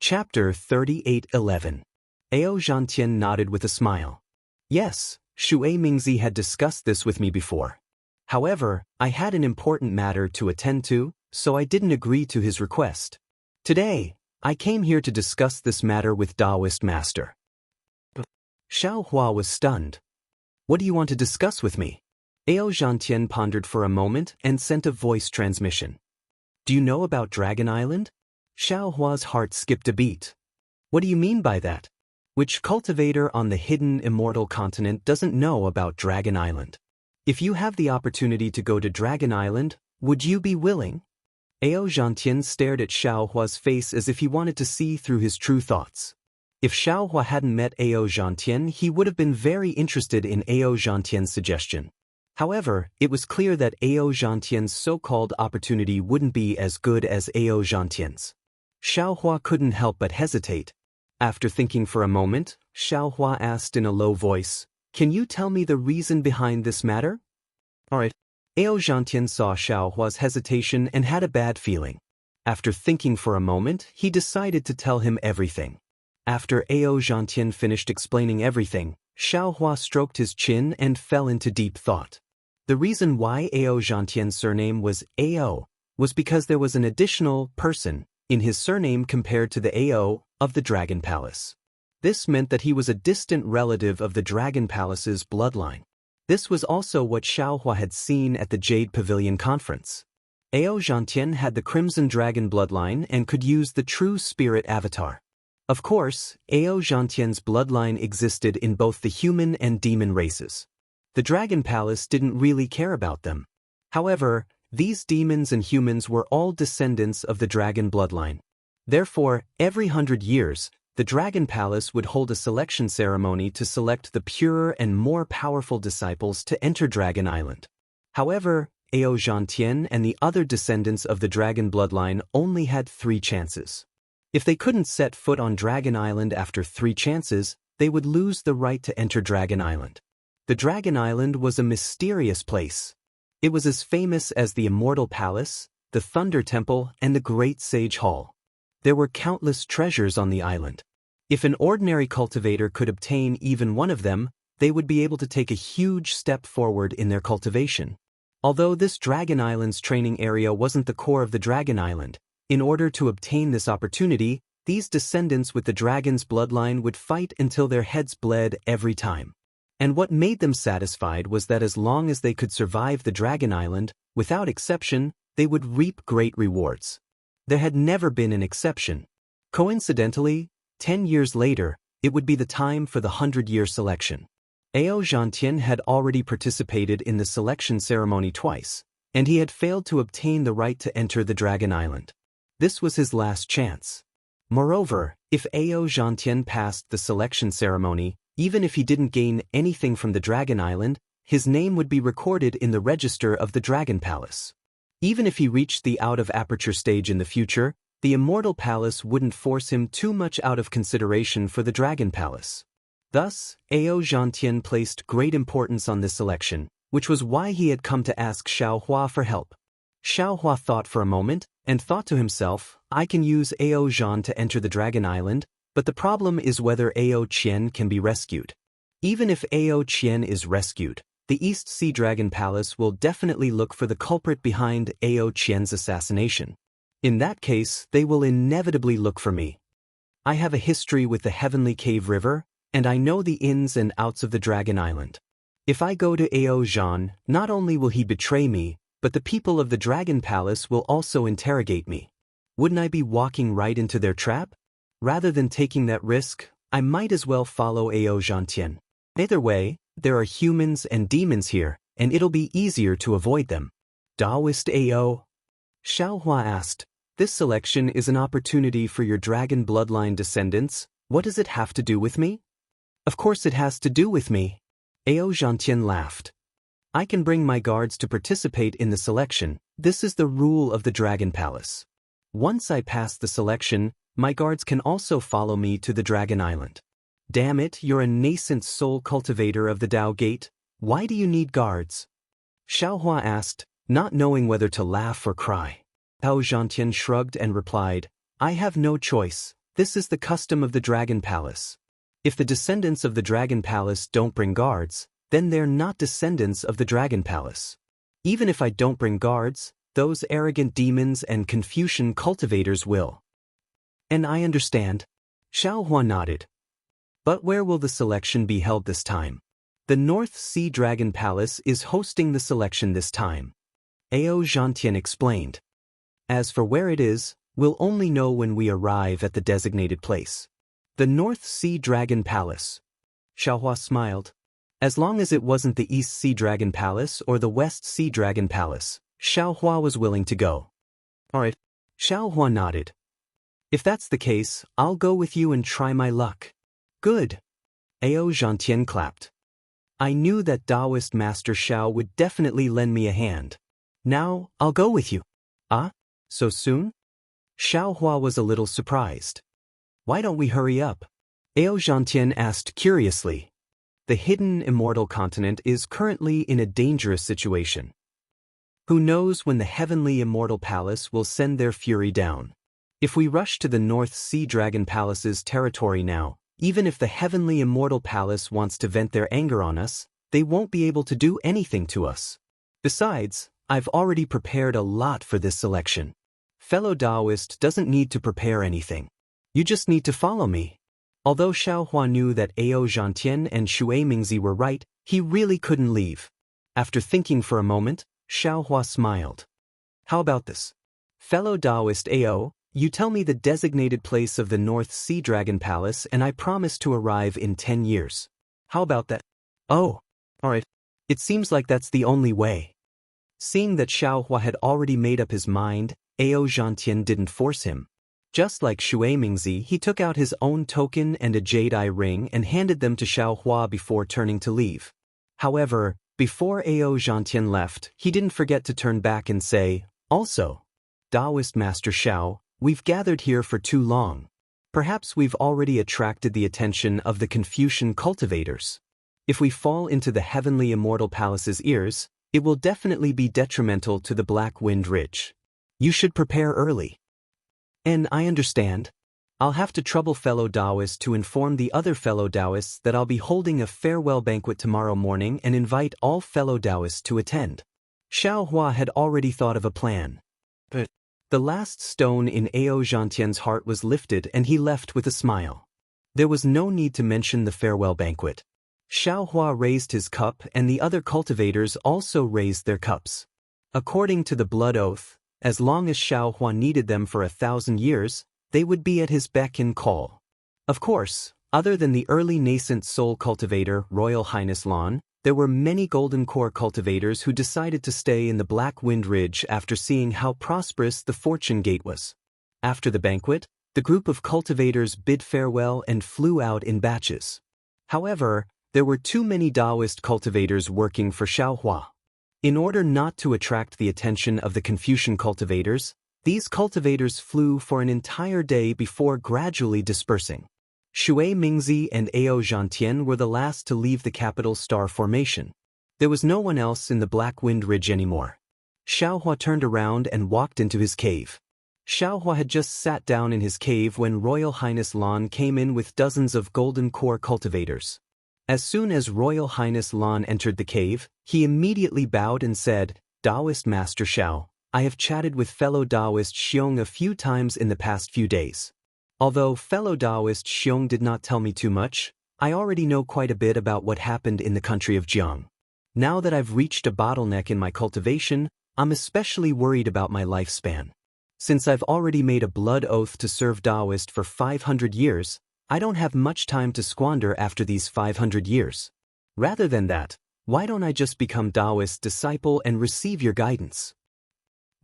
Chapter 38:11. Ao Zhantian nodded with a smile. Yes, Shui Mingzi had discussed this with me before. However, I had an important matter to attend to, so I didn't agree to his request. Today, I came here to discuss this matter with Taoist Master. Xiao Hua was stunned. What do you want to discuss with me? Ao Zhantian pondered for a moment and sent a voice transmission. Do you know about Dragon Island? Xiao Hua's heart skipped a beat. What do you mean by that? Which cultivator on the hidden immortal continent doesn't know about Dragon Island? If you have the opportunity to go to Dragon Island, would you be willing? Ao Zhantian stared at Xiao Hua's face as if he wanted to see through his true thoughts. If Xiao Hua hadn't met Ao Zhantian, he would have been very interested in Ao Zhantian's suggestion. However, it was clear that Ao Zhantian's so-called opportunity wouldn't be as good as Ao Zhantian's. Xiao Hua couldn't help but hesitate. After thinking for a moment, Xiao Hua asked in a low voice, "Can you tell me the reason behind this matter?" Alright. Ao Zhantian saw Xiao Hua's hesitation and had a bad feeling. After thinking for a moment, he decided to tell him everything. After Ao Zhantian finished explaining everything, Xiao Hua stroked his chin and fell into deep thought. The reason why Ao Zhantian's surname was Ao was because there was an additional person in his surname compared to the Ao of the Dragon Palace. This meant that he was a distant relative of the Dragon Palace's bloodline. This was also what Xiao Hua had seen at the Jade Pavilion conference. Ao Zhantian had the Crimson Dragon bloodline and could use the True Spirit avatar. Of course, Ao Zhantian's bloodline existed in both the human and demon races. The Dragon Palace didn't really care about them. However, these demons and humans were all descendants of the dragon bloodline. Therefore, every 100 years, the Dragon Palace would hold a selection ceremony to select the purer and more powerful disciples to enter Dragon Island. However, Ao Zhantian and the other descendants of the dragon bloodline only had 3 chances. If they couldn't set foot on Dragon Island after 3 chances, they would lose the right to enter Dragon Island. The Dragon Island was a mysterious place. It was as famous as the Immortal Palace, the Thunder Temple, and the Great Sage Hall. There were countless treasures on the island. If an ordinary cultivator could obtain even one of them, they would be able to take a huge step forward in their cultivation. Although this Dragon Island's training area wasn't the core of the Dragon Island, in order to obtain this opportunity, these descendants with the dragon's bloodline would fight until their heads bled every time. And what made them satisfied was that as long as they could survive the Dragon Island, without exception, they would reap great rewards. There had never been an exception. Coincidentally, 10 years later, it would be the time for the 100-year selection. Ao Zhantian had already participated in the selection ceremony twice, and he had failed to obtain the right to enter the Dragon Island. This was his last chance. Moreover, if Ao Zhantian passed the selection ceremony, even if he didn't gain anything from the Dragon Island, his name would be recorded in the register of the Dragon Palace. Even if he reached the out-of-aperture stage in the future, the Immortal Palace wouldn't force him too much out of consideration for the Dragon Palace. Thus, Ao Zhantian placed great importance on this selection, which was why he had come to ask Xiao Hua for help. Xiao Hua thought for a moment, and thought to himself, I can use Ao Zhan to enter the Dragon Island, but the problem is whether Ao Qian can be rescued. Even if Ao Qian is rescued, the East Sea Dragon Palace will definitely look for the culprit behind Ao Qian's assassination. In that case, they will inevitably look for me. I have a history with the Heavenly Cave River, and I know the ins and outs of the Dragon Island. If I go to Ao Zhan, not only will he betray me, but the people of the Dragon Palace will also interrogate me. Wouldn't I be walking right into their trap? Rather than taking that risk, I might as well follow Ao Zhantian. Either way, there are humans and demons here, and it'll be easier to avoid them. Taoist Ao? Xiao Hua asked, this selection is an opportunity for your dragon bloodline descendants. What does it have to do with me? Of course it has to do with me. Ao Zhantian laughed. I can bring my guards to participate in the selection. This is the rule of the Dragon Palace. Once I pass the selection, my guards can also follow me to the Dragon Island. Damn it, you're a nascent soul cultivator of the Tao Gate. Why do you need guards? Xiao Hua asked, not knowing whether to laugh or cry. Ao Zhantian shrugged and replied, I have no choice. This is the custom of the Dragon Palace. If the descendants of the Dragon Palace don't bring guards, then they're not descendants of the Dragon Palace. Even if I don't bring guards, those arrogant demons and Confucian cultivators will. And I understand. Xiaohua nodded. But where will the selection be held this time? The North Sea Dragon Palace is hosting the selection this time. Ao Zhantian explained. As for where it is, we'll only know when we arrive at the designated place. The North Sea Dragon Palace. Xiaohua smiled. As long as it wasn't the East Sea Dragon Palace or the West Sea Dragon Palace, Xiaohua was willing to go. Alright. Xiaohua nodded. If that's the case, I'll go with you and try my luck. Good. Ao Zhantian clapped. I knew that Taoist Master Xiao would definitely lend me a hand. Now, I'll go with you. Ah? So soon? Xiaohua was a little surprised. Why don't we hurry up? Ao Zhantian asked curiously. The hidden immortal continent is currently in a dangerous situation. Who knows when the heavenly immortal palace will send their fury down? If we rush to the North Sea Dragon Palace's territory now, even if the heavenly immortal palace wants to vent their anger on us, they won't be able to do anything to us. Besides, I've already prepared a lot for this selection. Fellow Taoist doesn't need to prepare anything. You just need to follow me. Although Xiaohua knew that Ao Zhantian and Xue Mingzi were right, he really couldn't leave. After thinking for a moment, Xiaohua smiled. How about this? Fellow Taoist Ao, you tell me the designated place of the North Sea Dragon Palace and I promise to arrive in 10 years. How about that? Oh, alright. It seems like that's the only way. Seeing that Xiaohua had already made up his mind, Ao Zhantian didn't force him. Just like Xue Mingzi, he took out his own token and a jade eye ring and handed them to Xiaohua before turning to leave. However, before Ao Zhantian left, he didn't forget to turn back and say, also, Taoist Master Xiao, we've gathered here for too long. Perhaps we've already attracted the attention of the Confucian cultivators. If we fall into the heavenly immortal palace's ears, it will definitely be detrimental to the Black Wind Ridge. You should prepare early. And I understand. I'll have to trouble fellow Taoists to inform the other fellow Taoists that I'll be holding a farewell banquet tomorrow morning and invite all fellow Taoists to attend. Xiaohua had already thought of a plan. But the last stone in Ao Zhantian's heart was lifted and he left with a smile. There was no need to mention the farewell banquet. Xiaohua raised his cup and the other cultivators also raised their cups. According to the blood oath, as long as Xiaohua needed them for 1,000 years, they would be at his beck and call. Of course, other than the early nascent soul cultivator Royal Highness Lan, there were many golden core cultivators who decided to stay in the Black Wind Ridge after seeing how prosperous the Fortune Gate was. After the banquet, the group of cultivators bid farewell and flew out in batches. However, there were too many Taoist cultivators working for Xiaohua. In order not to attract the attention of the Confucian cultivators, these cultivators flew for an entire day before gradually dispersing. Xue Mingzi and Ao Zhantian were the last to leave the capital star formation. There was no one else in the Black Wind Ridge anymore. Xiaohua turned around and walked into his cave. Xiaohua had just sat down in his cave when Royal Highness Lan came in with dozens of golden core cultivators. As soon as Royal Highness Lan entered the cave, he immediately bowed and said, Taoist Master Xiao, I have chatted with fellow Taoist Xiong a few times in the past few days. Although fellow Taoist Xiong did not tell me too much, I already know quite a bit about what happened in the country of Jiang. Now that I've reached a bottleneck in my cultivation, I'm especially worried about my lifespan. Since I've already made a blood oath to serve Taoist for 500 years, I don't have much time to squander after these 500 years. Rather than that, why don't I just become Taoist's disciple and receive your guidance?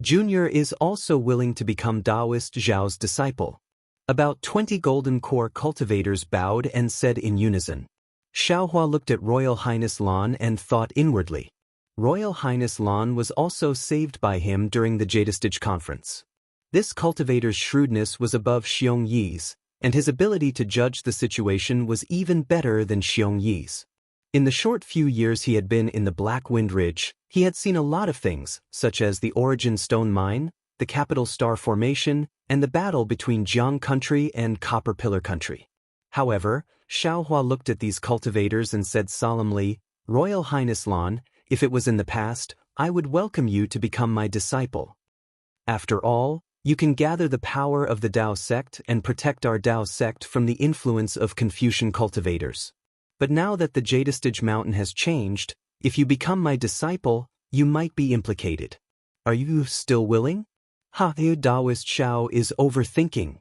Junior is also willing to become Taoist Zhao's disciple. About 20 golden core cultivators bowed and said in unison. Xiaohua looked at Royal Highness Lan and thought inwardly. Royal Highness Lan was also saved by him during the Jadestage conference. This cultivator's shrewdness was above Xiong Yi's, and his ability to judge the situation was even better than Xiong Yi's. In the short few years he had been in the Black Wind Ridge, he had seen a lot of things, such as the Origin Stone Mine, the capital star formation, and the battle between Jiang country and Copper Pillar country. However, Xiaohua looked at these cultivators and said solemnly, "Royal Highness Lan, if it was in the past, I would welcome you to become my disciple. After all, you can gather the power of the Dao sect and protect our Dao sect from the influence of Confucian cultivators. But now that the Jadestage mountain has changed, if you become my disciple, you might be implicated. Are you still willing?" Daoist Xiao is overthinking.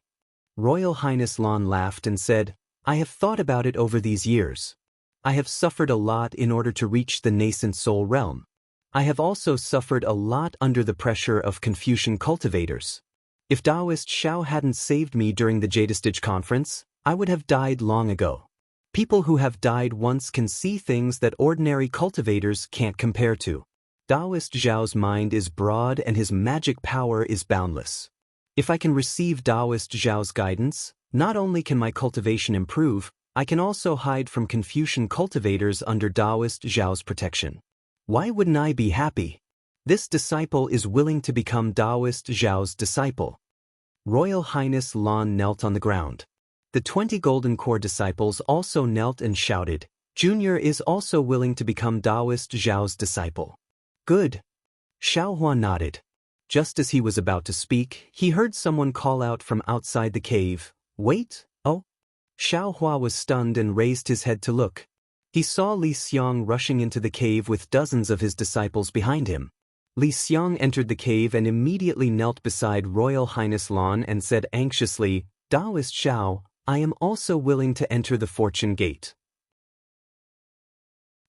Royal Highness Lan laughed and said, "I have thought about it over these years. I have suffered a lot in order to reach the nascent soul realm. I have also suffered a lot under the pressure of Confucian cultivators. If Daoist Xiao hadn't saved me during the Jadestage conference, I would have died long ago. People who have died once can see things that ordinary cultivators can't compare to. Daoist Xiao's mind is broad and his magic power is boundless. If I can receive Daoist Xiao's guidance, not only can my cultivation improve, I can also hide from Confucian cultivators under Daoist Xiao's protection. Why wouldn't I be happy? This disciple is willing to become Daoist Xiao's disciple." Royal Highness Lan knelt on the ground. The 20 Golden Core disciples also knelt and shouted, "Junior is also willing to become Daoist Xiao's disciple." "Good." Xiaohua nodded. Just as he was about to speak, he heard someone call out from outside the cave, "Wait, oh." Xiaohua was stunned and raised his head to look. He saw Li Xiang rushing into the cave with dozens of his disciples behind him. Li Xiang entered the cave and immediately knelt beside Royal Highness Lan and said anxiously, "Daoist Xiao, I am also willing to enter the Fortune Gate."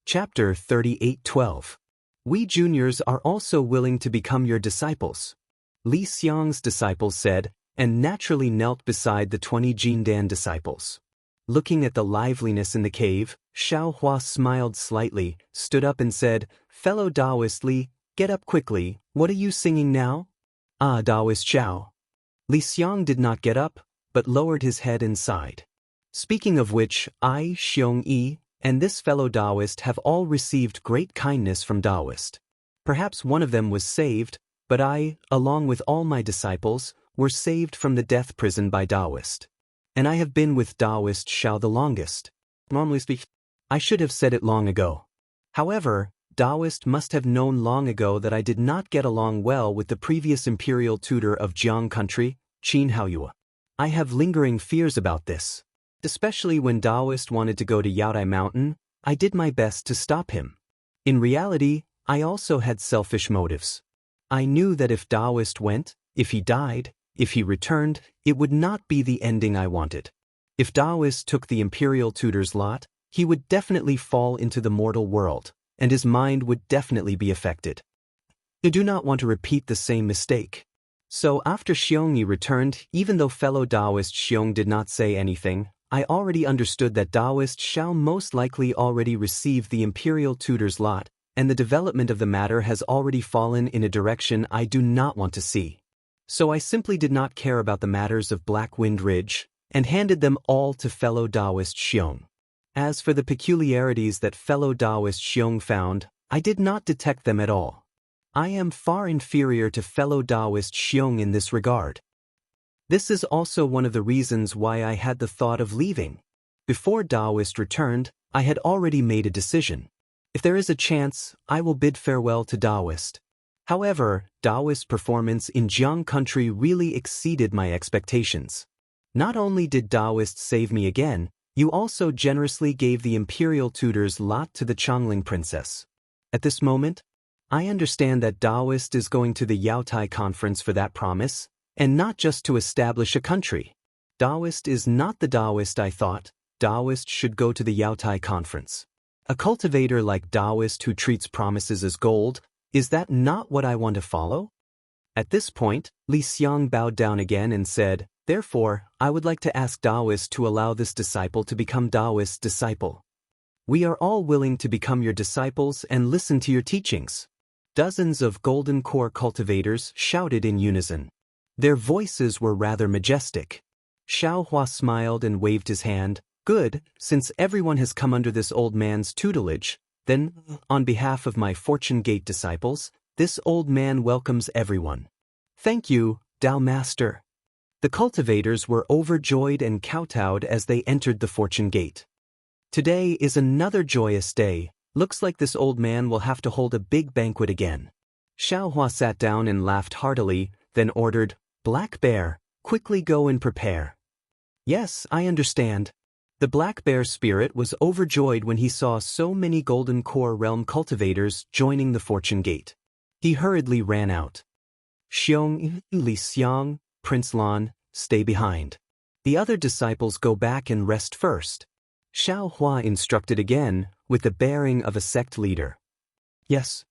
Chapter 38:12. We juniors are also willing to become your disciples. Li Xiang's disciples said, and naturally knelt beside the 20 Jindan disciples. Looking at the liveliness in the cave, Xiaohua smiled slightly, stood up and said, "Fellow Daoist Li, get up quickly, what are you singing now?" "Ah, Daoist Xiao." Li Xiang did not get up, but lowered his head and sighed. "Speaking of which, I, Xiong Yi, and this fellow Daoist have all received great kindness from Daoist. Perhaps one of them was saved, but I, along with all my disciples, were saved from the death prison by Daoist. And I have been with Daoist Xiao the longest. Normally speak, I should have said it long ago. However, Daoist must have known long ago that I did not get along well with the previous imperial tutor of Jiang country, Qin Haoyue. I have lingering fears about this. Especially when Daoist wanted to go to Yaodai Mountain, I did my best to stop him. In reality, I also had selfish motives. I knew that if Daoist went, if he died, if he returned, it would not be the ending I wanted. If Daoist took the imperial tutor's lot, he would definitely fall into the mortal world, and his mind would definitely be affected. I do not want to repeat the same mistake. So after Xiongyi returned, even though fellow Daoist Xiong did not say anything, I already understood that Daoist Xiao most likely already received the imperial tutor's lot, and the development of the matter has already fallen in a direction I do not want to see. So I simply did not care about the matters of Black Wind Ridge, and handed them all to fellow Daoist Xiong. As for the peculiarities that fellow Daoist Xiong found, I did not detect them at all. I am far inferior to fellow Daoist Xiong in this regard. This is also one of the reasons why I had the thought of leaving. Before Daoist returned, I had already made a decision. If there is a chance, I will bid farewell to Daoist. However, Daoist's performance in Jiang country really exceeded my expectations. Not only did Daoist save me again, you also generously gave the imperial tutor's lot to the Chongling princess. At this moment, I understand that Daoist is going to the Yaotai conference for that promise, and not just to establish a country. Daoist is not the Daoist I thought. Daoist should go to the Yaotai conference. A cultivator like Daoist who treats promises as gold, is that not what I want to follow? At this point, Li Xiang bowed down again and said, "Therefore, I would like to ask Daoist to allow this disciple to become Daoist's disciple. We are all willing to become your disciples and listen to your teachings." Dozens of Golden Core cultivators shouted in unison. Their voices were rather majestic. Xiaohua smiled and waved his hand. "Good, since everyone has come under this old man's tutelage, then, on behalf of my Fortune Gate disciples, this old man welcomes everyone." Thank you, Tao Master. The cultivators were overjoyed and kowtowed as they entered the fortune gate. Today is another joyous day. Looks like this old man will have to hold a big banquet again. Xiaohua sat down and laughed heartily, then ordered, Black Bear, quickly go and prepare. Yes, I understand. The Black Bear spirit was overjoyed when he saw so many Golden Core Realm cultivators joining the fortune gate. He hurriedly ran out. Xiong, Li Xiang, Prince Lan, stay behind. The other disciples go back and rest first. Xiaohua instructed again, with the bearing of a sect leader. Yes.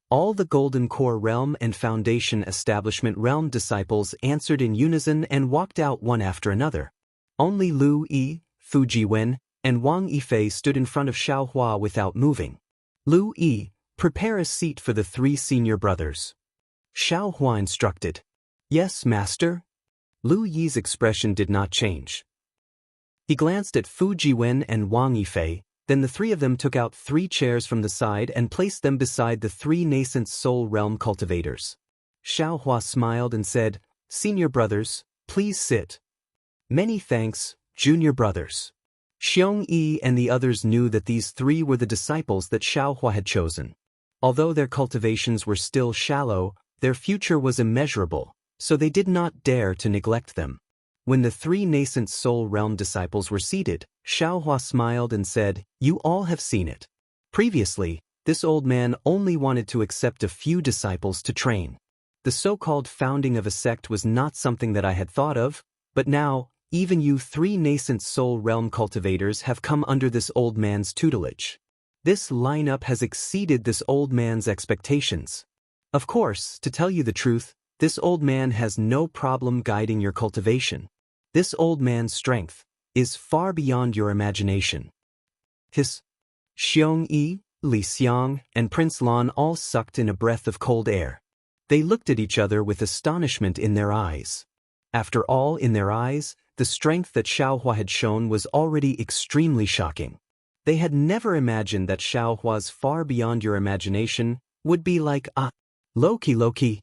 All the Golden Core Realm and Foundation Establishment Realm disciples answered in unison and walked out one after another. Only Lu Yi, Fu Jiwen, and Wang Yifei stood in front of Xiaohua without moving. Lu Yi, prepare a seat for the 3 senior brothers. Xiaohua instructed. Yes, master. Lu Yi's expression did not change. He glanced at Fu Jiwen and Wang Yifei, then the 3 of them took out 3 chairs from the side and placed them beside the 3 nascent soul realm cultivators. Xiaohua smiled and said, Senior brothers, please sit. Many thanks, junior brothers. Xiong Yi and the others knew that these 3 were the disciples that Xiaohua had chosen. Although their cultivations were still shallow, their future was immeasurable, so they did not dare to neglect them. When the 3 nascent soul realm disciples were seated, Xiaohua smiled and said, You all have seen it. Previously, this old man only wanted to accept a few disciples to train. The so-called founding of a sect was not something that I had thought of, but now, even you 3 nascent soul realm cultivators have come under this old man's tutelage. This lineup has exceeded this old man's expectations. Of course, to tell you the truth, this old man has no problem guiding your cultivation. This old man's strength is far beyond your imagination. Xiong Yi, Li Xiang, and Prince Lan all sucked in a breath of cold air. They looked at each other with astonishment in their eyes. After all, in their eyes, the strength that Xiaohua had shown was already extremely shocking. They had never imagined that Xiaohua's far beyond your imagination would be like Loki.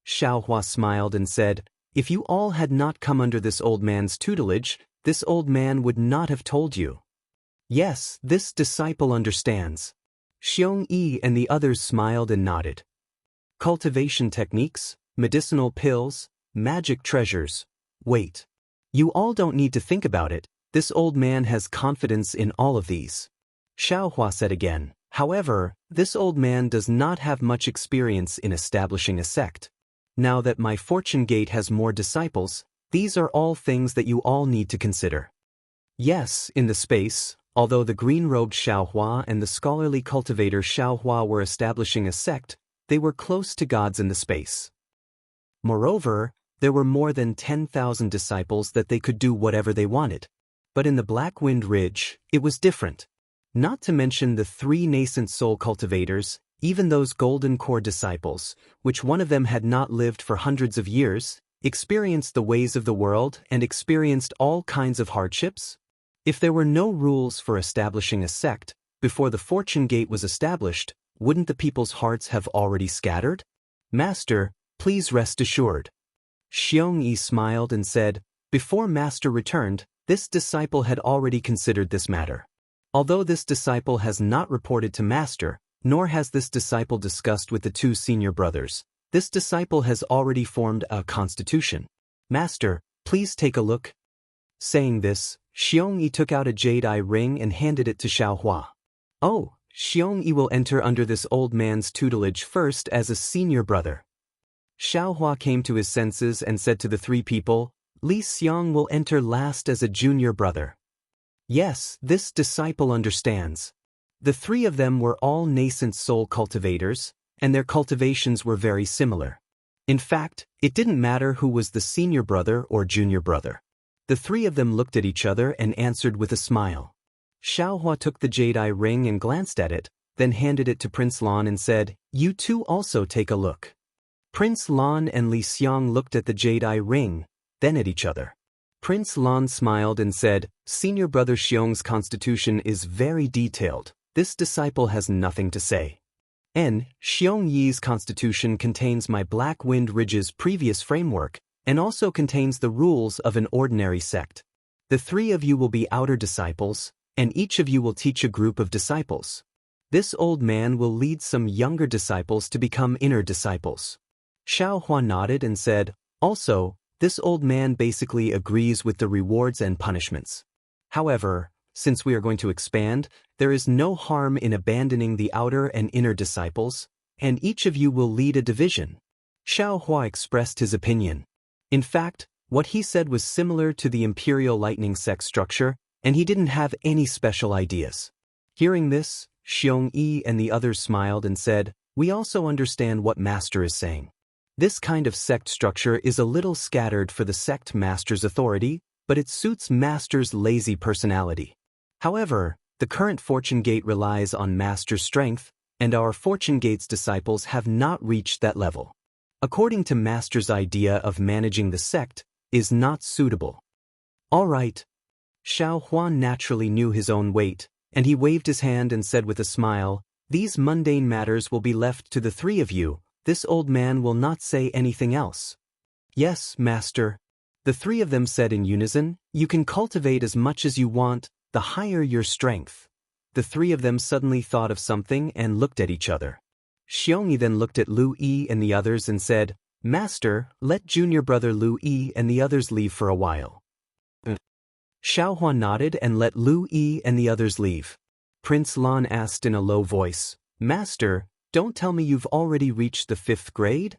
Xiaohua smiled and said, If you all had not come under this old man's tutelage, this old man would not have told you. Yes, this disciple understands. Xiong Yi and the others smiled and nodded. Cultivation techniques, medicinal pills, magic treasures. Wait. You all don't need to think about it. This old man has confidence in all of these. Xiaohua said again. However, this old man does not have much experience in establishing a sect. Now that my fortune gate has more disciples, these are all things that you all need to consider. Yes, in the space, although the green-robed Xiaohua and the scholarly cultivator Xiaohua were establishing a sect, they were close to gods in the space. Moreover, there were more than 10,000 disciples that they could do whatever they wanted. But in the Black Wind Ridge, it was different. Not to mention the 3 nascent soul cultivators, even those golden core disciples, which one of them had not lived for hundreds of years, experienced the ways of the world and experienced all kinds of hardships. If there were no rules for establishing a sect, before the fortune gate was established, wouldn't the people's hearts have already scattered? Master, please rest assured. Xiong Yi smiled and said, Before Master returned, this disciple had already considered this matter. Although this disciple has not reported to Master, nor has this disciple discussed with the 2 senior brothers, this disciple has already formed a constitution. Master, please take a look. Saying this, Xiong Yi took out a jade eye ring and handed it to Xiaohua. Oh, Xiong Yi will enter under this old man's tutelage first as a senior brother. Xiaohua came to his senses and said to the 3 people, Li Xiang will enter last as a junior brother. Yes, this disciple understands. The 3 of them were all nascent soul cultivators, and their cultivations were very similar. In fact, it didn't matter who was the senior brother or junior brother. The 3 of them looked at each other and answered with a smile. Xiaohua took the jade eye ring and glanced at it, then handed it to Prince Lan and said, You 2 also take a look. Prince Lan and Li Xiang looked at the jade eye ring, then at each other. Prince Lan smiled and said, Senior brother Xiong's constitution is very detailed. This disciple has nothing to say. Xiong Yi's constitution contains my Black Wind Ridge's previous framework, and also contains the rules of an ordinary sect. The three of you will be outer disciples, and each of you will teach a group of disciples. This old man will lead some younger disciples to become inner disciples. Xiao Hua nodded and said, also, this old man basically agrees with the rewards and punishments. However, since we are going to expand, there is no harm in abandoning the outer and inner disciples, and each of you will lead a division. Xiao Hua expressed his opinion. In fact, what he said was similar to the Imperial Lightning sect structure, and he didn't have any special ideas. Hearing this, Xiong Yi and the others smiled and said, we also understand what Master is saying. This kind of sect structure is a little scattered for the sect Master's authority, but it suits Master's lazy personality. However, the current Fortune Gate relies on Master's strength, and our Fortune Gate's disciples have not reached that level. According to Master's idea of managing the sect, is not suitable. All right. Xiao Huan naturally knew his own weight, and he waved his hand and said with a smile, these mundane matters will be left to the three of you. This old man will not say anything else. Yes, Master. The three of them said in unison, you can cultivate as much as you want, the higher your strength. The three of them suddenly thought of something and looked at each other. Xiongyi then looked at Lu Yi and the others and said, Master, let junior brother Lu Yi and the others leave for a while. Xiao Huan nodded and let Lu Yi and the others leave. Prince Lan asked in a low voice, Master, don't tell me you've already reached the 5th grade?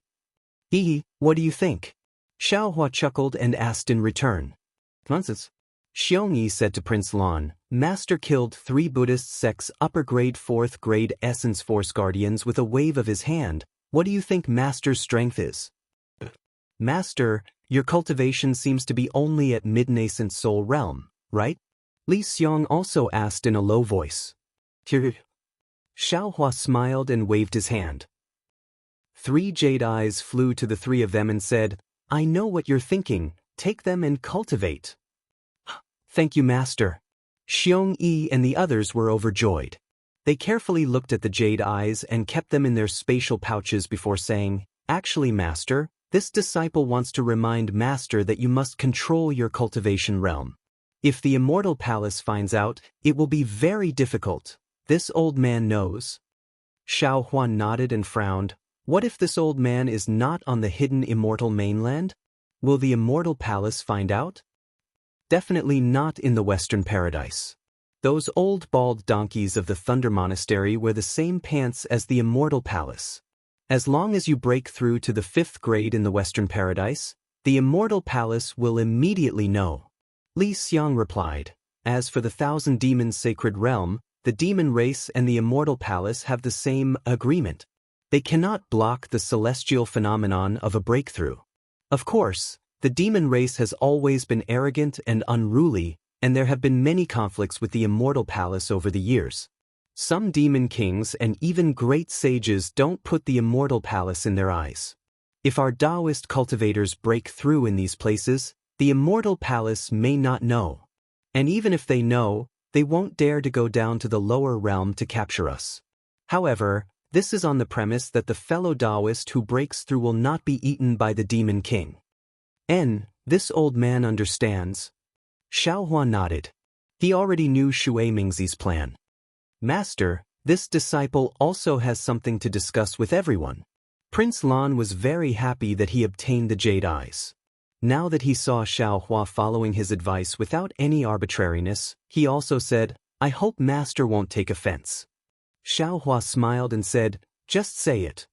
What do you think? Xiao Hua chuckled and asked in return. Nonsense. Xiongyi said to Prince Lan, Master killed 3 Buddhist sects upper grade 4th grade Essence Force Guardians with a wave of his hand. What do you think Master's strength is? Master, your cultivation seems to be only at mid-nascent soul realm, right? Li Xiong also asked in a low voice. Xiao Hua smiled and waved his hand. 3 jade eyes flew to the three of them and said, I know what you're thinking, take them and cultivate. Thank you, Master. Xiong Yi and the others were overjoyed. They carefully looked at the jade eyes and kept them in their spatial pouches before saying, actually, Master, this disciple wants to remind Master that you must control your cultivation realm. If the Immortal Palace finds out, it will be very difficult. This old man knows. Xiao Huan nodded and frowned. What if this old man is not on the hidden immortal mainland? Will the Immortal Palace find out? Definitely not in the Western Paradise. Those old bald donkeys of the Thunder Monastery wear the same pants as the Immortal Palace. As long as you break through to the 5th grade in the Western Paradise, the Immortal Palace will immediately know. Li Xiang replied, as for the 1,000 Demons Sacred Realm, the demon race and the Immortal Palace have the same agreement. They cannot block the celestial phenomenon of a breakthrough. Of course, the demon race has always been arrogant and unruly, and there have been many conflicts with the Immortal Palace over the years. Some demon kings and even great sages don't put the Immortal Palace in their eyes. If our Taoist cultivators break through in these places, the Immortal Palace may not know. And even if they know, they won't dare to go down to the lower realm to capture us. However, this is on the premise that the fellow Taoist who breaks through will not be eaten by the Demon King. This old man understands. Xiao Hua nodded. He already knew Shui Mingzi's plan. Master, this disciple also has something to discuss with everyone. Prince Lan was very happy that he obtained the jade eyes. Now that he saw Xiao Hua following his advice without any arbitrariness, he also said, I hope Master won't take offense. Xiao Hua smiled and said, just say it.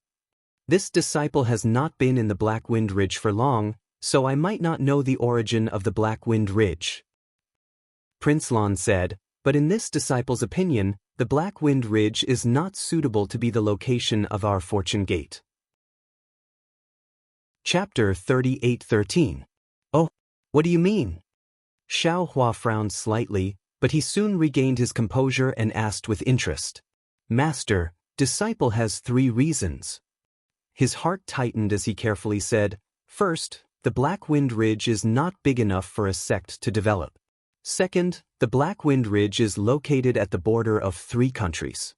This disciple has not been in the Black Wind Ridge for long, so I might not know the origin of the Black Wind Ridge. Prince Lan said, but in this disciple's opinion, the Black Wind Ridge is not suitable to be the location of our Fortune Gate. Chapter 38:13. Oh, what do you mean? Xiao Hua frowned slightly, but he soon regained his composure and asked with interest. Master, disciple has 3 reasons. His heart tightened as he carefully said, first, the Black Wind Ridge is not big enough for a sect to develop. Second, the Black Wind Ridge is located at the border of 3 countries.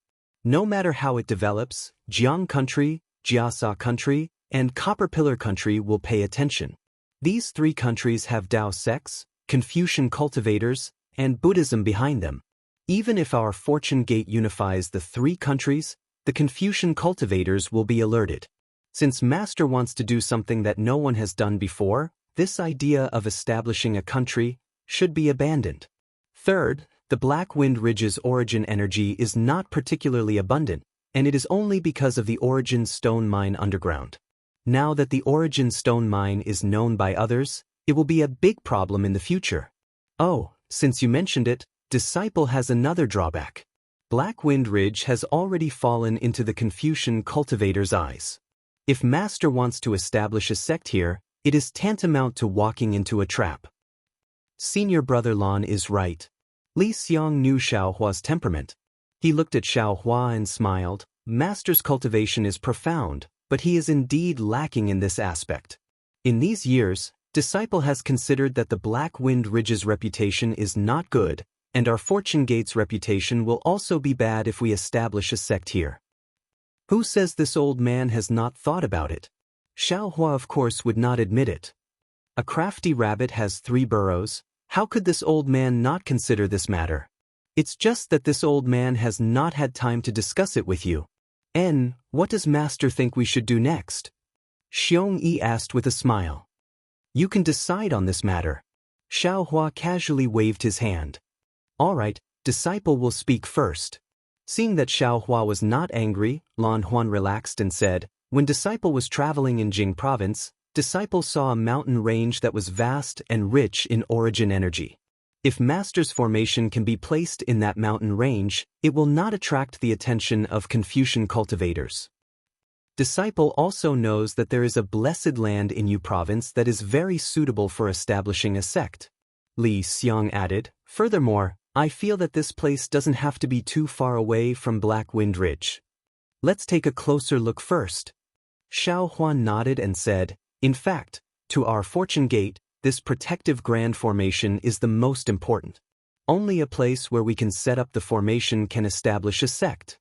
No matter how it develops, Jiang country, Jiasa country, and Copper Pillar country will pay attention. These three countries have Tao sects, Confucian cultivators, and Buddhism behind them. Even if our fortune gate unifies the three countries, the Confucian cultivators will be alerted. Since Master wants to do something that no one has done before, this idea of establishing a country should be abandoned. Third, the Black Wind Ridge's origin energy is not particularly abundant, and it is only because of the Origin Stone Mine underground. Now that the Origin Stone Mine is known by others, it will be a big problem in the future. Oh, since you mentioned it, Disciple has another drawback. Black Wind Ridge has already fallen into the Confucian cultivator's eyes. If Master wants to establish a sect here, it is tantamount to walking into a trap. Senior brother Lan is right. Li Xiang knew Xiaohua's temperament. He looked at Xiaohua and smiled. Master's cultivation is profound, but he is indeed lacking in this aspect. In these years, Disciple has considered that the Black Wind Ridge's reputation is not good, and our Fortune Gate's reputation will also be bad if we establish a sect here. Who says this old man has not thought about it? Xiaohua of course would not admit it. A crafty rabbit has 3 burrows. How could this old man not consider this matter? It's just that this old man has not had time to discuss it with you. What does Master think we should do next? Xiong Yi asked with a smile. You can decide on this matter. Xiaohua casually waved his hand. All right, Disciple will speak first. Seeing that Xiaohua was not angry, Lan Huan relaxed and said, when Disciple was traveling in Jing province, Disciple saw a mountain range that was vast and rich in origin energy. If Master's formation can be placed in that mountain range, it will not attract the attention of Confucian cultivators. Disciple also knows that there is a blessed land in Yu province that is very suitable for establishing a sect. Li Xiang added, furthermore, I feel that this place doesn't have to be too far away from Black Wind Ridge. Let's take a closer look first. Xiaohua nodded and said, in fact, to our Fortune Gate, this protective grand formation is the most important. Only a place where we can set up the formation can establish a sect.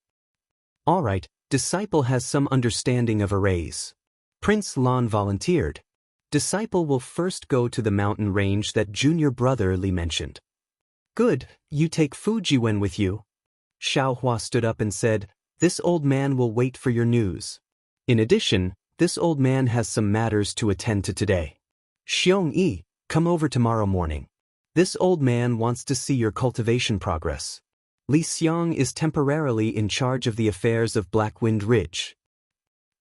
All right, Disciple has some understanding of arrays. Prince Lan volunteered. Disciple will first go to the mountain range that junior brother Li mentioned. Good, you take Fujiwen with you. Xiaohua stood up and said, this old man will wait for your news. In addition, this old man has some matters to attend to today. Xiong Yi, come over tomorrow morning. This old man wants to see your cultivation progress. Li Xiang is temporarily in charge of the affairs of Black Wind Ridge.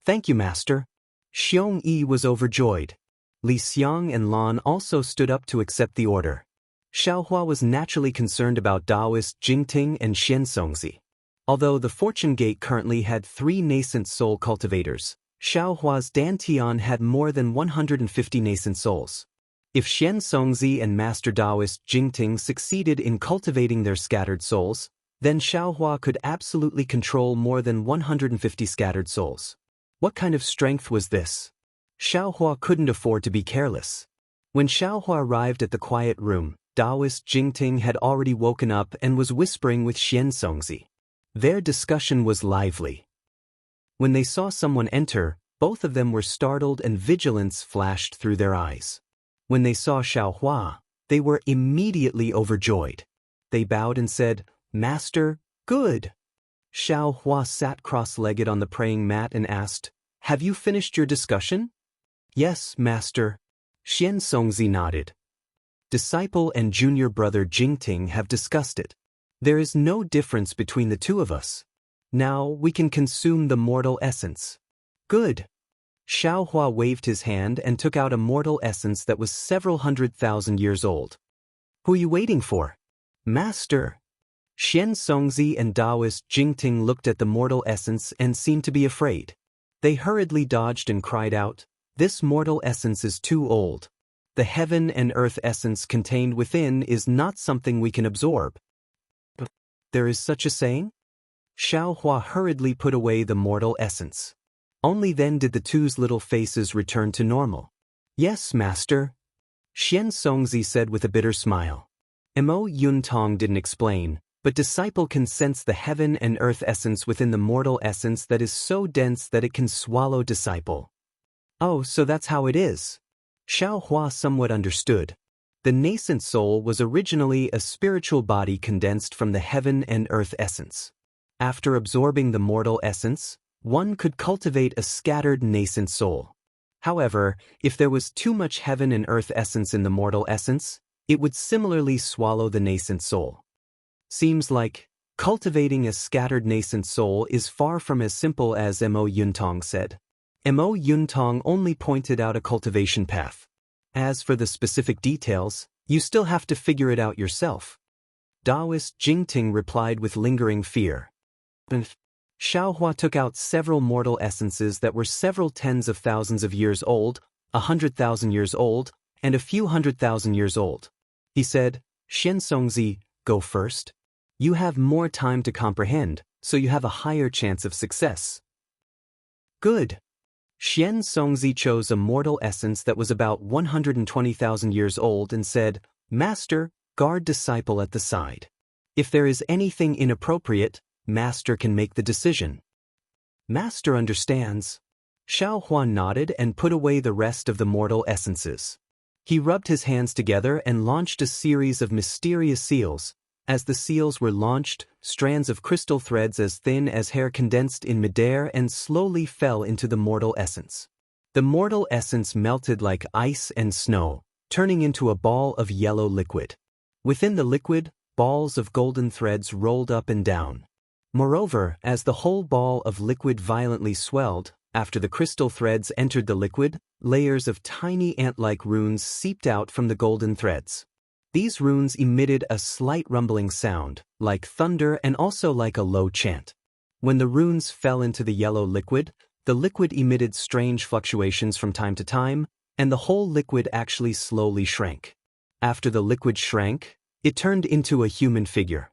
Thank you, Master. Xiong Yi was overjoyed. Li Xiang and Lan also stood up to accept the order. Xiaohua was naturally concerned about Taoist Jingting and Xiansongzi. Although the Fortune Gate currently had 3 nascent soul cultivators, Xiaohua's Dantian had more than 150 nascent souls. If Xiansongzi and Master Taoist Jingting succeeded in cultivating their scattered souls, then Xiaohua could absolutely control more than 150 scattered souls. What kind of strength was this? Xiaohua couldn't afford to be careless. When Xiaohua arrived at the quiet room, Taoist Jingting had already woken up and was whispering with Xiansongzi. Their discussion was lively. When they saw someone enter, both of them were startled and vigilance flashed through their eyes. When they saw Xiaohua, they were immediately overjoyed. They bowed and said, Master, good. Xiaohua sat cross-legged on the praying mat and asked, have you finished your discussion? Yes, Master. Xiansongzi nodded. Disciple and junior brother Jingting have discussed it. There is no difference between the two of us. Now we can consume the mortal essence. Good. Xiaohua waved his hand and took out a mortal essence that was several 100,000 years old. Who are you waiting for? Master. Xiansongzi and Taoist Jingting looked at the mortal essence and seemed to be afraid. They hurriedly dodged and cried out, this mortal essence is too old. The heaven and earth essence contained within is not something we can absorb. There is such a saying? Xiaohua hurriedly put away the mortal essence. Only then did the two's little faces return to normal. Yes, Master. Xiansongzi said with a bitter smile. Mo Yuntong didn't explain, But disciple can sense the heaven and earth essence within the mortal essence that is so dense that it can swallow disciple. Oh, so that's how it is. Xiao Hua somewhat understood. The nascent soul was originally a spiritual body condensed from the heaven and earth essence. After absorbing the mortal essence, one could cultivate a scattered nascent soul. However, if there was too much heaven and earth essence in the mortal essence, it would similarly swallow the nascent soul. Seems like cultivating a scattered nascent soul is far from as simple as Mo Yuntong said. Mo Yuntong only pointed out a cultivation path. As for the specific details, you still have to figure it out yourself. Taoist Jingting replied with lingering fear. Xiao Hua took out several mortal essences that were several tens of thousands of years old, 100,000 years old, and a few 100,000 years old. He said, Xian Songzi, go first. You have more time to comprehend, so you have a higher chance of success. Good. Xian Songzi chose a mortal essence that was about 120,000 years old and said, Master, guard disciple at the side. If there is anything inappropriate, Master can make the decision. Master understands. Xiao Hua nodded and put away the rest of the mortal essences. He rubbed his hands together and launched a series of mysterious seals. As the seals were launched, strands of crystal threads as thin as hair condensed in midair and slowly fell into the mortal essence. The mortal essence melted like ice and snow, turning into a ball of yellow liquid. Within the liquid, balls of golden threads rolled up and down. Moreover, as the whole ball of liquid violently swelled, after the crystal threads entered the liquid, layers of tiny ant-like runes seeped out from the golden threads. These runes emitted a slight rumbling sound, like thunder and also like a low chant. When the runes fell into the yellow liquid, the liquid emitted strange fluctuations from time to time, and the whole liquid actually slowly shrank. After the liquid shrank, it turned into a human figure.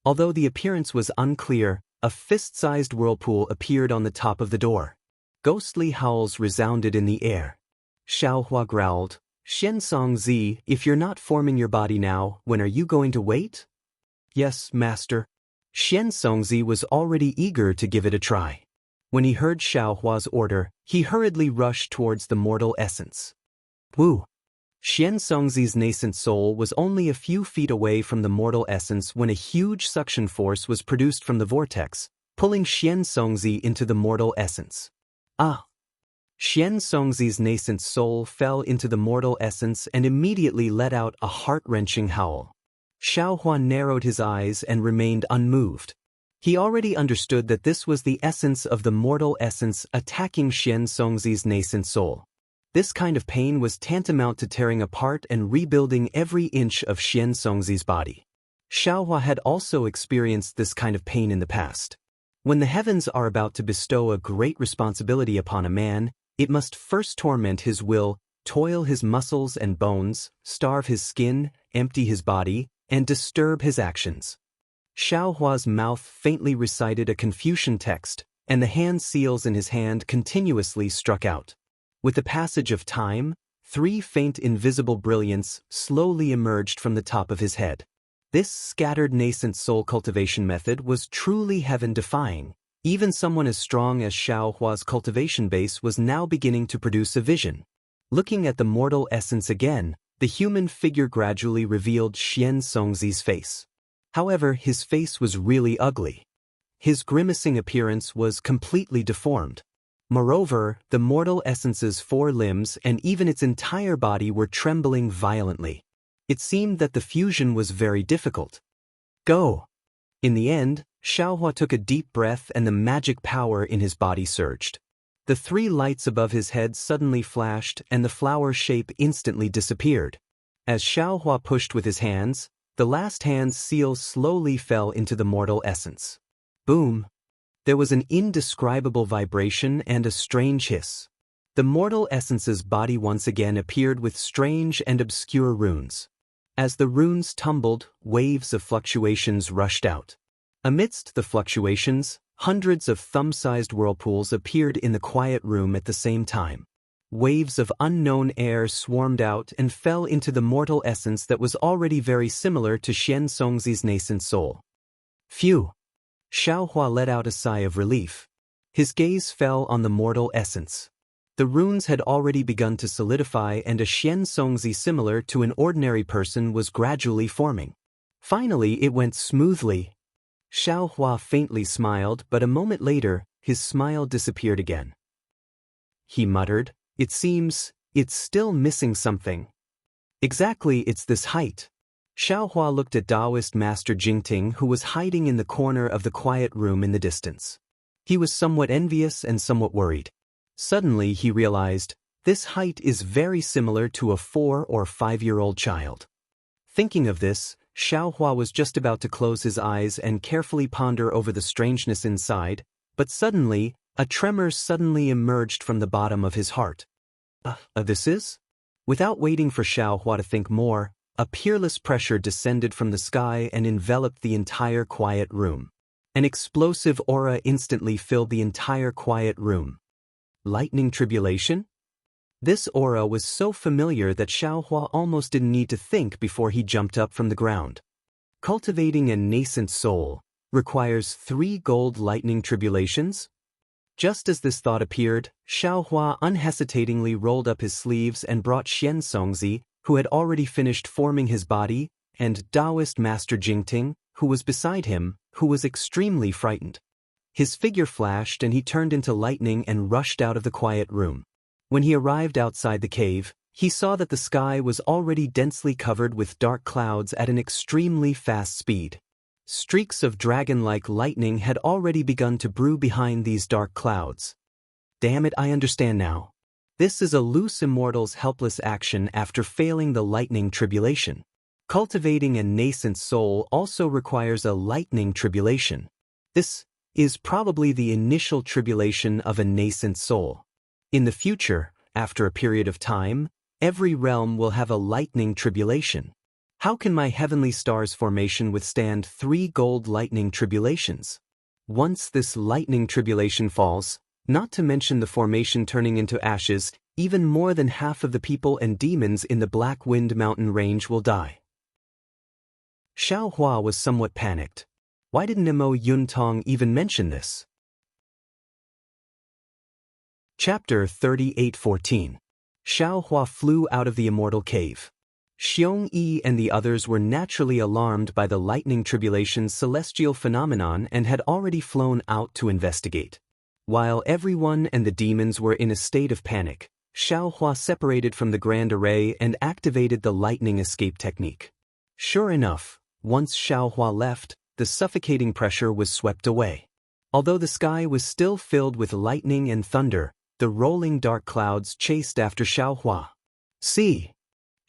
Although the appearance was unclear, a fist-sized whirlpool appeared on the top of the door. Ghostly howls resounded in the air. Xiao Hua growled, Xian Songzi, if you're not forming your body now, when are you going to wait? Yes, Master. Xian Songzi was already eager to give it a try. When he heard Xiao Hua's order, he hurriedly rushed towards the mortal essence. Woo! Xian Songzi's nascent soul was only a few feet away from the mortal essence when a huge suction force was produced from the vortex, pulling Xian Songzi into the mortal essence. Ah! Xian Songzi's nascent soul fell into the mortal essence and immediately let out a heart-wrenching howl. Xiao Hua narrowed his eyes and remained unmoved. He already understood that this was the essence of the mortal essence attacking Xian Songzi's nascent soul. This kind of pain was tantamount to tearing apart and rebuilding every inch of Xian Songzi's body. Xiao Hua had also experienced this kind of pain in the past. When the heavens are about to bestow a great responsibility upon a man, it must first torment his will, toil his muscles and bones, starve his skin, empty his body, and disturb his actions. Xiao Hua's mouth faintly recited a Confucian text, and the hand seals in his hand continuously struck out. With the passage of time, 3 faint invisible brilliants slowly emerged from the top of his head. This scattered nascent soul cultivation method was truly heaven-defying. Even someone as strong as Xiao Hua's cultivation base was now beginning to produce a vision. Looking at the mortal essence again, the human figure gradually revealed Xian Songzi's face. However, his face was really ugly. His grimacing appearance was completely deformed. Moreover, the mortal essence's 4 limbs and even its entire body were trembling violently. It seemed that the fusion was very difficult. Go! In the end, Xiao Hua took a deep breath and the magic power in his body surged. The 3 lights above his head suddenly flashed and the flower shape instantly disappeared. As Xiao Hua pushed with his hands, the last hand's seal slowly fell into the mortal essence. Boom! There was an indescribable vibration and a strange hiss. The mortal essence's body once again appeared with strange and obscure runes. As the runes tumbled, waves of fluctuations rushed out. Amidst the fluctuations, hundreds of thumb-sized whirlpools appeared in the quiet room at the same time. Waves of unknown air swarmed out and fell into the mortal essence that was already very similar to Xian Songzi's nascent soul. Phew! Xiaohua let out a sigh of relief. His gaze fell on the mortal essence. The runes had already begun to solidify and a Xian Songzi similar to an ordinary person was gradually forming. Finally it went smoothly. Xiaohua faintly smiled, but a moment later, his smile disappeared again. He muttered, "It seems, it's still missing something." "Exactly, it's this height." Xiaohua looked at Taoist Master Jingting, who was hiding in the corner of the quiet room in the distance. He was somewhat envious and somewhat worried. Suddenly he realized, this height is very similar to a 4 or 5-year-old child. Thinking of this, Xiaohua was just about to close his eyes and carefully ponder over the strangeness inside, but suddenly, a tremor suddenly emerged from the bottom of his heart. This is? Without waiting for Xiaohua to think more, a peerless pressure descended from the sky and enveloped the entire quiet room. An explosive aura instantly filled the entire quiet room. Lightning tribulation? This aura was so familiar that Xiaohua almost didn't need to think before he jumped up from the ground. Cultivating a nascent soul requires 3 gold lightning tribulations? Just as this thought appeared, Xiaohua unhesitatingly rolled up his sleeves and brought Xian Songzi, who had already finished forming his body, and Taoist Master Jingting, who was beside him, who was extremely frightened. His figure flashed and he turned into lightning and rushed out of the quiet room. When he arrived outside the cave, he saw that the sky was already densely covered with dark clouds at an extremely fast speed. Streaks of dragon-like lightning had already begun to brew behind these dark clouds. Damn it, I understand now. This is a loose immortal's helpless action after failing the lightning tribulation. Cultivating a nascent soul also requires a lightning tribulation. This is probably the initial tribulation of a nascent soul. In the future, after a period of time, every realm will have a lightning tribulation. How can my heavenly star's formation withstand 3 gold lightning tribulations? Once this lightning tribulation falls, not to mention the formation turning into ashes, even more than half of the people and demons in the Black Wind Mountain range will die. Xiaohua was somewhat panicked. Why didn't Mo Yuntong even mention this? Chapter 38:14. Xiaohua flew out of the immortal cave. Xiong Yi and the others were naturally alarmed by the lightning tribulation's celestial phenomenon and had already flown out to investigate. While everyone and the demons were in a state of panic, Xiaohua separated from the grand array and activated the lightning escape technique. Sure enough, once Xiaohua left, the suffocating pressure was swept away. Although the sky was still filled with lightning and thunder, the rolling dark clouds chased after Xiaohua. See!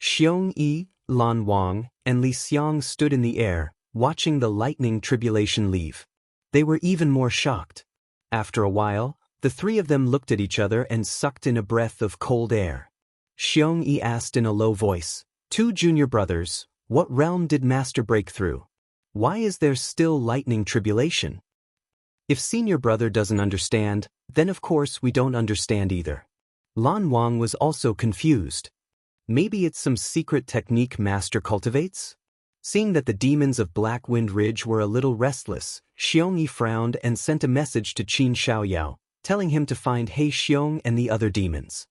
Xiong Yi, Lan Wang, and Li Xiang stood in the air, watching the lightning tribulation leave. They were even more shocked. After a while, the 3 of them looked at each other and sucked in a breath of cold air. Xiong Yi asked in a low voice, 2 junior brothers, what realm did Master break through? Why is there still lightning tribulation? If senior brother doesn't understand, then of course we don't understand either. Lan Wang was also confused. Maybe it's some secret technique Master cultivates? Seeing that the demons of Black Wind Ridge were a little restless, Xiong Yi frowned and sent a message to Qin Xiaoyao, telling him to find He Xiong and the other demons.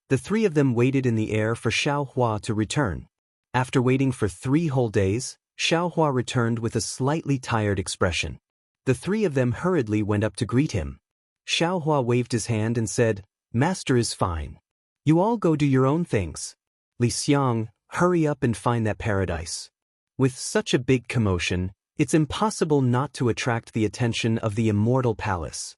The 3 of them waited in the air for Xiaohua to return. After waiting for 3 whole days, Xiaohua returned with a slightly tired expression. The 3 of them hurriedly went up to greet him. Xiaohua waved his hand and said, Master is fine. You all go do your own things. Li Xiang, hurry up and find that paradise. With such a big commotion, it's impossible not to attract the attention of the immortal palace.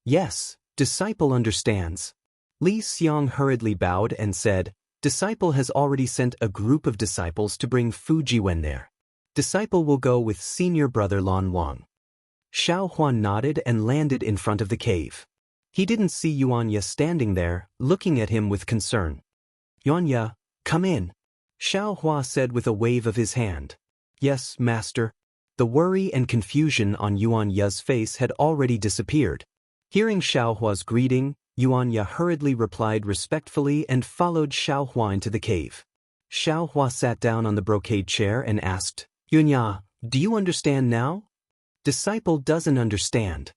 Yes, disciple understands. Li Xiang hurriedly bowed and said, Disciple has already sent a group of disciples to bring Fujiwen there. Disciple will go with senior brother Lan Wang. Xiaohua nodded and landed in front of the cave. He didn't see Yuanya standing there, looking at him with concern. Yuanya, come in. Xiaohua said with a wave of his hand. Yes, master. The worry and confusion on Yuanya's face had already disappeared. Hearing Xiaohua's greeting, Yuanya hurriedly replied respectfully and followed Xiaohua into the cave. Xiaohua sat down on the brocade chair and asked, Yuanya, do you understand now? Disciple doesn't understand.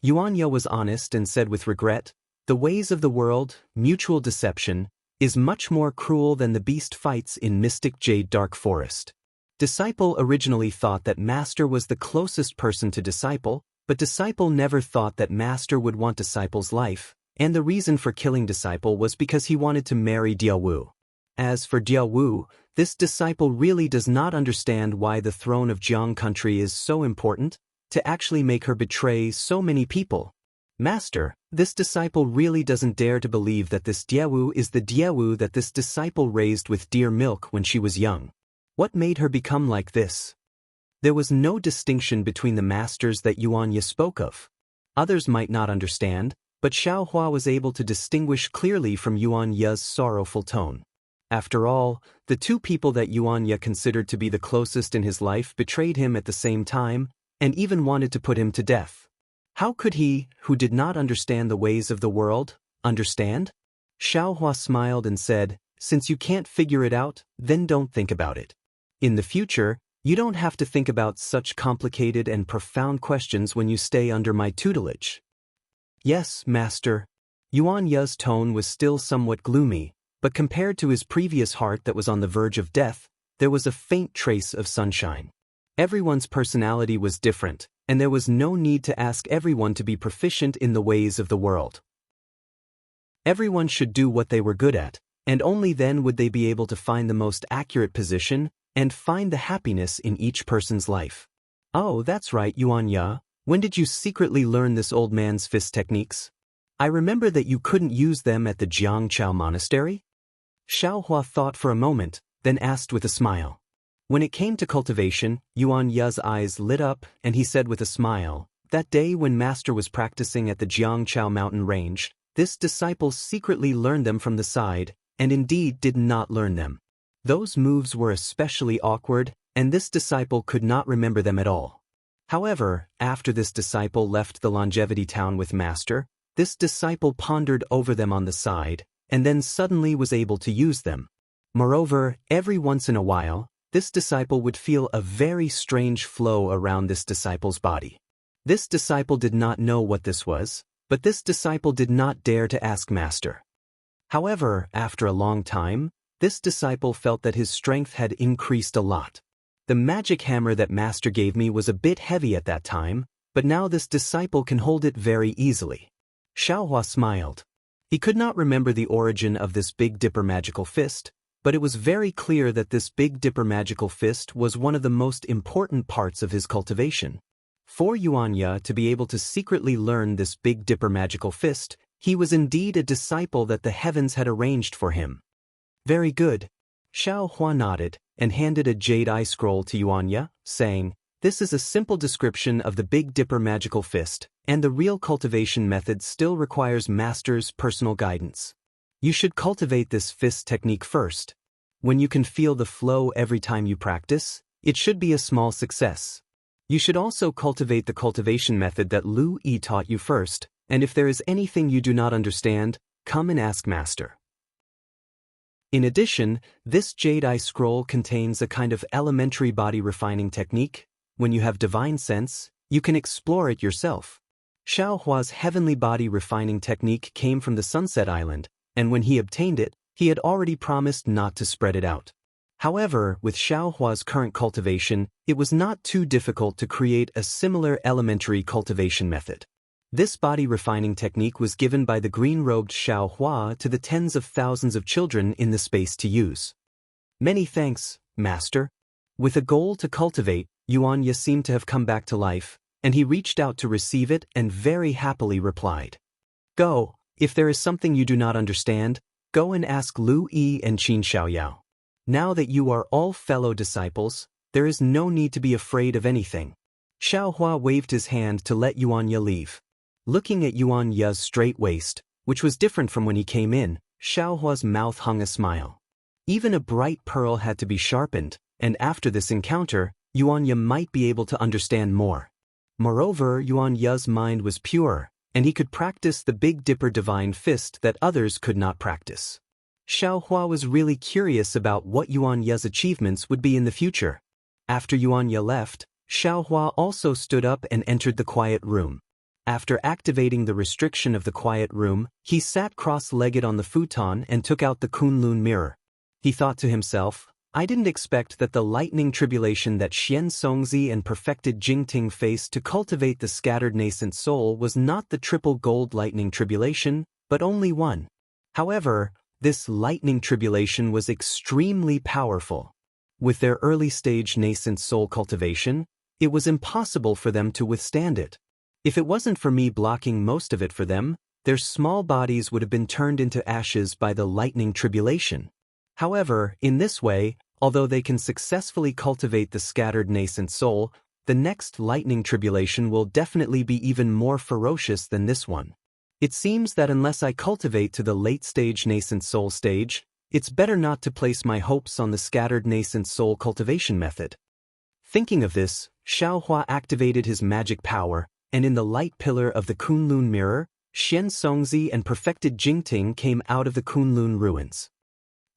Yuanya was honest and said with regret, the ways of the world, mutual deception, is much more cruel than the beast fights in Mystic Jade Dark Forest. Disciple originally thought that Master was the closest person to Disciple, but Disciple never thought that Master would want Disciple's life, and the reason for killing Disciple was because he wanted to marry Diawu. As for Diawu, this Disciple really does not understand why the throne of Jiang country is so important, to actually make her betray so many people. Master, this Disciple really doesn't dare to believe that this Diawu is the Diawu that this Disciple raised with dear milk when she was young. What made her become like this? There was no distinction between the masters that Yuanya spoke of. Others might not understand, but Xiaohua was able to distinguish clearly from Yuanya's sorrowful tone. After all, the two people that Yuanya considered to be the closest in his life betrayed him at the same time, and even wanted to put him to death. How could he, who did not understand the ways of the world, understand? Xiaohua smiled and said, since you can't figure it out, then don't think about it. In the future, you don't have to think about such complicated and profound questions when you stay under my tutelage. Yes, Master. Yuanya's tone was still somewhat gloomy, but compared to his previous heart that was on the verge of death, there was a faint trace of sunshine. Everyone's personality was different, and there was no need to ask everyone to be proficient in the ways of the world. Everyone should do what they were good at, and only then would they be able to find the most accurate position and find the happiness in each person's life. Oh, that's right, Yuanya. When did you secretly learn this old man's fist techniques? I remember that you couldn't use them at the Jiangchao monastery. Xiaohua thought for a moment, then asked with a smile. When it came to cultivation, Yuanya's eyes lit up, and he said with a smile, that day when Master was practicing at the Jiangchao mountain range, this disciple secretly learned them from the side, and indeed did not learn them. Those moves were especially awkward, and this disciple could not remember them at all. However, after this disciple left the longevity town with Master, this disciple pondered over them on the side, and then suddenly was able to use them. Moreover, every once in a while, this disciple would feel a very strange flow around this disciple's body. This disciple did not know what this was, but this disciple did not dare to ask Master. However, after a long time, this disciple felt that his strength had increased a lot. The magic hammer that Master gave me was a bit heavy at that time, but now this disciple can hold it very easily. Xiaohua smiled. He could not remember the origin of this Big Dipper magical fist, but it was very clear that this Big Dipper magical fist was one of the most important parts of his cultivation. For Yuanya to be able to secretly learn this Big Dipper magical fist, he was indeed a disciple that the heavens had arranged for him. Very good. Xiaohua nodded and handed a jade eye scroll to Yuanya, saying, this is a simple description of the Big Dipper magical fist, and the real cultivation method still requires Master's personal guidance. You should cultivate this fist technique first. When you can feel the flow every time you practice, it should be a small success. You should also cultivate the cultivation method that Lu Yi taught you first, and if there is anything you do not understand, come and ask Master. In addition, this jade eye scroll contains a kind of elementary body refining technique. When you have divine sense, you can explore it yourself. Xiaohua's heavenly body refining technique came from the Sunset Island, and when he obtained it, he had already promised not to spread it out. However, with Xiaohua's current cultivation, it was not too difficult to create a similar elementary cultivation method. This body refining technique was given by the green-robed Xiaohua to the tens of thousands of children in the space to use. Many thanks, Master. With a goal to cultivate, Yuanya seemed to have come back to life, and he reached out to receive it and very happily replied. Go, if there is something you do not understand, go and ask Lu Yi and Qin Xiaoyao. Now that you are all fellow disciples, there is no need to be afraid of anything. Xiaohua waved his hand to let Yuanya leave. Looking at Yuanya's straight waist, which was different from when he came in, Xiaohua's mouth hung a smile. Even a bright pearl had to be sharpened, and after this encounter, Yuanya might be able to understand more. Moreover, Yuanya's mind was pure, and he could practice the Big Dipper divine fist that others could not practice. Xiaohua was really curious about what Yuanya's achievements would be in the future. After Yuanya left, Xiaohua also stood up and entered the quiet room. After activating the restriction of the quiet room, he sat cross-legged on the futon and took out the Kunlun mirror. He thought to himself, I didn't expect that the lightning tribulation that Xian Songzi and perfected Jingting faced to cultivate the scattered nascent soul was not the triple gold lightning tribulation, but only one. However, this lightning tribulation was extremely powerful. With their early-stage nascent soul cultivation, it was impossible for them to withstand it. If it wasn't for me blocking most of it for them, their small bodies would have been turned into ashes by the lightning tribulation. However, in this way, although they can successfully cultivate the scattered nascent soul, the next lightning tribulation will definitely be even more ferocious than this one. It seems that unless I cultivate to the late-stage nascent soul stage, it's better not to place my hopes on the scattered nascent soul cultivation method. Thinking of this, Xiaohua activated his magic power, and in the light pillar of the Kunlun mirror, Xian Songzi and perfected Jingting came out of the Kunlun ruins.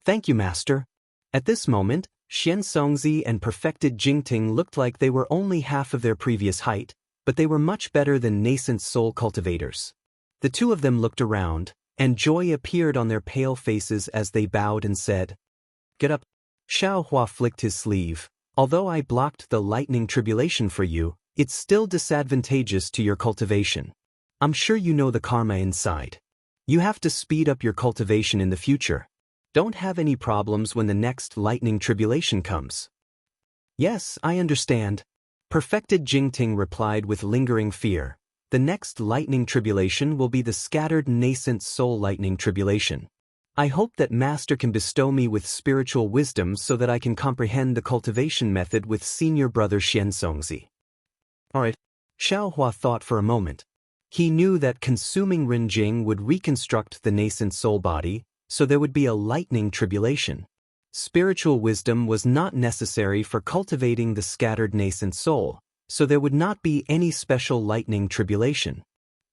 Thank you, Master. At this moment, Xian Songzi and perfected Jingting looked like they were only half of their previous height, but they were much better than nascent soul cultivators. The two of them looked around, and joy appeared on their pale faces as they bowed and said, Get up. Xiaohua flicked his sleeve. Although I blocked the lightning tribulation for you, it's still disadvantageous to your cultivation. I'm sure you know the karma inside. You have to speed up your cultivation in the future. Don't have any problems when the next lightning tribulation comes. Yes, I understand. Perfected Jingting replied with lingering fear. The next lightning tribulation will be the scattered nascent soul lightning tribulation. I hope that Master can bestow me with spiritual wisdom so that I can comprehend the cultivation method with senior brother Xian Songzi. Alright. Xiaohua thought for a moment. He knew that consuming Renjing would reconstruct the nascent soul body, so there would be a lightning tribulation. Spiritual wisdom was not necessary for cultivating the scattered nascent soul, so there would not be any special lightning tribulation.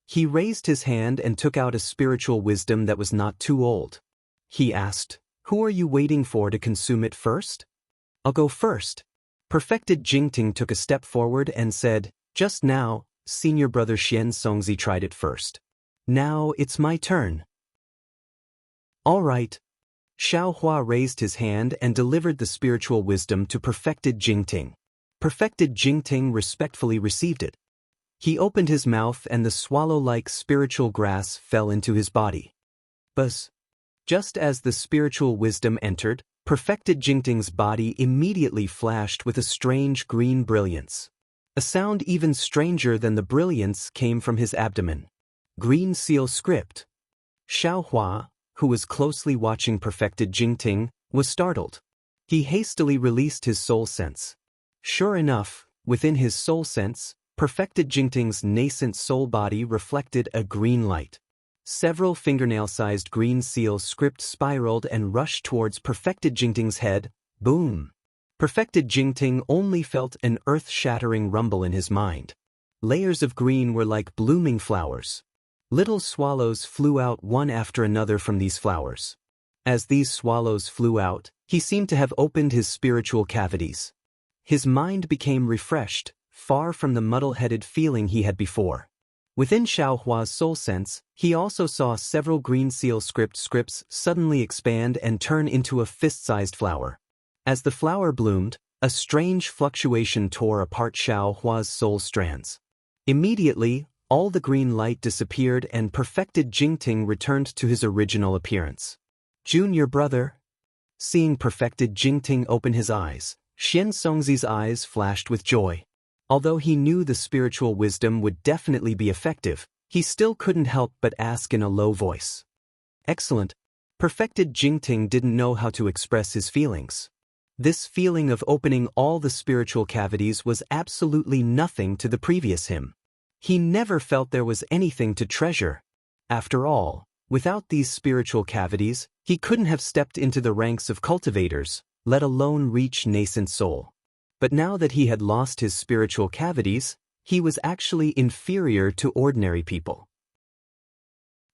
He raised his hand and took out a spiritual wisdom that was not too old. He asked, Who are you waiting for to consume it first? I'll go first. Perfected Jingting took a step forward and said, Just now, senior brother Xian Songzi tried it first. Now it's my turn. All right. Xiaohua raised his hand and delivered the spiritual wisdom to perfected Jingting. Perfected Jingting respectfully received it. He opened his mouth and the swallow-like spiritual grass fell into his body. Buzz. Just as the spiritual wisdom entered, perfected Jingting's body immediately flashed with a strange green brilliance. A sound even stranger than the brilliance came from his abdomen. Green seal script. Xiaohua, who was closely watching perfected Jingting, was startled. He hastily released his soul sense. Sure enough, within his soul sense, perfected Jingting's nascent soul body reflected a green light. Several fingernail-sized green seal script spiraled and rushed towards perfected Jingting's head. Boom! Perfected Jingting only felt an earth-shattering rumble in his mind. Layers of green were like blooming flowers. Little swallows flew out one after another from these flowers. As these swallows flew out, he seemed to have opened his spiritual cavities. His mind became refreshed, far from the muddle-headed feeling he had before. Within Xiaohua's soul sense, he also saw several green seal scripts suddenly expand and turn into a fist-sized flower. As the flower bloomed, a strange fluctuation tore apart Xiaohua's soul strands. Immediately, all the green light disappeared and perfected Jingting returned to his original appearance. Junior brother. Seeing perfected Jingting open his eyes, Xian Songzi's eyes flashed with joy. Although he knew the spiritual wisdom would definitely be effective, he still couldn't help but ask in a low voice. Excellent. Perfected Jingting didn't know how to express his feelings. This feeling of opening all the spiritual cavities was absolutely nothing to the previous him. He never felt there was anything to treasure. After all, without these spiritual cavities, he couldn't have stepped into the ranks of cultivators, let alone reach nascent soul. But now that he had lost his spiritual cavities, he was actually inferior to ordinary people.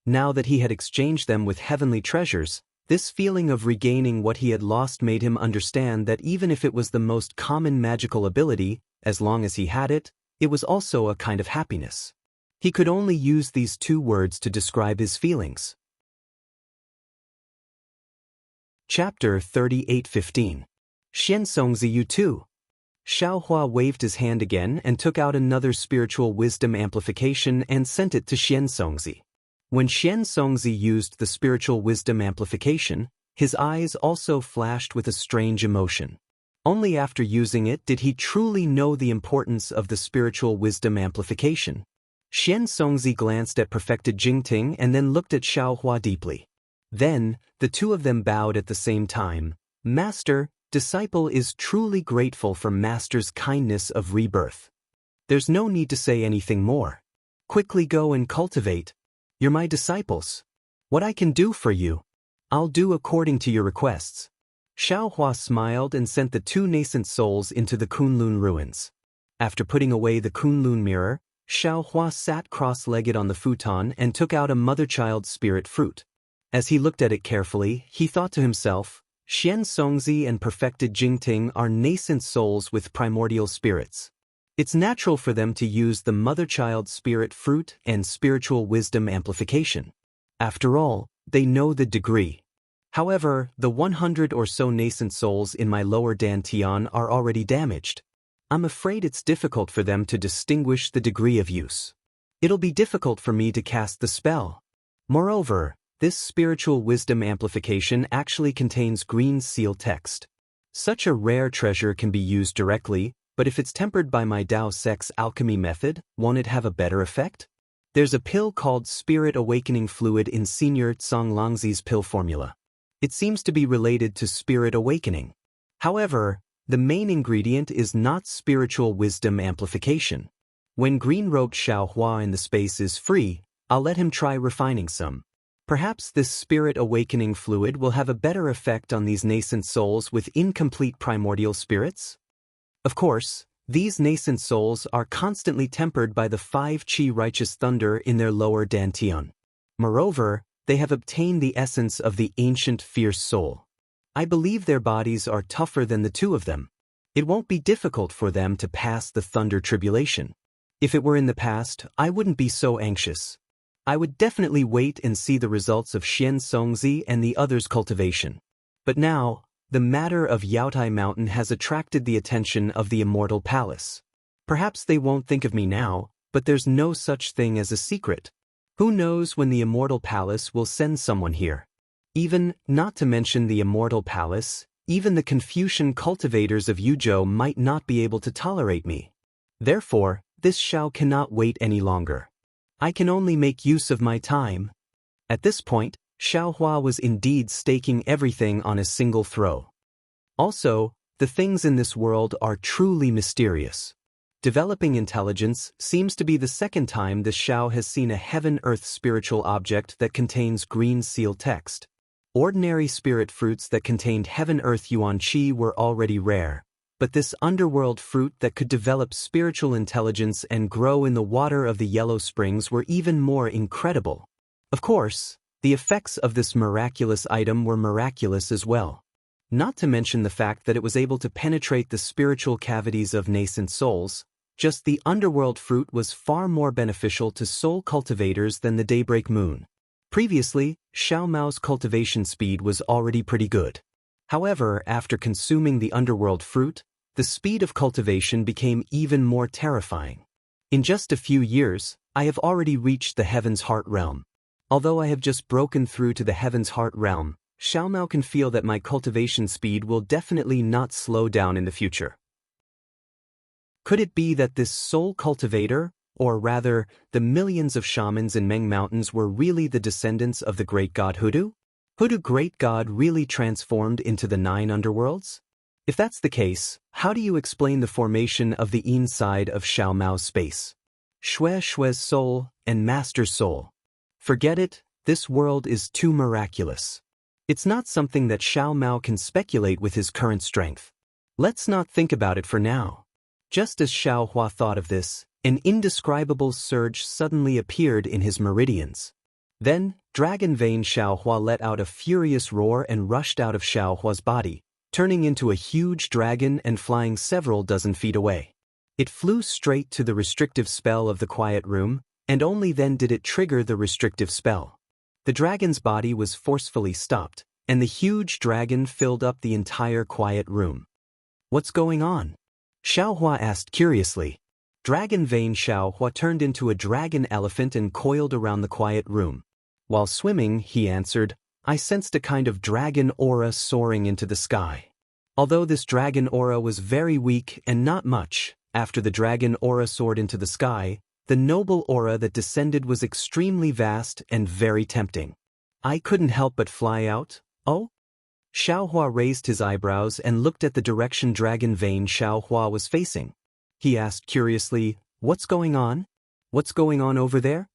Now that he had exchanged them with heavenly treasures, this feeling of regaining what he had lost made him understand that even if it was the most common magical ability, As long as he had it, it was also a kind of happiness. He could only use these two words to describe his feelings. Chapter 38:15. Xian Yu 2. Xiaohua waved his hand again and took out another spiritual wisdom amplification and sent it to Xian. When Xian used the spiritual wisdom amplification, his eyes also flashed with a strange emotion. Only after using it did he truly know the importance of the spiritual wisdom amplification. Xian glanced at perfected Jingting and then looked at Xiaohua deeply. Then, the two of them bowed at the same time. Master, disciple is truly grateful for Master's kindness of rebirth. There's no need to say anything more. Quickly go and cultivate. You're my disciples. What I can do for you, I'll do according to your requests. Xiaohua smiled and sent the two nascent souls into the Kunlun ruins. After putting away the Kunlun mirror, Xiaohua sat cross-legged on the futon and took out a mother-child spirit fruit. As he looked at it carefully, he thought to himself, Xian and perfected Jingting are nascent souls with primordial spirits. It's natural for them to use the mother-child spirit fruit and spiritual wisdom amplification. After all, they know the degree. However, the 100 or so nascent souls in my lower dantian are already damaged. I'm afraid it's difficult for them to distinguish the degree of use. It'll be difficult for me to cast the spell. Moreover, this spiritual wisdom amplification actually contains green seal text. Such a rare treasure can be used directly, but if it's tempered by my Dao Sex alchemy method, won't it have a better effect? There's a pill called Spirit Awakening Fluid in Senior Tsang Langzi's pill formula. It seems to be related to spirit awakening. However, the main ingredient is not spiritual wisdom amplification. When green-robed Xiaohua in the space is free, I'll let him try refining some. Perhaps this spirit awakening fluid will have a better effect on these nascent souls with incomplete primordial spirits? Of course, these nascent souls are constantly tempered by the 5 Qi righteous thunder in their lower dantian. Moreover, they have obtained the essence of the ancient fierce soul. I believe their bodies are tougher than the two of them. It won't be difficult for them to pass the thunder tribulation. If it were in the past, I wouldn't be so anxious. I would definitely wait and see the results of Xian and the others' cultivation. But now, the matter of Yaotai Mountain has attracted the attention of the Immortal Palace. Perhaps they won't think of me now, but there's no such thing as a secret. Who knows when the Immortal Palace will send someone here? Even, not to mention the Immortal Palace, even the Confucian cultivators of Yuzhou might not be able to tolerate me. Therefore, this Xiao cannot wait any longer. I can only make use of my time. At this point, Xiaohua was indeed staking everything on a single throw. Also, the things in this world are truly mysterious. Developing intelligence seems to be the second time the Xiao has seen a heaven-earth spiritual object that contains green seal text. Ordinary spirit fruits that contained heaven-earth yuan qi were already rare, but this underworld fruit that could develop spiritual intelligence and grow in the water of the Yellow Springs were even more incredible. Of course, the effects of this miraculous item were miraculous as well. Not to mention the fact that it was able to penetrate the spiritual cavities of nascent souls. Just the underworld fruit was far more beneficial to soul cultivators than the daybreak moon. Previously, Xiao Mao's cultivation speed was already pretty good. However, after consuming the underworld fruit, the speed of cultivation became even more terrifying. In just a few years, I have already reached the Heaven's Heart realm. Although I have just broken through to the Heaven's Heart realm, Xiao Mao can feel that my cultivation speed will definitely not slow down in the future. Could it be that this soul cultivator, or rather, the millions of shamans in Meng Mountains were really the descendants of the great god Hoodoo? Hoodoo great god really transformed into the 9 underworlds? If that's the case, how do you explain the formation of the inside of Xiao Mao's space? Shue's soul and Master's soul. Forget it, this world is too miraculous. It's not something that Xiao Mao can speculate with his current strength. Let's not think about it for now. Just as Xiao Hua thought of this, an indescribable surge suddenly appeared in his meridians. Then, Dragon Vein Xiao Hua let out a furious roar and rushed out of Xiao Hua's body, turning into a huge dragon and flying several dozen feet away. It flew straight to the restrictive spell of the quiet room, and only then did it trigger the restrictive spell. The dragon's body was forcefully stopped, and the huge dragon filled up the entire quiet room. What's going on? Xiaohua asked curiously. Dragon Vein Xiaohua turned into a dragon elephant and coiled around the quiet room. While swimming, he answered, I sensed a kind of dragon aura soaring into the sky. Although this dragon aura was very weak and not much, after the dragon aura soared into the sky, the noble aura that descended was extremely vast and very tempting. I couldn't help but fly out. Oh? Xiaohua raised his eyebrows and looked at the direction Dragon Vein Xiaohua was facing. He asked curiously, What's going on? What's going on over there?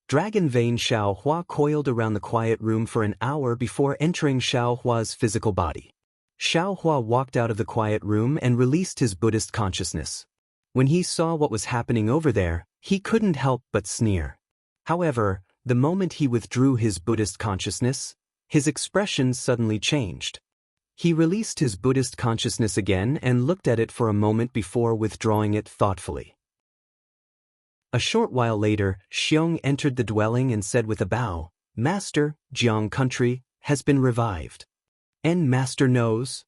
Dragon Vein Xiaohua coiled around the quiet room for an hour before entering Xiaohua's physical body. Xiaohua walked out of the quiet room and released his Buddhist consciousness. When he saw what was happening over there, he couldn't help but sneer. However, the moment he withdrew his Buddhist consciousness, his expression suddenly changed. He released his Buddhist consciousness again and looked at it for a moment before withdrawing it thoughtfully. A short while later, Xiong entered the dwelling and said with a bow, Master, Jiang country has been revived. And Master knows?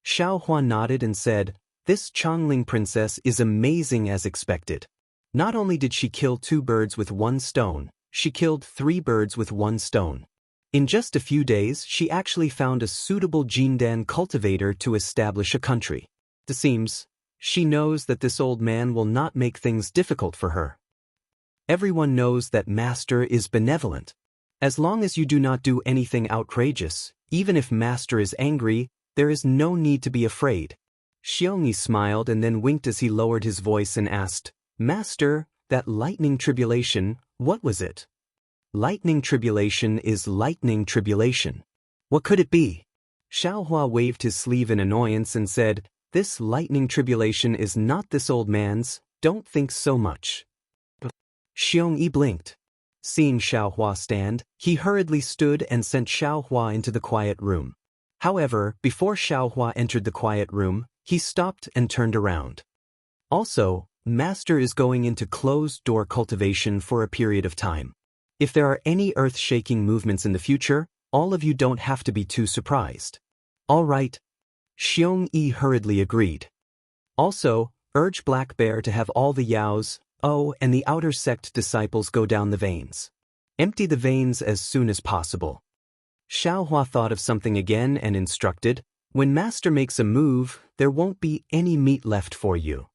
Xiaohua nodded and said, This Changling princess is amazing as expected. Not only did she kill 2 birds with 1 stone, she killed 3 birds with 1 stone. In just a few days, she actually found a suitable Jindan cultivator to establish a country. It seems, she knows that this old man will not make things difficult for her. Everyone knows that Master is benevolent. As long as you do not do anything outrageous, even if Master is angry, there is no need to be afraid. Xiongyi smiled and then winked as he lowered his voice and asked, Master, that lightning tribulation, what was it? Lightning tribulation is lightning tribulation. What could it be? Xiaohua waved his sleeve in annoyance and said, This lightning tribulation is not this old man's, don't think so much. Xiongyi blinked. Seeing Xiaohua stand, he hurriedly stood and sent Xiaohua into the quiet room. However, before Xiaohua entered the quiet room, he stopped and turned around. Also, Master is going into closed-door cultivation for a period of time. If there are any earth-shaking movements in the future, all of you don't have to be too surprised. All right. Xiongyi hurriedly agreed. Also, urge Black Bear to have all the Yaos, and the outer sect disciples go down the veins. Empty the veins as soon as possible. Xiaohua thought of something again and instructed, When Master makes a move, there won't be any meat left for you.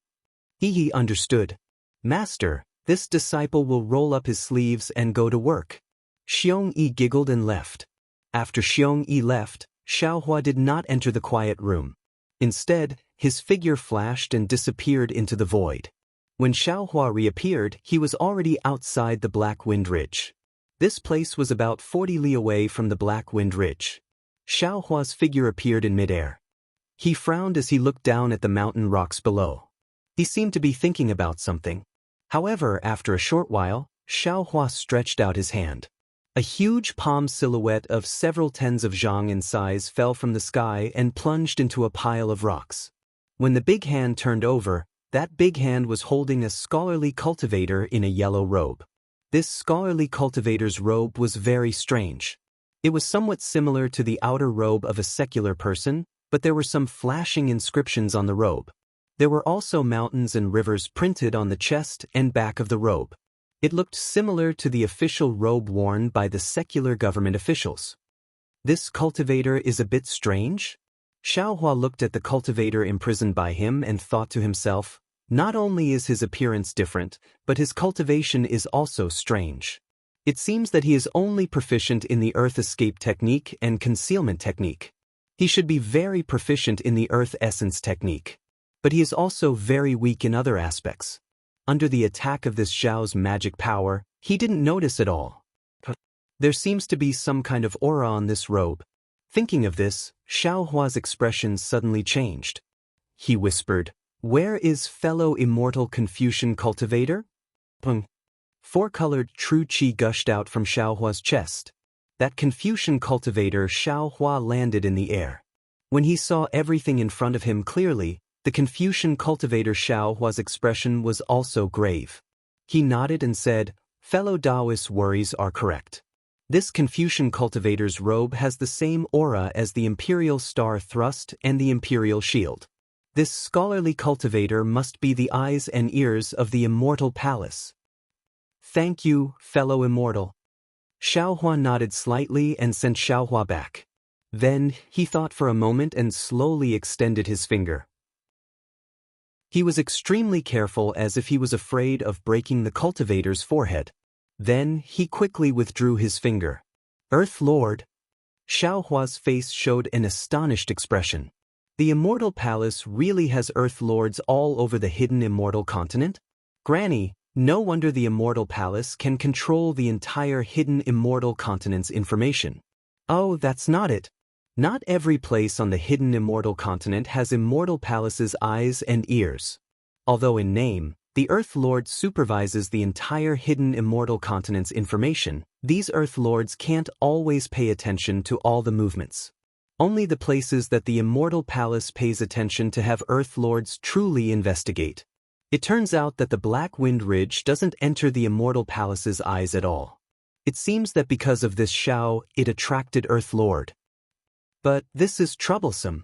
He understood. Master, this disciple will roll up his sleeves and go to work. Xiongyi giggled and left. After Xiongyi left, Xiaohua did not enter the quiet room. Instead, his figure flashed and disappeared into the void. When Xiaohua reappeared, he was already outside the Black Wind Ridge. This place was about 40 li away from the Black Wind Ridge. Xiaohua's figure appeared in midair. He frowned as he looked down at the mountain rocks below. He seemed to be thinking about something. However, after a short while, Xiaohua stretched out his hand. A huge palm silhouette of several tens of zhang in size fell from the sky and plunged into a pile of rocks. When the big hand turned over, that big hand was holding a scholarly cultivator in a yellow robe. This scholarly cultivator's robe was very strange. It was somewhat similar to the outer robe of a secular person, but there were some flashing inscriptions on the robe. There were also mountains and rivers printed on the chest and back of the robe. It looked similar to the official robe worn by the secular government officials. This cultivator is a bit strange? Xiaohua looked at the cultivator imprisoned by him and thought to himself, not only is his appearance different, but his cultivation is also strange. It seems that he is only proficient in the earth escape technique and concealment technique. He should be very proficient in the earth essence technique. But he is also very weak in other aspects. Under the attack of this Zhao's magic power, he didn't notice at all. There seems to be some kind of aura on this robe. Thinking of this, Xiaohua's expression suddenly changed. He whispered, Where is fellow immortal Confucian cultivator? 4-colored true qi gushed out from Xiaohua's chest. That Confucian cultivator Xiaohua landed in the air. When he saw everything in front of him clearly, The Confucian cultivator Xiao Hua's expression was also grave. He nodded and said, "Fellow Taoists' worries are correct. This Confucian cultivator's robe has the same aura as the imperial star thrust and the imperial shield. This scholarly cultivator must be the eyes and ears of the immortal palace." "Thank you, fellow immortal." Xiao Hua nodded slightly and sent Xiao Hua back. Then, he thought for a moment and slowly extended his finger. He was extremely careful as if he was afraid of breaking the cultivator's forehead. Then, he quickly withdrew his finger. "Earth Lord." Xiao Hua's face showed an astonished expression. The Immortal Palace really has Earth Lords all over the hidden Immortal Continent? Granny, no wonder the Immortal Palace can control the entire hidden Immortal Continent's information. Oh, that's not it. Not every place on the hidden Immortal Continent has Immortal Palace's eyes and ears. Although in name, the Earth Lord supervises the entire hidden Immortal Continent's information, these Earth Lords can't always pay attention to all the movements. Only the places that the Immortal Palace pays attention to have Earth Lords truly investigate. It turns out that the Black Wind Ridge doesn't enter the Immortal Palace's eyes at all. It seems that because of this Xiao, it attracted Earth Lord. But this is troublesome.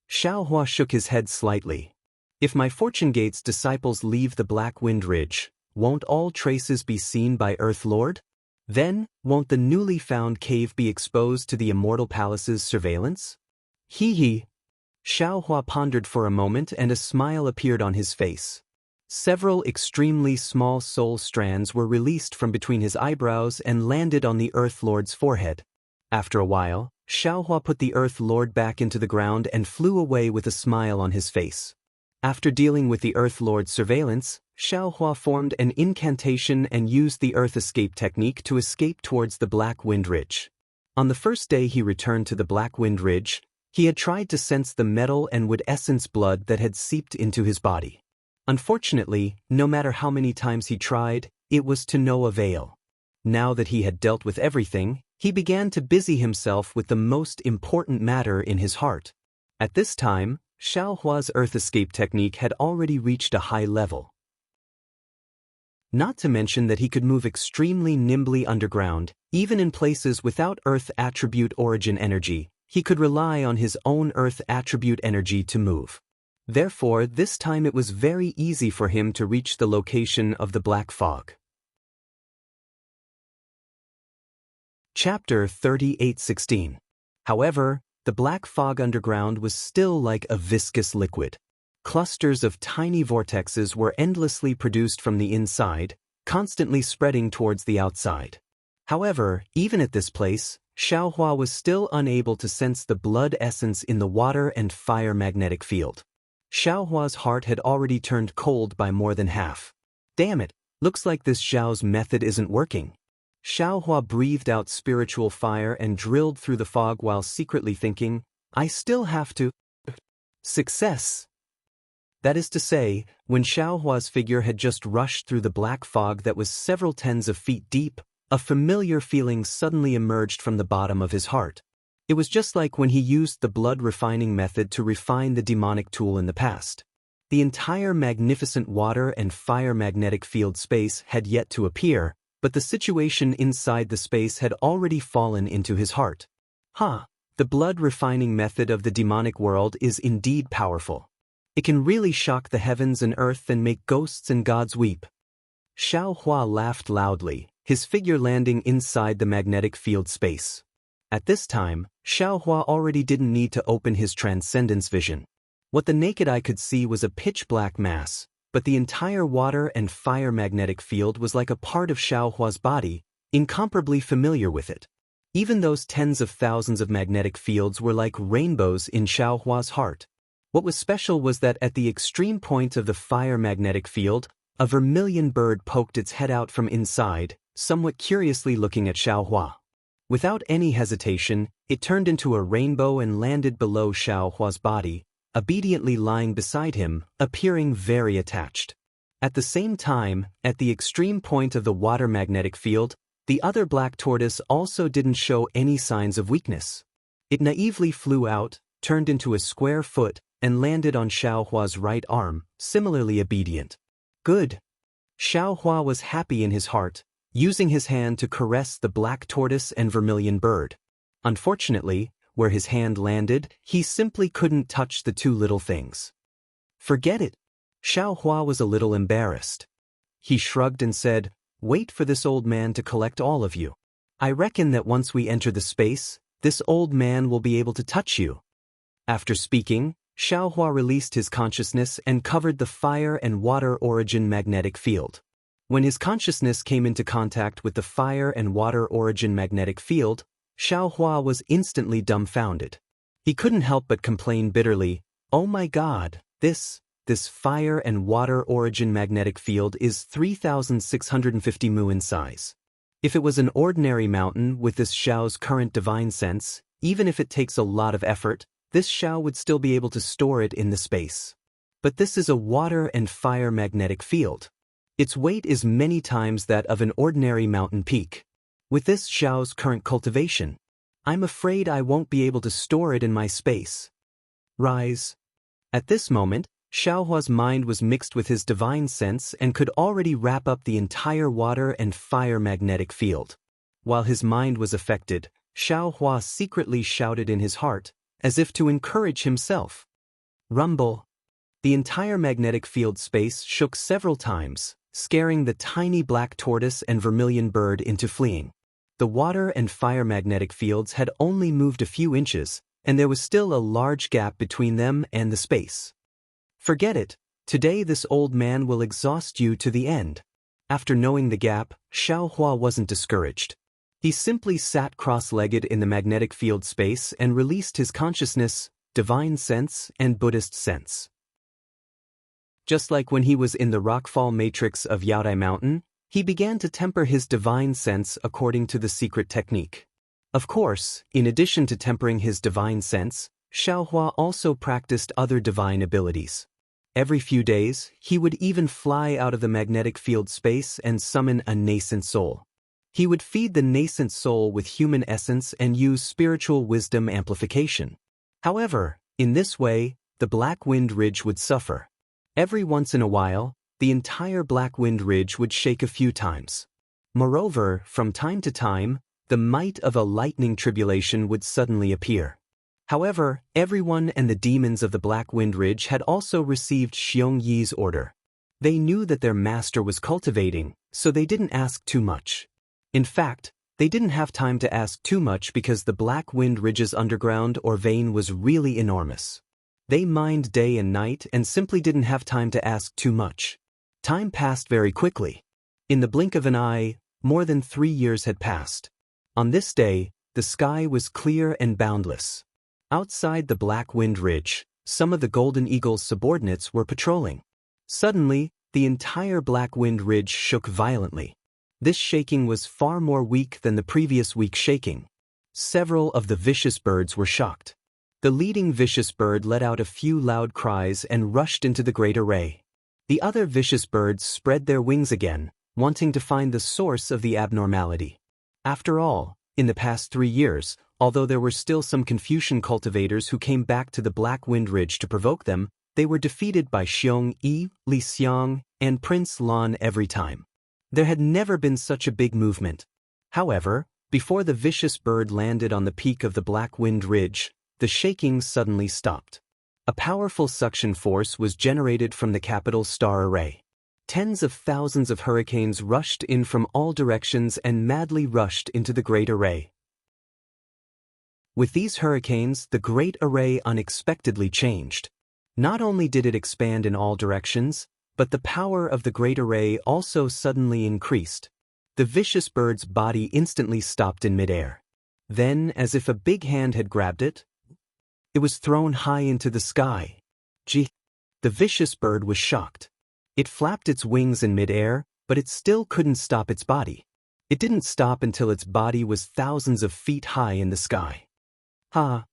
Xiao Hua shook his head slightly. If my Fortune Gate's disciples leave the Black Wind Ridge, won't all traces be seen by Earth Lord? Then, won't the newly found cave be exposed to the Immortal Palace's surveillance? Hee. Xiao Hua pondered for a moment and a smile appeared on his face. Several extremely small soul strands were released from between his eyebrows and landed on the Earth Lord's forehead. After a while, Xiao Hua put the Earth Lord back into the ground and flew away with a smile on his face. After dealing with the Earth Lord's surveillance, Xiao Hua formed an incantation and used the Earth Escape technique to escape towards the Black Wind Ridge. On the first day he returned to the Black Wind Ridge, he had tried to sense the metal and wood essence blood that had seeped into his body. Unfortunately, no matter how many times he tried, it was to no avail. Now that he had dealt with everything, he began to busy himself with the most important matter in his heart. At this time, Xiao Hua's Earth Escape technique had already reached a high level. Not to mention that he could move extremely nimbly underground, even in places without Earth attribute origin energy, he could rely on his own Earth attribute energy to move. Therefore, this time it was very easy for him to reach the location of the Black Fog. Chapter 38:16. However, the Black Fog underground was still like a viscous liquid. Clusters of tiny vortexes were endlessly produced from the inside, constantly spreading towards the outside. However, even at this place, Xiao Hua was still unable to sense the blood essence in the water and fire magnetic field. Xiao Hua's heart had already turned cold by more than half. Damn it, looks like this Xiao's method isn't working. Xiao Hua breathed out spiritual fire and drilled through the fog while secretly thinking, I still have to... Success! That is to say, when Xiao Hua's figure had just rushed through the black fog that was several tens of feet deep, a familiar feeling suddenly emerged from the bottom of his heart. It was just like when he used the blood refining method to refine the demonic tool in the past. The entire magnificent water and fire magnetic field space had yet to appear, but the situation inside the space had already fallen into his heart. The blood refining method of the demonic world is indeed powerful. It can really shock the heavens and earth and make ghosts and gods weep. Xiao Hua laughed loudly, his figure landing inside the magnetic field space. At this time, Xiao Hua already didn't need to open his transcendence vision. What the naked eye could see was a pitch-black mass, but the entire water and fire magnetic field was like a part of Xiao Hua's body, incomparably familiar with it. Even those tens of thousands of magnetic fields were like rainbows in Xiao Hua's heart. What was special was that at the extreme point of the fire magnetic field, a vermilion bird poked its head out from inside, somewhat curiously looking at Xiao Hua. Without any hesitation, it turned into a rainbow and landed below Xiao Hua's body, obediently lying beside him, appearing very attached. At the same time, at the extreme point of the water magnetic field, the other black tortoise also didn't show any signs of weakness. It naively flew out, turned into a square foot, and landed on Xiao Hua's right arm, similarly obedient. Good. Xiao Hua was happy in his heart, using his hand to caress the black tortoise and vermilion bird. Unfortunately, where his hand landed, he simply couldn't touch the two little things. Forget it. Xiao Hua was a little embarrassed. He shrugged and said, "Wait for this old man to collect all of you. I reckon that once we enter the space, this old man will be able to touch you." After speaking, Xiao Hua released his consciousness and covered the fire and water origin magnetic field. When his consciousness came into contact with the fire and water origin magnetic field, Xiao Hua was instantly dumbfounded. He couldn't help but complain bitterly, "Oh my God, this fire and water origin magnetic field is 3,650 mu in size. If it was an ordinary mountain with this Xiao's current divine sense, even if it takes a lot of effort, this Xiao would still be able to store it in the space. But this is a water and fire magnetic field. Its weight is many times that of an ordinary mountain peak. With this Xiao's current cultivation, I'm afraid I won't be able to store it in my space. Rise." At this moment, Xiao Hua's mind was mixed with his divine sense and could already wrap up the entire water and fire magnetic field. While his mind was affected, Xiao Hua secretly shouted in his heart, as if to encourage himself. Rumble. The entire magnetic field space shook several times, scaring the tiny black tortoise and vermilion bird into fleeing. The water and fire magnetic fields had only moved a few inches, and there was still a large gap between them and the space. Forget it. Today this old man will exhaust you to the end. After knowing the gap, Xiao Hua wasn't discouraged. He simply sat cross-legged in the magnetic field space and released his consciousness, divine sense, and Buddhist sense. Just like when he was in the rockfall matrix of Yaodai Mountain, he began to temper his divine sense according to the secret technique. Of course, in addition to tempering his divine sense, Xiao Hua also practiced other divine abilities. Every few days, he would even fly out of the magnetic field space and summon a nascent soul. He would feed the nascent soul with human essence and use spiritual wisdom amplification. However, in this way, the Black Wind Ridge would suffer. Every once in a while, the entire Black Wind Ridge would shake a few times. Moreover, from time to time, the might of a lightning tribulation would suddenly appear. However, everyone and the demons of the Black Wind Ridge had also received Xiong Yi's order. They knew that their master was cultivating, so they didn't ask too much. In fact, they didn't have time to ask too much because the Black Wind Ridge's underground or vein was really enormous. They mined day and night and simply didn't have time to ask too much. Time passed very quickly. In the blink of an eye, more than 3 years had passed. On this day, the sky was clear and boundless. Outside the Black Wind Ridge, some of the Golden Eagle's subordinates were patrolling. Suddenly, the entire Black Wind Ridge shook violently. This shaking was far more weak than the previous weak shaking. Several of the vicious birds were shocked. The leading vicious bird let out a few loud cries and rushed into the great array. The other vicious birds spread their wings again, wanting to find the source of the abnormality. After all, in the past 3 years, although there were still some Confucian cultivators who came back to the Black Wind Ridge to provoke them, they were defeated by Xiong Yi, Li Xiang, and Prince Lan every time. There had never been such a big movement. However, before the vicious bird landed on the peak of the Black Wind Ridge, the shaking suddenly stopped. A powerful suction force was generated from the capital star array. Tens of thousands of hurricanes rushed in from all directions and madly rushed into the great array. With these hurricanes, the great array unexpectedly changed. Not only did it expand in all directions, but the power of the great array also suddenly increased. The vicious bird's body instantly stopped in midair. Then, as if a big hand had grabbed it, it was thrown high into the sky. Gee! The vicious bird was shocked. It flapped its wings in midair, but it still couldn't stop its body. It didn't stop until its body was thousands of feet high in the sky. Ha!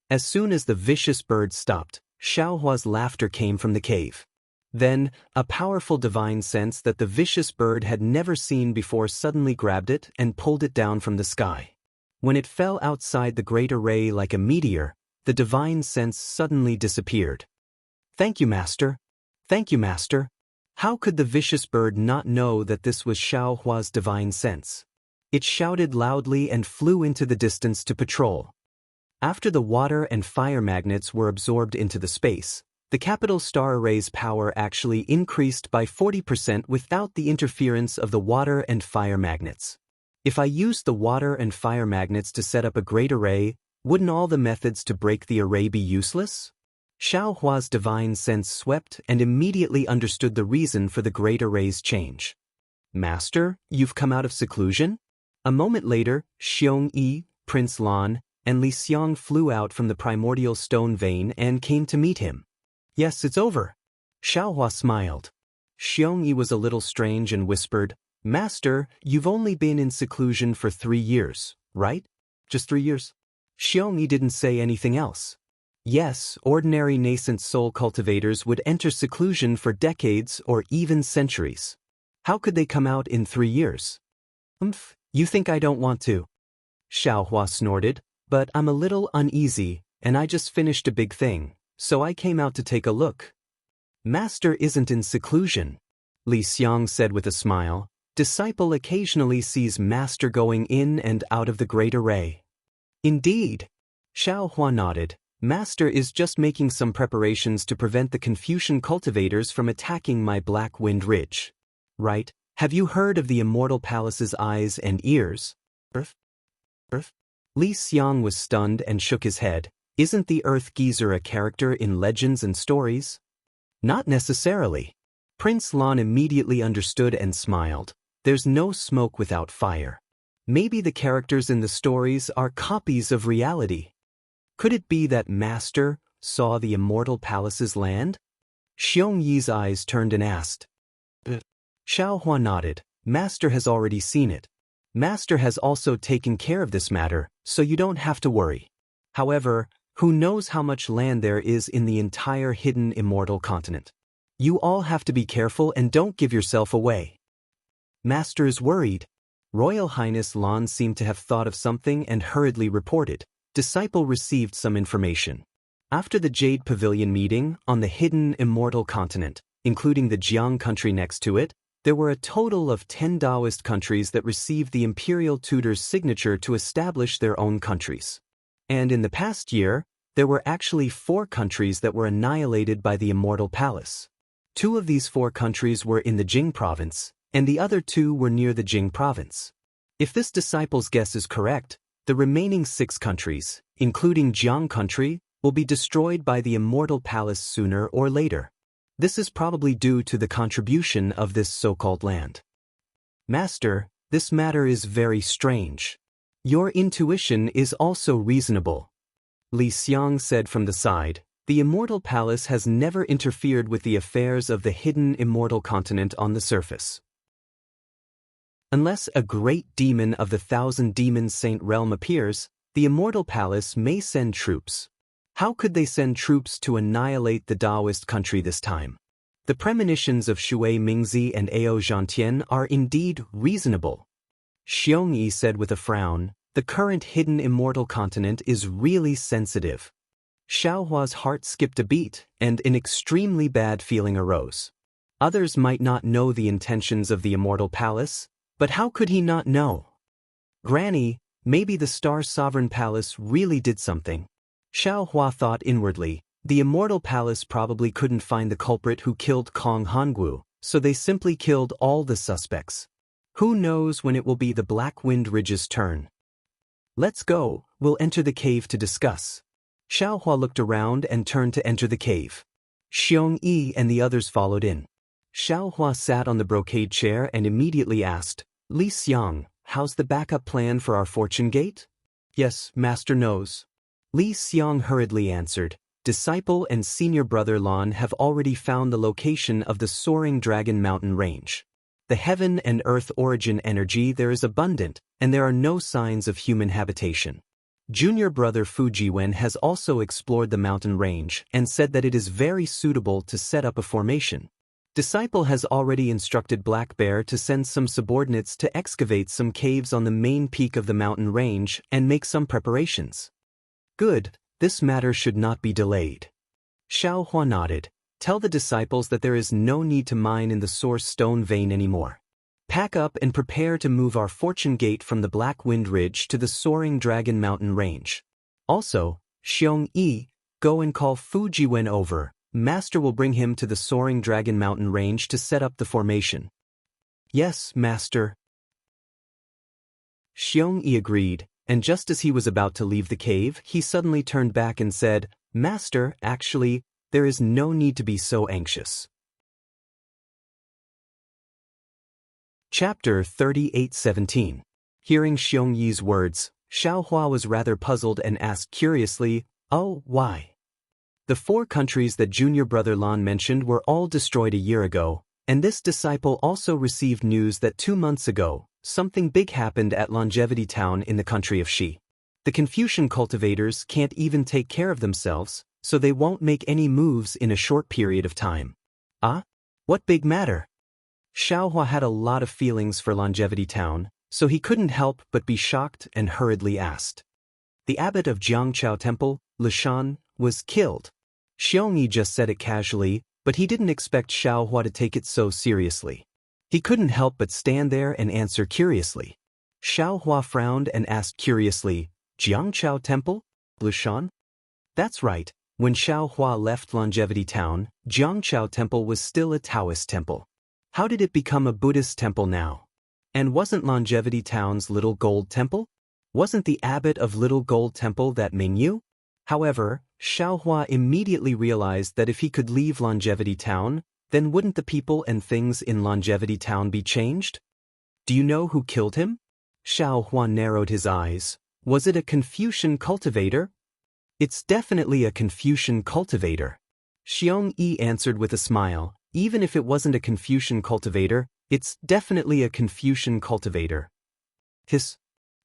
As soon as the vicious bird stopped, Xiao Hua's laughter came from the cave. Then, a powerful divine sense that the vicious bird had never seen before suddenly grabbed it and pulled it down from the sky. When it fell outside the great array like a meteor, the divine sense suddenly disappeared. Thank you, Master. Thank you, Master. How could the vicious bird not know that this was Xiao Hua's divine sense? It shouted loudly and flew into the distance to patrol. After the water and fire magnets were absorbed into the space, the capital star array's power actually increased by 40% without the interference of the water and fire magnets. If I used the water and fire magnets to set up a great array, wouldn't all the methods to break the array be useless? Xiao Hua's divine sense swept and immediately understood the reason for the great array's change. Master, you've come out of seclusion? A moment later, Xiong Yi, Prince Lan, and Li Xiang flew out from the primordial stone vein and came to meet him. Yes, it's over. Xiao Hua smiled. Xiong Yi was a little strange and whispered, Master, you've only been in seclusion for 3 years, right? Just 3 years? Xiong Yi didn't say anything else. Yes, ordinary nascent soul cultivators would enter seclusion for decades or even centuries. How could they come out in 3 years? You think I don't want to? Xiao Hua snorted, but I'm a little uneasy, and I just finished a big thing, so I came out to take a look. Master isn't in seclusion, Li Xiang said with a smile. Disciple occasionally sees Master going in and out of the great array. Indeed. Xiao Hua nodded. Master is just making some preparations to prevent the Confucian cultivators from attacking my Black Wind Ridge. Right? Have you heard of the Immortal Palace's eyes and ears? Earth? Li Xiang was stunned and shook his head. Isn't the Earth Geyser a character in legends and stories? Not necessarily. Prince Lan immediately understood and smiled. There's no smoke without fire. Maybe the characters in the stories are copies of reality. Could it be that Master saw the Immortal Palace's land? Xiong Yi's eyes turned and asked. Xiao Hua nodded. Master has already seen it. Master has also taken care of this matter, so you don't have to worry. However, who knows how much land there is in the entire hidden immortal continent? You all have to be careful and don't give yourself away. Master is worried. Royal Highness Lan seemed to have thought of something and hurriedly reported. Disciple received some information. After the Jade Pavilion meeting on the hidden immortal continent, including the Jiang country next to it, there were a total of 10 Taoist countries that received the imperial tutor's signature to establish their own countries. And in the past year, there were actually 4 countries that were annihilated by the Immortal Palace. 2 of these 4 countries were in the Jing province, and the other 2 were near the Jing province. If this disciple's guess is correct, the remaining 6 countries, including Jiang country, will be destroyed by the Immortal Palace sooner or later. This is probably due to the contribution of this so-called land. Master, this matter is very strange. Your intuition is also reasonable. Li Xiang said from the side. The Immortal Palace has never interfered with the affairs of the hidden immortal continent on the surface. Unless a great demon of the 1,000 Demons Saint realm appears, the Immortal Palace may send troops. How could they send troops to annihilate the Taoist country this time? The premonitions of Shui Mingzi and Ao Zhantian are indeed reasonable. Xiong Yi said with a frown, the current hidden immortal continent is really sensitive. Xiao Hua's heart skipped a beat, and an extremely bad feeling arose. Others might not know the intentions of the Immortal Palace, but how could he not know? Granny, maybe the Star Sovereign Palace really did something. Xiao Hua thought inwardly. The Immortal Palace probably couldn't find the culprit who killed Kong Hangu, so they simply killed all the suspects. Who knows when it will be the Black Wind Ridge's turn? Let's go, we'll enter the cave to discuss. Xiao Hua looked around and turned to enter the cave. Xiong Yi and the others followed in. Xiao Hua sat on the brocade chair and immediately asked, Li Xiang, how's the backup plan for our fortune gate? Yes, Master knows. Li Xiang hurriedly answered. Disciple and senior brother Lan have already found the location of the soaring Dragon Mountain Range. The heaven and earth origin energy there is abundant, and there are no signs of human habitation. Junior brother Fujiwen has also explored the mountain range and said that it is very suitable to set up a formation. Disciple has already instructed Black Bear to send some subordinates to excavate some caves on the main peak of the mountain range and make some preparations. Good, this matter should not be delayed. Xiao Hua nodded. Tell the disciples that there is no need to mine in the source stone vein anymore. Pack up and prepare to move our fortune gate from the Black Wind Ridge to the soaring Dragon Mountain Range. Also, Xiong-yi, go and call Fujiwen over. Master will bring him to the soaring Dragon Mountain Range to set up the formation. Yes, Master. Xiong-yi agreed, and just as he was about to leave the cave, he suddenly turned back and said, Master, actually, there is no need to be so anxious. Chapter 38:17. Hearing Xiong-yi's words, Xiaohua was rather puzzled and asked curiously, Oh, why? The 4 countries that junior brother Lan mentioned were all destroyed a year ago, and this disciple also received news that 2 months ago, something big happened at Longevity Town in the country of Shi. The Confucian cultivators can't even take care of themselves, so they won't make any moves in a short period of time. Ah? What big matter? Xiaohua had a lot of feelings for Longevity Town, so he couldn't help but be shocked and hurriedly asked. The abbot of Jiangchao Temple, Lishan, was killed. Xiongyi just said it casually, but he didn't expect Xiaohua to take it so seriously. He couldn't help but stand there and answer curiously. Xiaohua frowned and asked curiously, Jiangchao Temple? Lishan? That's right. When Xiaohua left Longevity Town, Jiangchao Temple was still a Taoist temple. How did it become a Buddhist temple now? And wasn't Longevity Town's Little Gold Temple? Wasn't the abbot of Little Gold Temple that Mingyu? However, Xiaohua immediately realized that if he could leave Longevity Town, then wouldn't the people and things in Longevity Town be changed? Do you know who killed him? Xiaohua narrowed his eyes. Was it a Confucian cultivator? It's definitely a Confucian cultivator. Xiong-yi answered with a smile. Even if it wasn't a Confucian cultivator, it's definitely a Confucian cultivator. Hiss.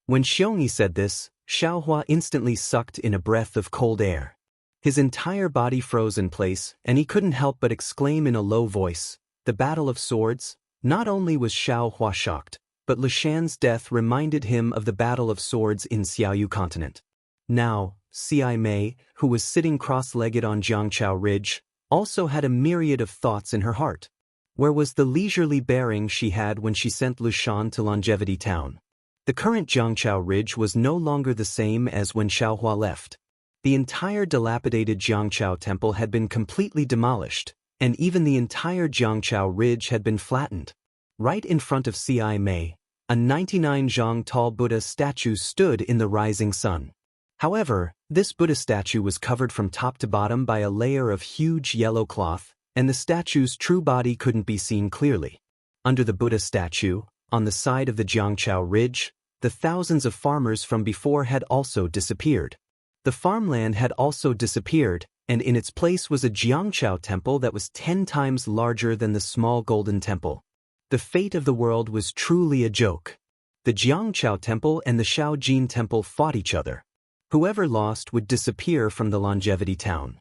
When Xiong-yi said this, Xiaohua instantly sucked in a breath of cold air. His entire body froze in place, and he couldn't help but exclaim in a low voice, The Battle of Swords? Not only was Xiaohua shocked, but Lishan's death reminded him of the Battle of Swords in Xiaoyu Continent. Now, Ci Mei, who was sitting cross-legged on Jiangchao Ridge, also had a myriad of thoughts in her heart. Where was the leisurely bearing she had when she sent Lishan to Longevity Town? The current Jiangchao Ridge was no longer the same as when Xiaohua left. The entire dilapidated Jiangchao Temple had been completely demolished, and even the entire Jiangchao Ridge had been flattened. Right in front of Ci Mei, a 99 zhang tall Buddha statue stood in the rising sun. However, this Buddha statue was covered from top to bottom by a layer of huge yellow cloth, and the statue's true body couldn't be seen clearly. Under the Buddha statue, on the side of the Jiangchao Ridge, the thousands of farmers from before had also disappeared. The farmland had also disappeared, and in its place was a Jiangchao temple that was 10 times larger than the small golden temple. The fate of the world was truly a joke. The Jiangchao temple and the Shaojin temple fought each other. Whoever lost would disappear from the Longevity Town.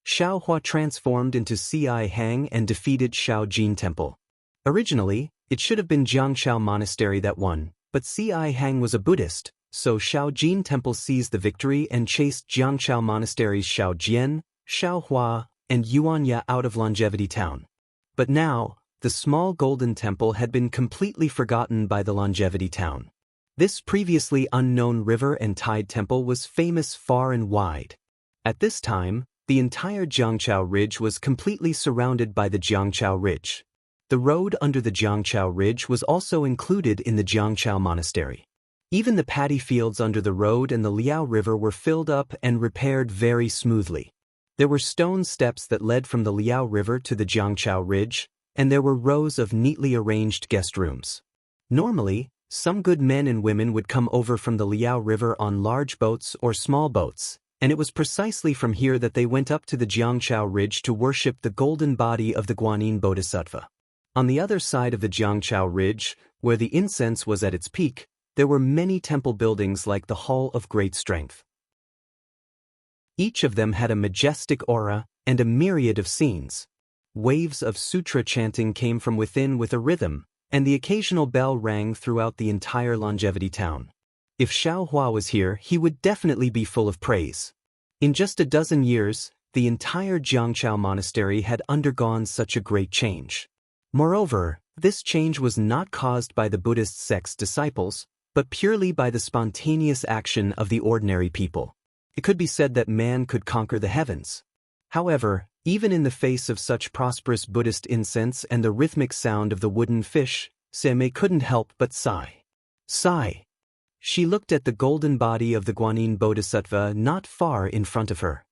Xiaohua transformed into Ci Hang and defeated Shaojin Temple. Originally, it should have been Jiangchao Monastery that won, but Ci Hang was a Buddhist, so Shaojin Temple seized the victory and chased Jiangchao Monastery's Shaojian, Xiaohua, and Yuanya out of Longevity Town. But now, the small golden temple had been completely forgotten by the Longevity Town. This previously unknown river and tide temple was famous far and wide. At this time, the entire Jiangchao Ridge was completely surrounded by the Jiangchao Ridge. The road under the Jiangchao Ridge was also included in the Jiangchao Monastery. Even the paddy fields under the road and the Liao River were filled up and repaired very smoothly. There were stone steps that led from the Liao River to the Jiangchao Ridge, and there were rows of neatly arranged guest rooms. Normally, some good men and women would come over from the Liao River on large boats or small boats, and it was precisely from here that they went up to the Jiangchao Ridge to worship the golden body of the Guanyin Bodhisattva. On the other side of the Jiangchao Ridge, where the incense was at its peak, there were many temple buildings like the Hall of Great Strength. Each of them had a majestic aura and a myriad of scenes. Waves of sutra chanting came from within with a rhythm, and the occasional bell rang throughout the entire Longevity Town. If Xiaohua was here, he would definitely be full of praise. In just a dozen years, the entire Jiangchao monastery had undergone such a great change. Moreover, this change was not caused by the Buddhist sect's disciples, but purely by the spontaneous action of the ordinary people. It could be said that man could conquer the heavens. However, even in the face of such prosperous Buddhist incense and the rhythmic sound of the wooden fish, Seimei couldn't help but sigh. Sigh. She looked at the golden body of the Guanyin Bodhisattva not far in front of her.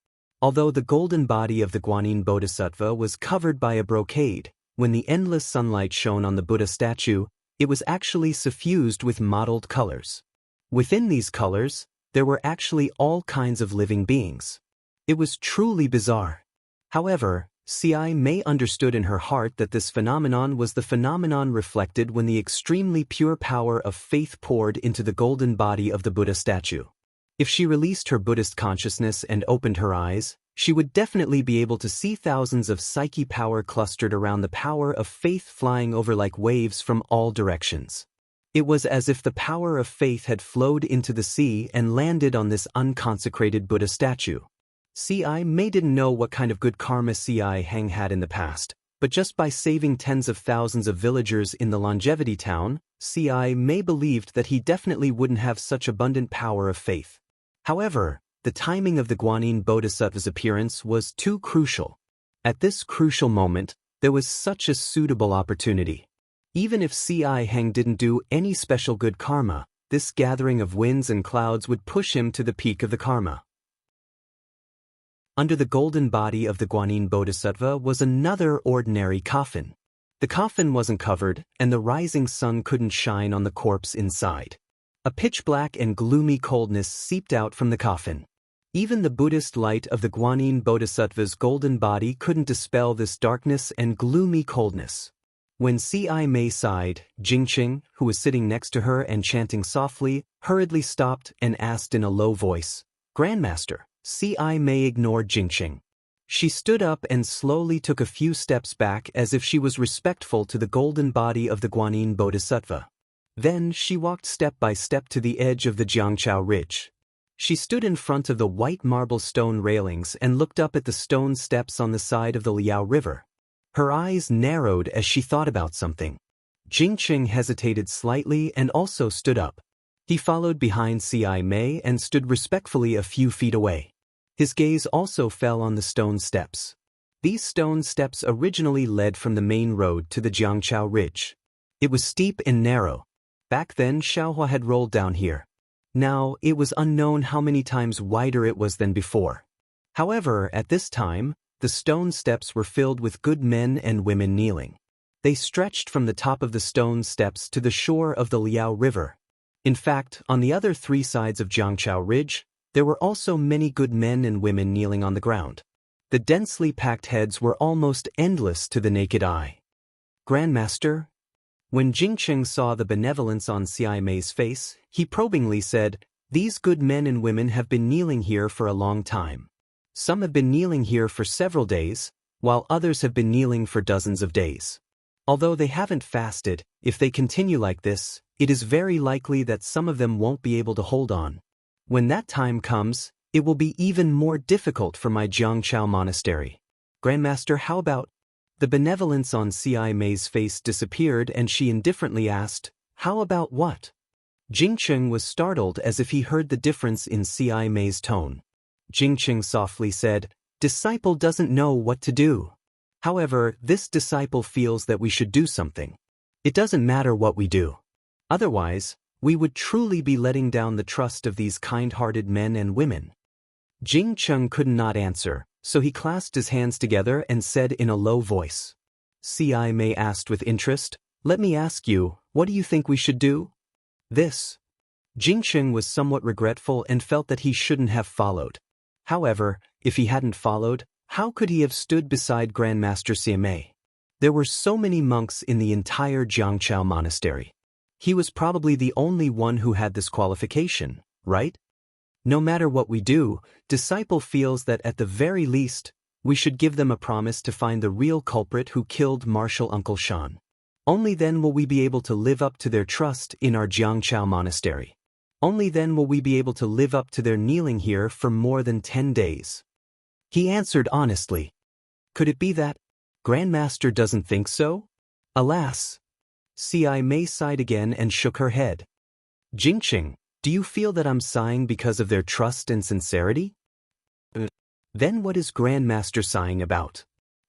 Although the golden body of the Guanyin Bodhisattva was covered by a brocade, when the endless sunlight shone on the Buddha statue, it was actually suffused with mottled colors. Within these colors, there were actually all kinds of living beings. It was truly bizarre. However, Seimei understood in her heart that this phenomenon was the phenomenon reflected when the extremely pure power of faith poured into the golden body of the Buddha statue. If she released her Buddhist consciousness and opened her eyes, she would definitely be able to see thousands of psyche power clustered around the power of faith flying over like waves from all directions. It was as if the power of faith had flowed into the sea and landed on this unconsecrated Buddha statue. Seimei didn't know what kind of good karma Hang had in the past, but just by saving tens of thousands of villagers in the longevity town, Seimei believed that he definitely wouldn't have such abundant power of faith. However, the timing of the Guanyin Bodhisattva's appearance was too crucial. At this crucial moment, there was such a suitable opportunity. Even if Hang didn't do any special good karma, this gathering of winds and clouds would push him to the peak of the karma. Under the golden body of the Guanyin Bodhisattva was another ordinary coffin. The coffin wasn't covered, and the rising sun couldn't shine on the corpse inside. A pitch-black and gloomy coldness seeped out from the coffin. Even the Buddhist light of the Guanyin Bodhisattva's golden body couldn't dispel this darkness and gloomy coldness. When Seimei sighed, Jingqing, who was sitting next to her and chanting softly, hurriedly stopped and asked in a low voice, "Grandmaster." Seimei ignored Jingqing. She stood up and slowly took a few steps back as if she was respectful to the golden body of the Guanyin Bodhisattva. Then she walked step by step to the edge of the Jiangchao Ridge. She stood in front of the white marble stone railings and looked up at the stone steps on the side of the Liao River. Her eyes narrowed as she thought about something. Jingqing hesitated slightly and also stood up. He followed behind Seimei and stood respectfully a few feet away. His gaze also fell on the stone steps. These stone steps originally led from the main road to the Jiangchao Ridge. It was steep and narrow. Back then, Xiaohua had rolled down here. Now, it was unknown how many times wider it was than before. However, at this time, the stone steps were filled with good men and women kneeling. They stretched from the top of the stone steps to the shore of the Liao River. In fact, on the other three sides of Jiangchao Ridge, there were also many good men and women kneeling on the ground. The densely packed heads were almost endless to the naked eye. "Grandmaster?" When Jingqing saw the benevolence on Seimei's face, he probingly said, "These good men and women have been kneeling here for a long time. Some have been kneeling here for several days, while others have been kneeling for dozens of days. Although they haven't fasted, if they continue like this, it is very likely that some of them won't be able to hold on. When that time comes, it will be even more difficult for my Jiangchao monastery. Grandmaster, how about?" The benevolence on Seimei's face disappeared and she indifferently asked, "How about what?" Jingqing was startled as if he heard the difference in Seimei's tone. Jingqing softly said, "Disciple doesn't know what to do. However, this disciple feels that we should do something. It doesn't matter what we do. Otherwise, we would truly be letting down the trust of these kind-hearted men and women." Jingqing could not answer, so he clasped his hands together and said in a low voice. Seimei asked with interest, "Let me ask you, what do you think we should do?" "This." Jingqing was somewhat regretful and felt that he shouldn't have followed. However, if he hadn't followed, how could he have stood beside Grandmaster Seimei? There were so many monks in the entire Jiangchao monastery. He was probably the only one who had this qualification, right? No matter what we do, disciple feels that at the very least, we should give them a promise to find the real culprit who killed Marshal Uncle Shan. Only then will we be able to live up to their trust in our Jiangchao monastery. Only then will we be able to live up to their kneeling here for more than 10 days. He answered honestly. Could it be that Grandmaster doesn't think so? Alas. Mei sighed again and shook her head. Jingqing, do you feel that I'm sighing because of their trust and sincerity? Then what is Grandmaster sighing about?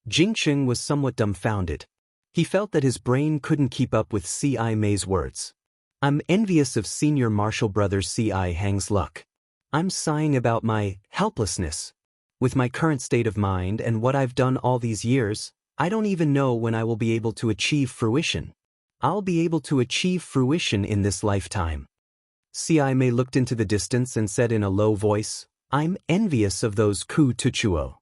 Jingqing was somewhat dumbfounded. He felt that his brain couldn't keep up with Mei's words. I'm envious of Senior Martial Brother Hang's luck. I'm sighing about my helplessness. With my current state of mind and what I've done all these years, I don't even know when I will be able to achieve fruition. I'll be able to achieve fruition in this lifetime. Mei looked into the distance and said in a low voice, I'm envious of those Ku Tuchuo.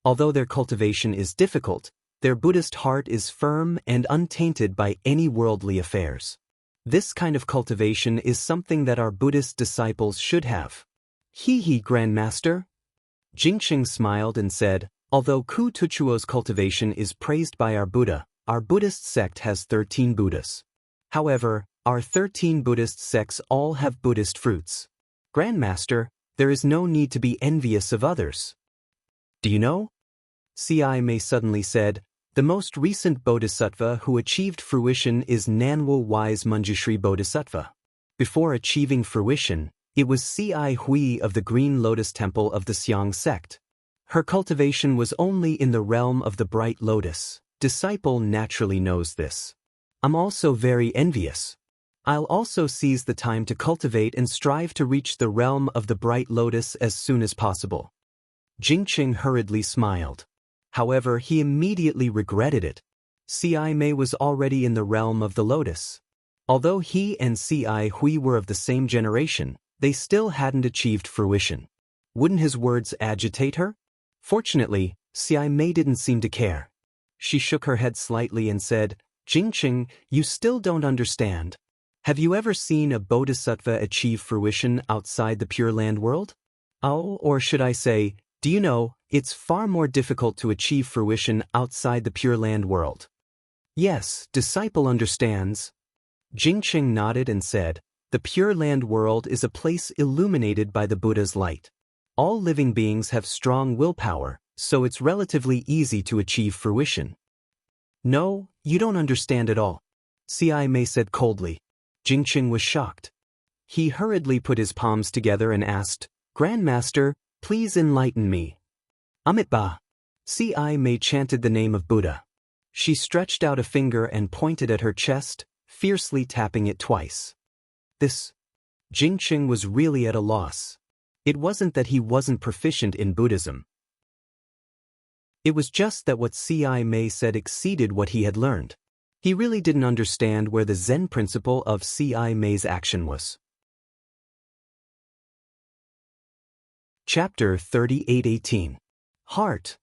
Although their cultivation is difficult, their Buddhist heart is firm and untainted by any worldly affairs. This kind of cultivation is something that our Buddhist disciples should have. He, Grandmaster. Jingqing smiled and said, although Ku Tuchuo's cultivation is praised by our Buddha, our Buddhist sect has 13 Buddhas. However, our 13 Buddhist sects all have Buddhist fruits. Grandmaster, there is no need to be envious of others. Do you know? Mei suddenly said, the most recent bodhisattva who achieved fruition is Nanwu Wise Manjushri Bodhisattva. Before achieving fruition, it was Hui of the Green Lotus Temple of the Xiang sect. Her cultivation was only in the realm of the Bright Lotus. Disciple naturally knows this. I'm also very envious. I'll also seize the time to cultivate and strive to reach the realm of the Bright Lotus as soon as possible. Jingqing hurriedly smiled. However, he immediately regretted it. Mei was already in the realm of the Lotus. Although he and Hui were of the same generation, they still hadn't achieved fruition. Wouldn't his words agitate her? Fortunately, Mei didn't seem to care. She shook her head slightly and said, Jingqing, you still don't understand. Have you ever seen a bodhisattva achieve fruition outside the Pure Land world? Oh, or should I say, do you know, it's far more difficult to achieve fruition outside the Pure Land world. Yes, disciple understands. Jingqing nodded and said, the Pure Land world is a place illuminated by the Buddha's light. All living beings have strong willpower, so it's relatively easy to achieve fruition. No, you don't understand at all, Mei said coldly. Jingqing was shocked. He hurriedly put his palms together and asked, Grandmaster, please enlighten me. Amitabha. Mei chanted the name of Buddha. She stretched out a finger and pointed at her chest, fiercely tapping it twice. This. Jingqing was really at a loss. It wasn't that he wasn't proficient in Buddhism. It was just that what Mei said exceeded what he had learned. He really didn't understand where the Zen principle of Mei's action was. Chapter 38:18. Heart.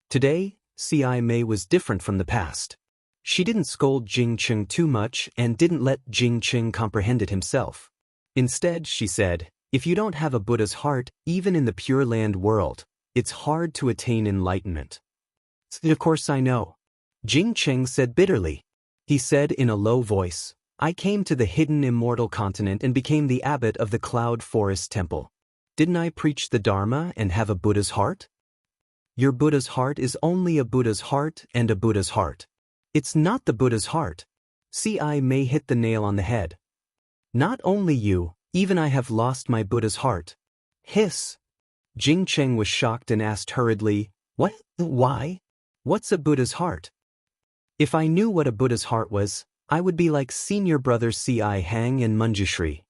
Today, Mei was different from the past. She didn't scold Jingqing too much and didn't let Jingqing comprehend it himself. Instead, she said, if you don't have a Buddha's heart, even in the Pure Land world, it's hard to attain enlightenment. Of course I know. Jingqing said bitterly. He said in a low voice, I came to the hidden immortal continent and became the abbot of the Cloud Forest Temple. Didn't I preach the Dharma and have a Buddha's heart? Your Buddha's heart is only a Buddha's heart and a Buddha's heart. It's not the Buddha's heart. Mei hit the nail on the head. Not only you, even I have lost my Buddha's heart. Hiss. Jingqing was shocked and asked hurriedly, what? Why? What's a Buddha's heart? If I knew what a Buddha's heart was, I would be like Senior Brother Hang and Manjushri.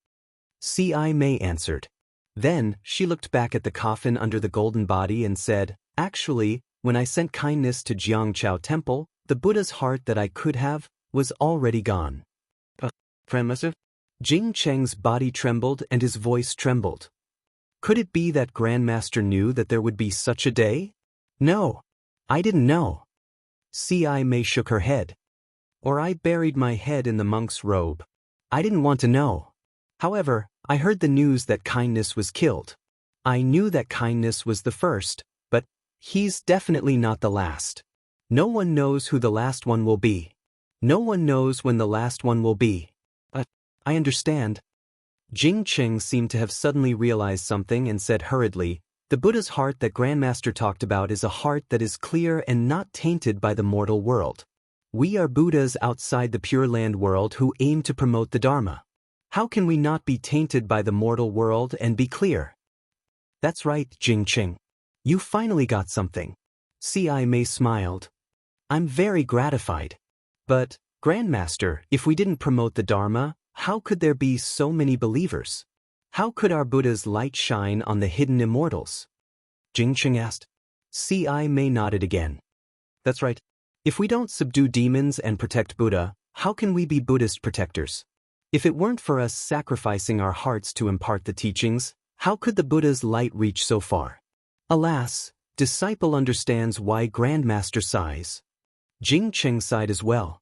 Mei answered. Then, she looked back at the coffin under the golden body and said, actually, when I sent kindness to Jiangchao Temple, the Buddha's heart that I could have was already gone. Jingqing's body trembled and his voice trembled. Could it be that Grandmaster knew that there would be such a day? No, I didn't know. Mei shook her head. Or I buried my head in the monk's robe. I didn't want to know. However, I heard the news that kindness was killed. I knew that kindness was the first, but he's definitely not the last. No one knows who the last one will be. No one knows when the last one will be. I understand. Jingqing seemed to have suddenly realized something and said hurriedly, The Buddha's heart that Grandmaster talked about is a heart that is clear and not tainted by the mortal world. We are Buddhas outside the Pure Land world who aim to promote the Dharma. How can we not be tainted by the mortal world and be clear? That's right, Jingqing. You finally got something. C.I. Mei smiled. I'm very gratified. But, Grandmaster, if we didn't promote the Dharma, how could there be so many believers? How could our Buddha's light shine on the hidden immortals? Jingqing asked. C.I. Mei nodded again. That's right. If we don't subdue demons and protect Buddha, how can we be Buddhist protectors? If it weren't for us sacrificing our hearts to impart the teachings, how could the Buddha's light reach so far? Alas, disciple understands why Grandmaster sighs. Jingqing sighed as well.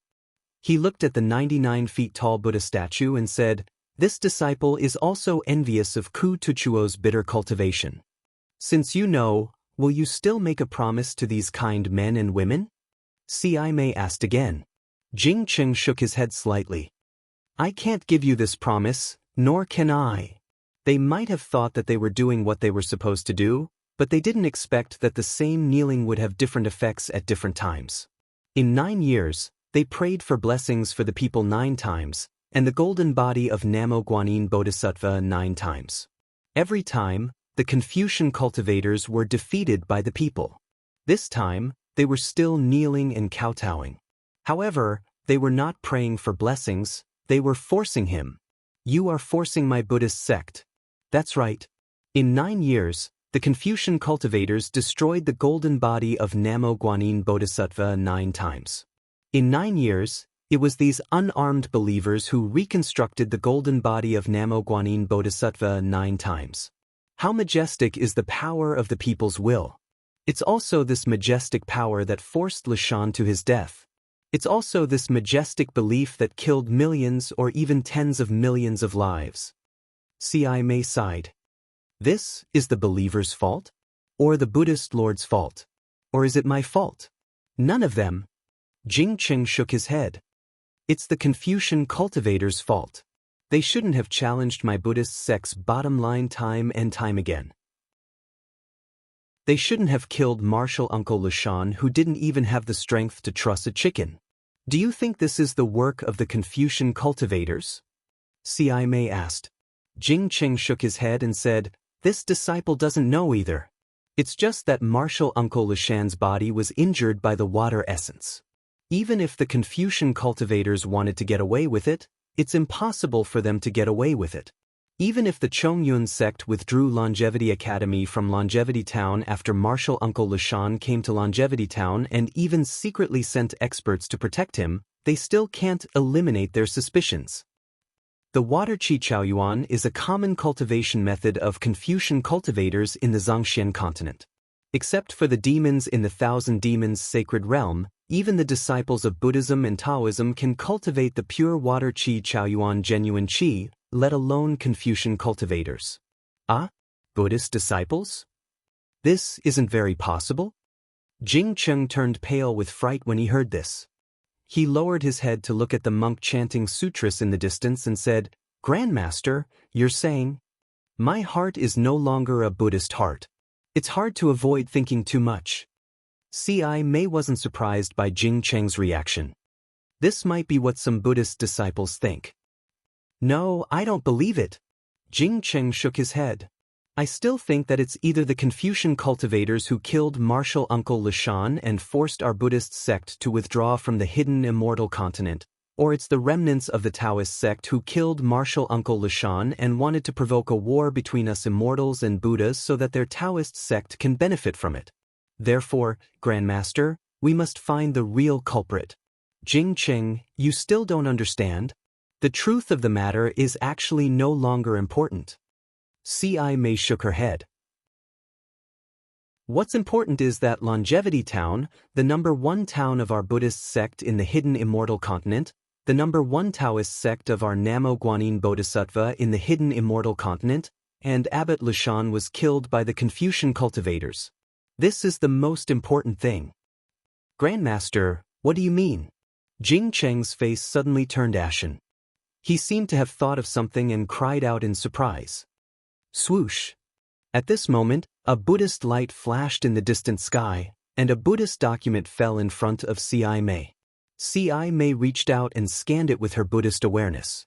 He looked at the 99 feet tall Buddha statue and said, "This disciple is also envious of Ku Tuchuo's bitter cultivation. Since you know, will you still make a promise to these kind men and women?" C.I. Mei asked again. Jingqing shook his head slightly. "I can't give you this promise, nor can I." They might have thought that they were doing what they were supposed to do, but they didn't expect that the same kneeling would have different effects at different times. In 9 years, they prayed for blessings for the people 9 times, and the golden body of Namo Guanyin Bodhisattva 9 times. Every time, the Confucian cultivators were defeated by the people. This time, they were still kneeling and kowtowing. However, they were not praying for blessings, they were forcing him. "You are forcing my Buddhist sect." That's right. In 9 years, the Confucian cultivators destroyed the golden body of Namo Guanyin Bodhisattva 9 times. In 9 years, it was these unarmed believers who reconstructed the golden body of Namo Guanyin Bodhisattva 9 times. How majestic is the power of the people's will. It's also this majestic power that forced Lashan to his death. It's also this majestic belief that killed millions or even tens of millions of lives. C.I. Mei sighed. This is the believer's fault? Or the Buddhist Lord's fault? Or is it my fault? None of them. Jingqing shook his head. It's the Confucian cultivators' fault. They shouldn't have challenged my Buddhist sect's bottom line time and time again. They shouldn't have killed Martial Uncle Lashan, who didn't even have the strength to truss a chicken. Do you think this is the work of the Confucian cultivators? C.I. Mei asked. Jingqing shook his head and said, "This disciple doesn't know either. It's just that Martial Uncle Lashan's body was injured by the water essence. Even if the Confucian cultivators wanted to get away with it, it's impossible for them to get away with it. Even if the Chongyun sect withdrew Longevity Academy from Longevity Town after Martial Uncle Lashan came to Longevity Town and even secretly sent experts to protect him, they still can't eliminate their suspicions. The water Qi Chaoyuan is a common cultivation method of Confucian cultivators in the Zhangxian continent. Except for the demons in the Thousand Demons sacred realm, even the disciples of Buddhism and Taoism can cultivate the pure water Qi Chaoyuan genuine Qi, let alone Confucian cultivators. Ah? Buddhist disciples? This isn't very possible? Jingqing turned pale with fright when he heard this. He lowered his head to look at the monk chanting sutras in the distance and said, "Grandmaster, you're saying? My heart is no longer a Buddhist heart. It's hard to avoid thinking too much." C.I. Mei wasn't surprised by Jingqing's reaction. This might be what some Buddhist disciples think. "No, I don't believe it." Jingqing shook his head. "I still think that it's either the Confucian cultivators who killed Martial Uncle Lashan and forced our Buddhist sect to withdraw from the hidden immortal continent, or it's the remnants of the Taoist sect who killed Martial Uncle Lashan and wanted to provoke a war between us immortals and Buddhas so that their Taoist sect can benefit from it. Therefore, Grandmaster, we must find the real culprit." Jingqing, you still don't understand? The truth of the matter is actually no longer important. C.I. Mei shook her head. What's important is that Longevity Town, the #1 town of our Buddhist sect in the hidden immortal continent, the #1 Taoist sect of our Namo Guanyin Bodhisattva in the hidden immortal continent, and Abbot Lashan was killed by the Confucian cultivators. This is the most important thing. Grandmaster, what do you mean? Jingqing's face suddenly turned ashen. He seemed to have thought of something and cried out in surprise. Swoosh! At this moment, a Buddhist light flashed in the distant sky, and a Buddhist document fell in front of C.I. Mei. C.I. Mei reached out and scanned it with her Buddhist awareness.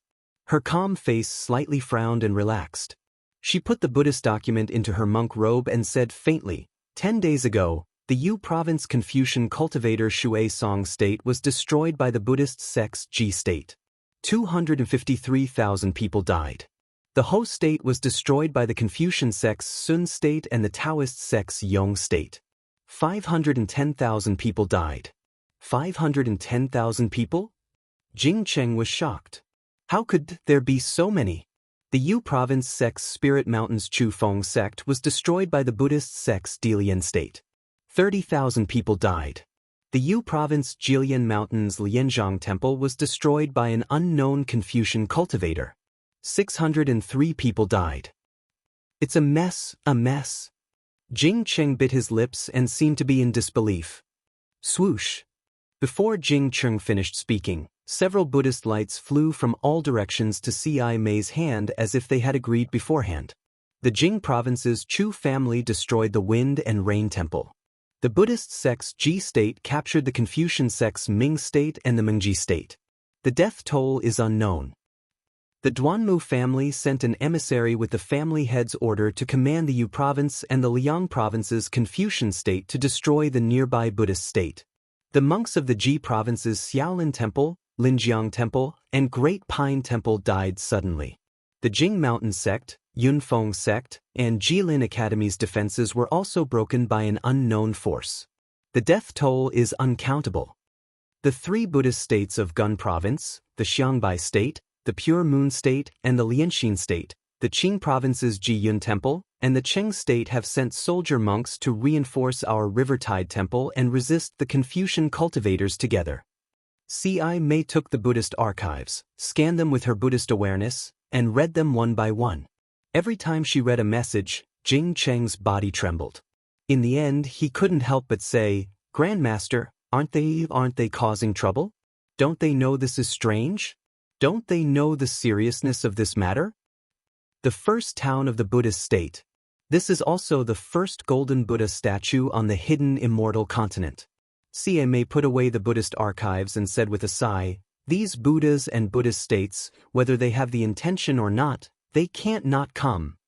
Her calm face slightly frowned and relaxed. She put the Buddhist document into her monk robe and said faintly, 10 days ago, the Yu Province Confucian cultivator Shui Song State was destroyed by the Buddhist sect's Ji State. 253,000 people died. The Ho State was destroyed by the Confucian sect's Sun State and the Taoist sect's Yong State. 510,000 people died. 510,000 people? Jing Cheng was shocked. How could there be so many? The Yu Province sect's Spirit Mountains Chu Feng sect was destroyed by the Buddhist sect's Dalian State. 30,000 people died. The Yu Province Jilian Mountains Lianzhang Temple was destroyed by an unknown Confucian cultivator. 603 people died. It's a mess, a mess. Jing Cheng bit his lips and seemed to be in disbelief. Swoosh. Before Jing Cheng finished speaking, several Buddhist lights flew from all directions to C.I. Mei's hand as if they had agreed beforehand. The Jing Province's Chu family destroyed the Wind and Rain Temple. The Buddhist sect's Ji State captured the Confucian sect's Ming State and the Mingji State. The death toll is unknown. The Duanmu family sent an emissary with the family head's order to command the Yu Province and the Liang Province's Confucian State to destroy the nearby Buddhist state. The monks of the Ji Province's Xiaolin Temple, Linjiang Temple, and Great Pine Temple died suddenly. The Jing Mountain Sect, Yunfeng Sect, and Jilin Academy's defenses were also broken by an unknown force. The death toll is uncountable. The three Buddhist states of Gun Province, the Xiangbai State, the Pure Moon State, and the Lianxin State, the Qing Province's Jiyun Temple, and the Cheng State have sent soldier monks to reinforce our Rivertide Temple and resist the Confucian cultivators together. C.I. Mei took the Buddhist archives, scanned them with her Buddhist awareness, and read them one by one. Every time she read a message, Jing Cheng's body trembled. In the end, he couldn't help but say, "Grandmaster, aren't they causing trouble? Don't they know this is strange? Don't they know the seriousness of this matter?" The first town of the Buddhist state. This is also the first golden Buddha statue on the hidden immortal continent. C.I. Mei put away the Buddhist archives and said with a sigh, "These Buddhas and Buddhist states, whether they have the intention or not, they can't not come.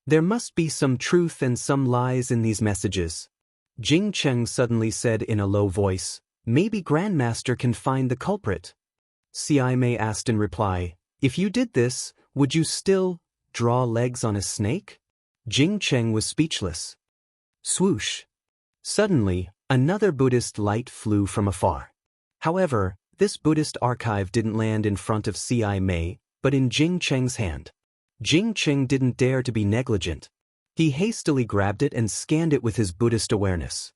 There must be some truth and some lies in these messages." Jing Cheng suddenly said in a low voice, "Maybe Grandmaster can find the culprit." C.I. Mei asked in reply, "If you did this, would you still draw legs on a snake?" Jing Cheng was speechless. Swoosh. Suddenly, another Buddhist light flew from afar. However, this Buddhist archive didn't land in front of C.I. Mei, but in Jing Cheng's hand. Jing Cheng didn't dare to be negligent. He hastily grabbed it and scanned it with his Buddhist awareness.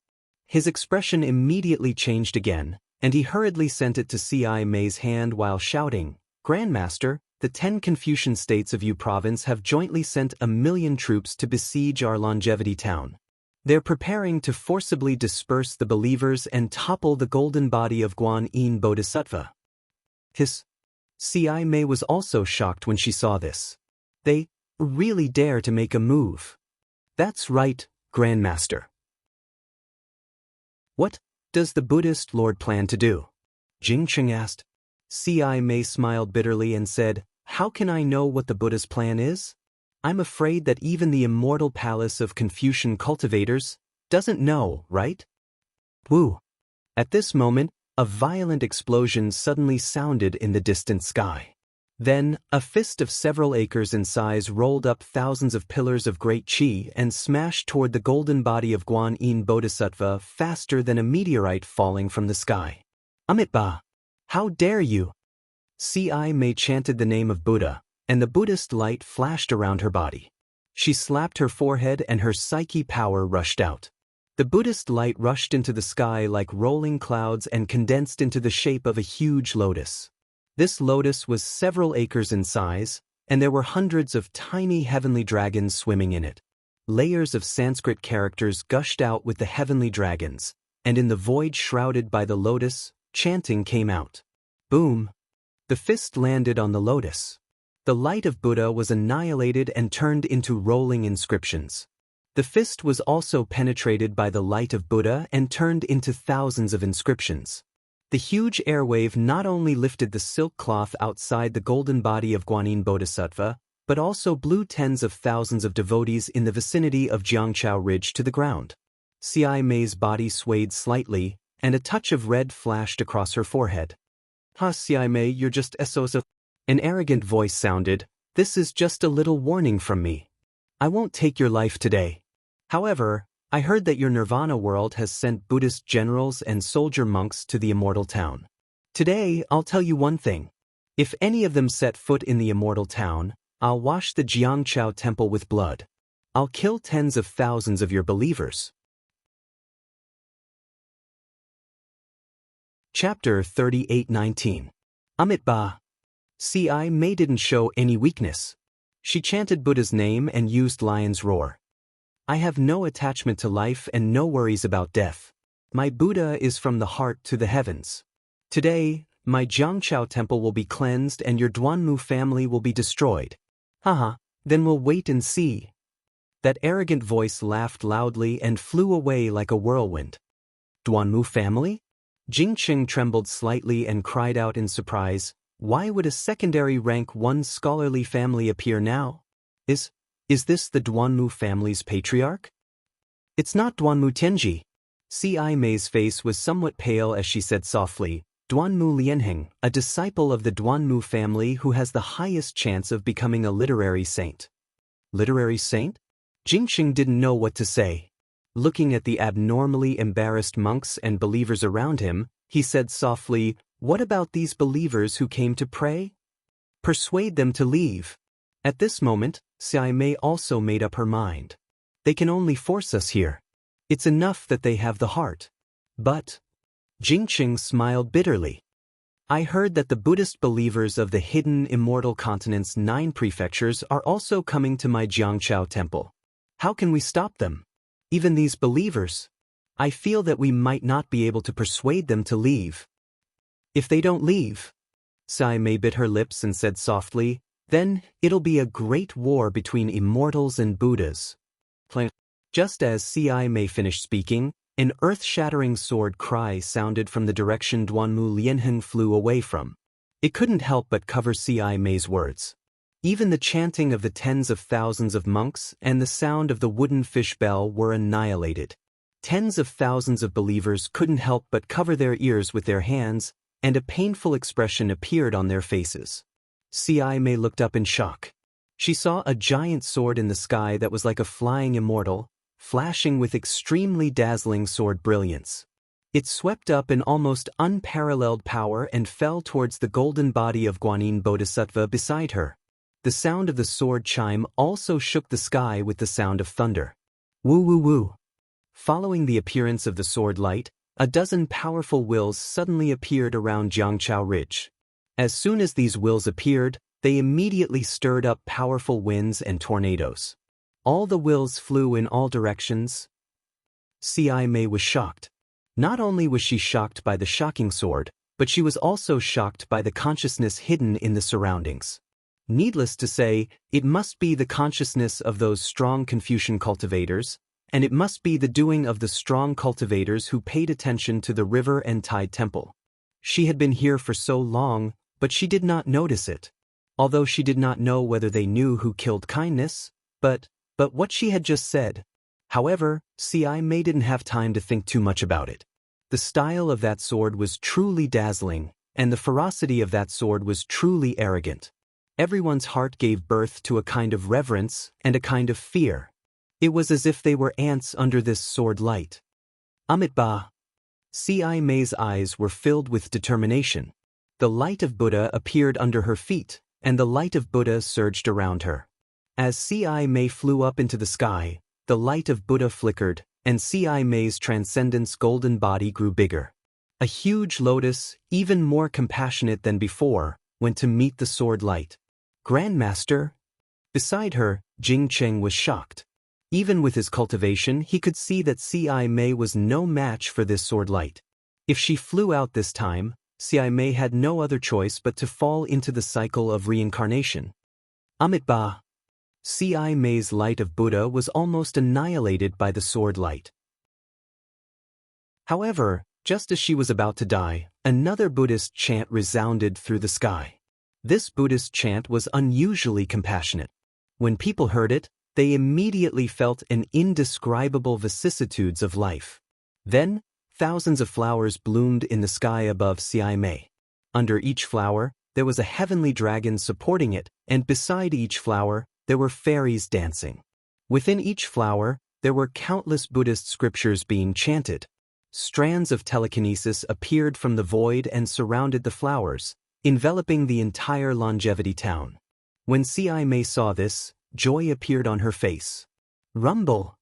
His expression immediately changed again, and he hurriedly sent it to C.I. Mei's hand while shouting, "Grandmaster, the 10 Confucian states of Yu Province have jointly sent 1,000,000 troops to besiege our longevity town. They're preparing to forcibly disperse the believers and topple the golden body of Guan Yin Bodhisattva." C.I. Mei was also shocked when she saw this. They really dare to make a move. That's right, Grandmaster. What does the Buddhist Lord plan to do? Jing Cheng asked. C.I. Mei smiled bitterly and said, "How can I know what the Buddha's plan is? I'm afraid that even the immortal palace of Confucian cultivators doesn't know, right?" Woo! At this moment, a violent explosion suddenly sounded in the distant sky. Then, a fist of several acres in size rolled up thousands of pillars of great qi and smashed toward the golden body of Guan Yin Bodhisattva faster than a meteorite falling from the sky. Amitabha! How dare you! C.I. Mei chanted the name of Buddha, and the Buddhist light flashed around her body. She slapped her forehead and her psyche power rushed out. The Buddhist light rushed into the sky like rolling clouds and condensed into the shape of a huge lotus. This lotus was several acres in size, and there were hundreds of tiny heavenly dragons swimming in it. Layers of Sanskrit characters gushed out with the heavenly dragons, and in the void shrouded by the lotus, chanting came out. Boom! The fist landed on the lotus. The light of Buddha was annihilated and turned into rolling inscriptions. The fist was also penetrated by the light of Buddha and turned into thousands of inscriptions. The huge airwave not only lifted the silk cloth outside the golden body of Guanyin Bodhisattva, but also blew tens of thousands of devotees in the vicinity of Jiangchao Ridge to the ground. Ci Mei's body swayed slightly, and a touch of red flashed across her forehead. "Ha, Ci Mei, you're just SOS." An arrogant voice sounded, "This is just a little warning from me. I won't take your life today. However, I heard that your Nirvana world has sent Buddhist generals and soldier monks to the immortal town. Today, I'll tell you one thing. If any of them set foot in the immortal town, I'll wash the Jiangchao temple with blood. I'll kill tens of thousands of your believers." Chapter 38:19. Amitabha. Ci Mei didn't show any weakness. She chanted Buddha's name and used lion's roar. "I have no attachment to life and no worries about death. My Buddha is from the heart to the heavens. Today, my Jiangchao temple will be cleansed and your Duanmu family will be destroyed. Haha, then we'll wait and see." That arrogant voice laughed loudly and flew away like a whirlwind. "Duanmu family?" Jingqing trembled slightly and cried out in surprise, "Why would a secondary rank 1 scholarly family appear now? Is this the Duanmu family's patriarch?" "It's not Duanmu Tianji." Ci Mei's face was somewhat pale as she said softly, "Duanmu Lianheng, a disciple of the Duanmu family who has the highest chance of becoming a literary saint." "Literary saint?" Jingqing didn't know what to say. Looking at the abnormally embarrassed monks and believers around him, he said softly, "What about these believers who came to pray? Persuade them to leave." At this moment, Ci Mei also made up her mind. "They can only force us here. It's enough that they have the heart." "But..." Jingqing smiled bitterly. "I heard that the Buddhist believers of the hidden immortal continent's 9 prefectures are also coming to my Jiangchao temple. How can we stop them? Even these believers? I feel that we might not be able to persuade them to leave." "If they don't leave," Ci Mei bit her lips and said softly, "then it'll be a great war between immortals and Buddhas." Just as Ci Mei finished speaking, an earth-shattering sword cry sounded from the direction Duanmu Lianheng flew away from. It couldn't help but cover Ci Mei's words. Even the chanting of the tens of thousands of monks and the sound of the wooden fish bell were annihilated. Tens of thousands of believers couldn't help but cover their ears with their hands, and a painful expression appeared on their faces. Ci Mei looked up in shock. She saw a giant sword in the sky that was like a flying immortal, flashing with extremely dazzling sword brilliance. It swept up in almost unparalleled power and fell towards the golden body of Guanyin Bodhisattva beside her. The sound of the sword chime also shook the sky with the sound of thunder. Woo woo woo. Following the appearance of the sword light, a dozen powerful wills suddenly appeared around Jiangchao Ridge. As soon as these wills appeared, they immediately stirred up powerful winds and tornadoes. All the wills flew in all directions. Ci Mei was shocked. Not only was she shocked by the shocking sword, but she was also shocked by the consciousness hidden in the surroundings. Needless to say, it must be the consciousness of those strong Confucian cultivators, and it must be the doing of the strong cultivators who paid attention to the river and tide temple. She had been here for so long, but she did not notice it. Although she did not know whether they knew who killed kindness, but what she had just said. However, Ci Mei didn't have time to think too much about it. The style of that sword was truly dazzling, and the ferocity of that sword was truly arrogant. Everyone's heart gave birth to a kind of reverence and a kind of fear. It was as if they were ants under this sword light. Amitabha. Ci Mei's eyes were filled with determination. The light of Buddha appeared under her feet, and the light of Buddha surged around her. As Ci Mei flew up into the sky, the light of Buddha flickered, and Ci Mei's transcendence golden body grew bigger. A huge lotus, even more compassionate than before, went to meet the sword light. "Grandmaster?" Beside her, Jingqing was shocked. Even with his cultivation, he could see that Ci Mei was no match for this sword light. If she flew out this time, Ci Mei had no other choice but to fall into the cycle of reincarnation. Amitabha. C.I. May's light of Buddha was almost annihilated by the sword light. However, just as she was about to die, another Buddhist chant resounded through the sky. This Buddhist chant was unusually compassionate. When people heard it, they immediately felt an indescribable vicissitudes of life. Then, thousands of flowers bloomed in the sky above C.I. May. Under each flower, there was a heavenly dragon supporting it, and beside each flower, there were fairies dancing. Within each flower, there were countless Buddhist scriptures being chanted. Strands of telekinesis appeared from the void and surrounded the flowers, enveloping the entire Longevity town. When C.I. May saw this, joy appeared on her face. Rumble!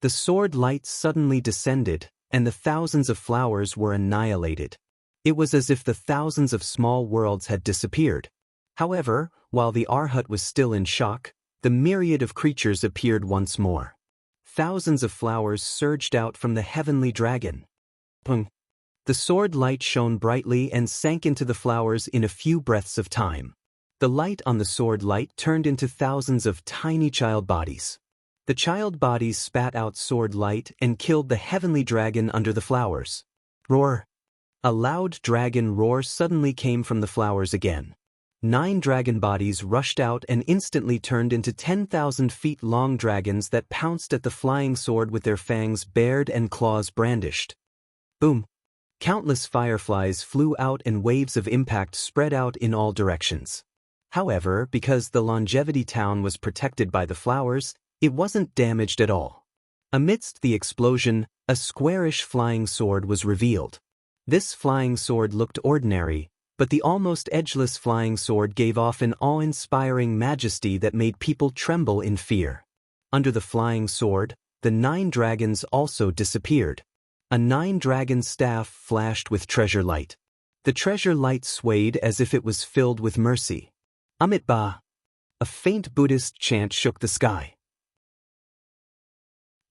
The sword light suddenly descended, and the thousands of flowers were annihilated. It was as if the thousands of small worlds had disappeared. However, while the Arhat was still in shock, the myriad of creatures appeared once more. Thousands of flowers surged out from the heavenly dragon. Pung! The sword light shone brightly and sank into the flowers in a few breaths of time. The light on the sword light turned into thousands of tiny child bodies. The child bodies spat out sword light and killed the heavenly dragon under the flowers. Roar! A loud dragon roar suddenly came from the flowers again. 9 dragon bodies rushed out and instantly turned into 10,000 feet long dragons that pounced at the flying sword with their fangs bared and claws brandished. Boom! Countless fireflies flew out and waves of impact spread out in all directions. However, because the Longevity town was protected by the flowers, it wasn't damaged at all. Amidst the explosion, a squarish flying sword was revealed. This flying sword looked ordinary, but the almost edgeless flying sword gave off an awe-inspiring majesty that made people tremble in fear. Under the flying sword, the 9 dragons also disappeared. A 9-dragon staff flashed with treasure light. The treasure light swayed as if it was filled with mercy. Amitabha! A faint Buddhist chant shook the sky.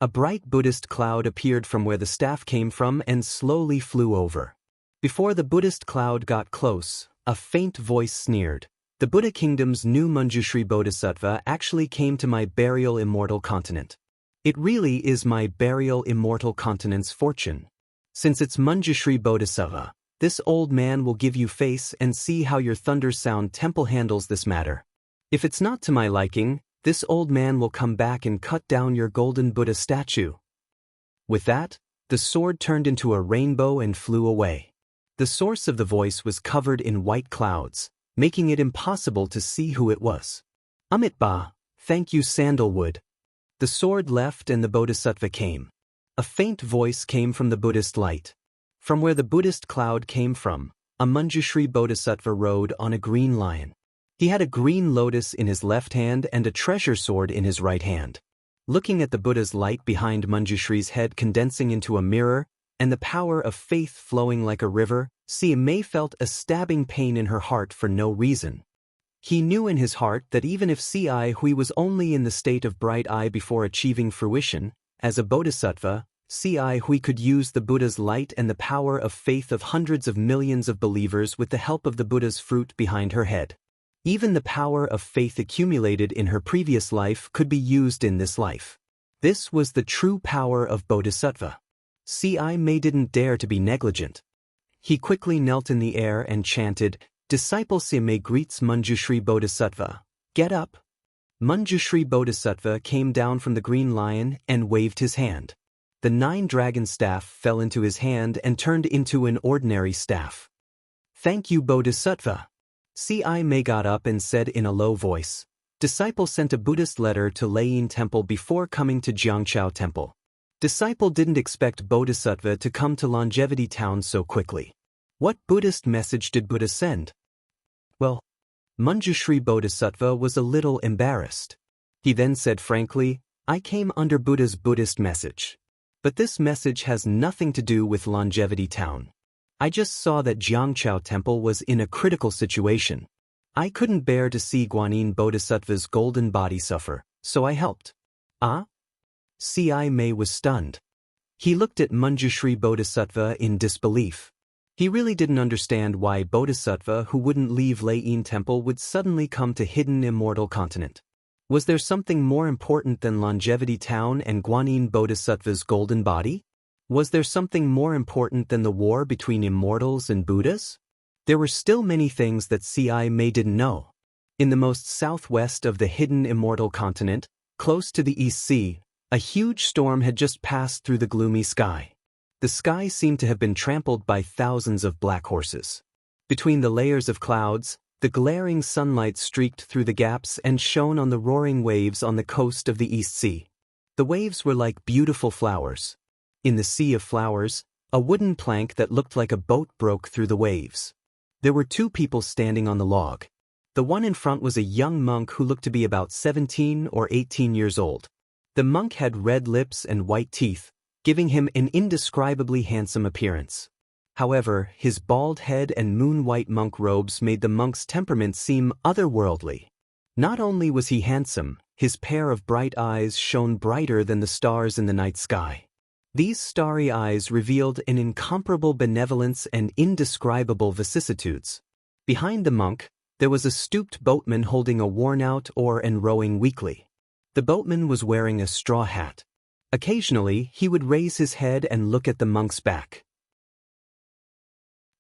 A bright Buddhist cloud appeared from where the staff came from and slowly flew over. Before the Buddhist cloud got close, a faint voice sneered. The Buddha kingdom's new Manjushri Bodhisattva actually came to my burial immortal continent. It really is my burial immortal continent's fortune. Since it's Manjushri Bodhisattva, this old man will give you face and see how your Thunder Sound temple handles this matter. If it's not to my liking, this old man will come back and cut down your golden Buddha statue. With that, the sword turned into a rainbow and flew away. The source of the voice was covered in white clouds, making it impossible to see who it was. Amitabha, thank you Sandalwood. The sword left and the Bodhisattva came. A faint voice came from the Buddhist light. From where the Buddhist cloud came from, a Manjushri Bodhisattva rode on a green lion. He had a green lotus in his left hand and a treasure sword in his right hand. Looking at the Buddha's light behind Manjushri's head condensing into a mirror, and the power of faith flowing like a river, C.I. May felt a stabbing pain in her heart for no reason. He knew in his heart that even if C.I. Hui was only in the state of bright eye before achieving fruition, as a bodhisattva, C.I. Hui could use the Buddha's light and the power of faith of hundreds of millions of believers with the help of the Buddha's fruit behind her head. Even the power of faith accumulated in her previous life could be used in this life. This was the true power of bodhisattva. C.I. May didn't dare to be negligent. He quickly knelt in the air and chanted, Disciple C.I. May greets Manjushri Bodhisattva. Get up. Manjushri Bodhisattva came down from the green lion and waved his hand. The 9-dragon staff fell into his hand and turned into an ordinary staff. Thank you Bodhisattva. C.I. May got up and said in a low voice, Disciple sent a Buddhist letter to Leiyin Temple before coming to Jiangchao Temple. Disciple didn't expect Bodhisattva to come to Longevity Town so quickly. What Buddhist message did Buddha send? Well, Manjushri Bodhisattva was a little embarrassed. He then said frankly, I came under Buddha's Buddhist message. But this message has nothing to do with Longevity Town. I just saw that Jiangchao Temple was in a critical situation. I couldn't bear to see Guanyin Bodhisattva's golden body suffer, so I helped. Ah? C.I. May was stunned. He looked at Manjushri Bodhisattva in disbelief. He really didn't understand why Bodhisattva who wouldn't leave Leiyin Temple would suddenly come to hidden immortal continent. Was there something more important than Longevity Town and Guanyin Bodhisattva's golden body? Was there something more important than the war between immortals and Buddhas? There were still many things that C.I. May didn't know. In the most southwest of the hidden immortal continent, close to the East Sea, a huge storm had just passed through the gloomy sky. The sky seemed to have been trampled by thousands of black horses. Between the layers of clouds, the glaring sunlight streaked through the gaps and shone on the roaring waves on the coast of the East Sea. The waves were like beautiful flowers. In the sea of flowers, a wooden plank that looked like a boat broke through the waves. There were two people standing on the log. The one in front was a young monk who looked to be about 17 or 18 years old. The monk had red lips and white teeth, giving him an indescribably handsome appearance. However, his bald head and moon-white monk robes made the monk's temperament seem otherworldly. Not only was he handsome, his pair of bright eyes shone brighter than the stars in the night sky. These starry eyes revealed an incomparable benevolence and indescribable vicissitudes. Behind the monk, there was a stooped boatman holding a worn-out oar and rowing weakly. The boatman was wearing a straw hat. Occasionally, he would raise his head and look at the monk's back.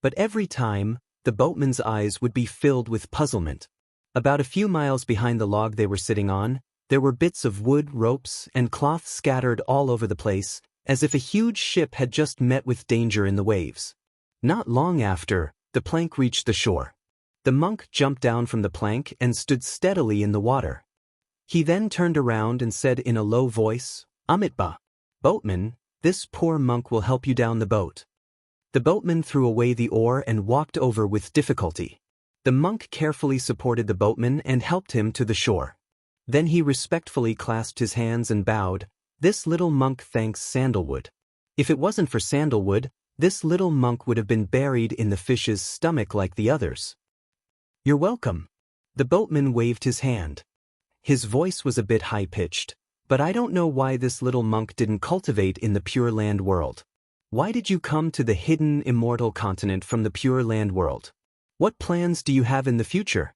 But every time, the boatman's eyes would be filled with puzzlement. About a few miles behind the log they were sitting on, there were bits of wood, ropes, and cloth scattered all over the place, as if a huge ship had just met with danger in the waves. Not long after, the plank reached the shore. The monk jumped down from the plank and stood steadily in the water. He then turned around and said in a low voice, "Amitba, boatman, this poor monk will help you down the boat." The boatman threw away the oar and walked over with difficulty. The monk carefully supported the boatman and helped him to the shore. Then he respectfully clasped his hands and bowed. "This little monk thanks Sandalwood. If it wasn't for Sandalwood, this little monk would have been buried in the fish's stomach like the others." "You're welcome." The boatman waved his hand. His voice was a bit high-pitched, "But I don't know why this little monk didn't cultivate in the Pure Land world. Why did you come to the hidden immortal continent from the Pure Land world? What plans do you have in the future?"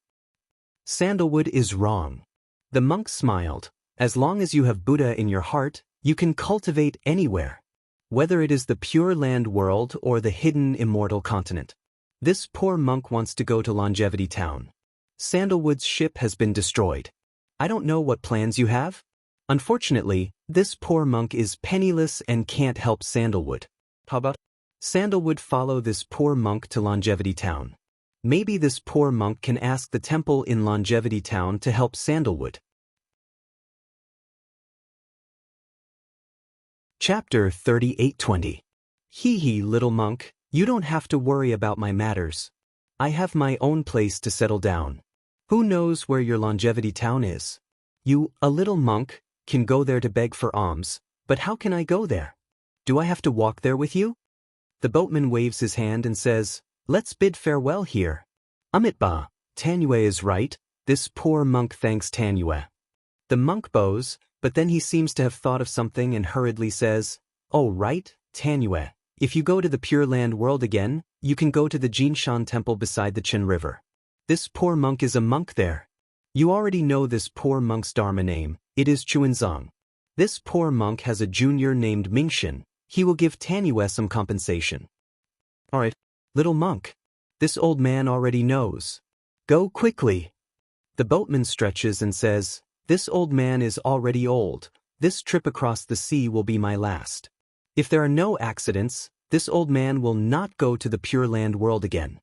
"Sandalwood is wrong." The monk smiled. "As long as you have Buddha in your heart, you can cultivate anywhere. Whether it is the Pure Land world or the hidden immortal continent. This poor monk wants to go to Longevity Town. Sandalwood's ship has been destroyed. I don't know what plans you have. Unfortunately, this poor monk is penniless and can't help Sandalwood. How about Sandalwood follow this poor monk to Longevity Town? Maybe this poor monk can ask the temple in Longevity Town to help Sandalwood." Chapter 38:20. Hee, little monk, you don't have to worry about my matters. I have my own place to settle down. Who knows where your Longevity Town is? You, a little monk, can go there to beg for alms, but how can I go there? Do I have to walk there with you? The boatman waves his hand and says, "Let's bid farewell here. Amitba, Tanyue is right, this poor monk thanks Tanyue." The monk bows, but then he seems to have thought of something and hurriedly says, "Oh right, Tanyue, if you go to the Pure Land world again, you can go to the Jinshan temple beside the Qin River. This poor monk is a monk there. You already know this poor monk's dharma name, it is Chuanzong. This poor monk has a junior named Mingxin. He will give Tanyue some compensation." "Alright, little monk. This old man already knows. Go quickly." The boatman stretches and says, "This old man is already old. This trip across the sea will be my last. If there are no accidents, this old man will not go to the Pure Land world again."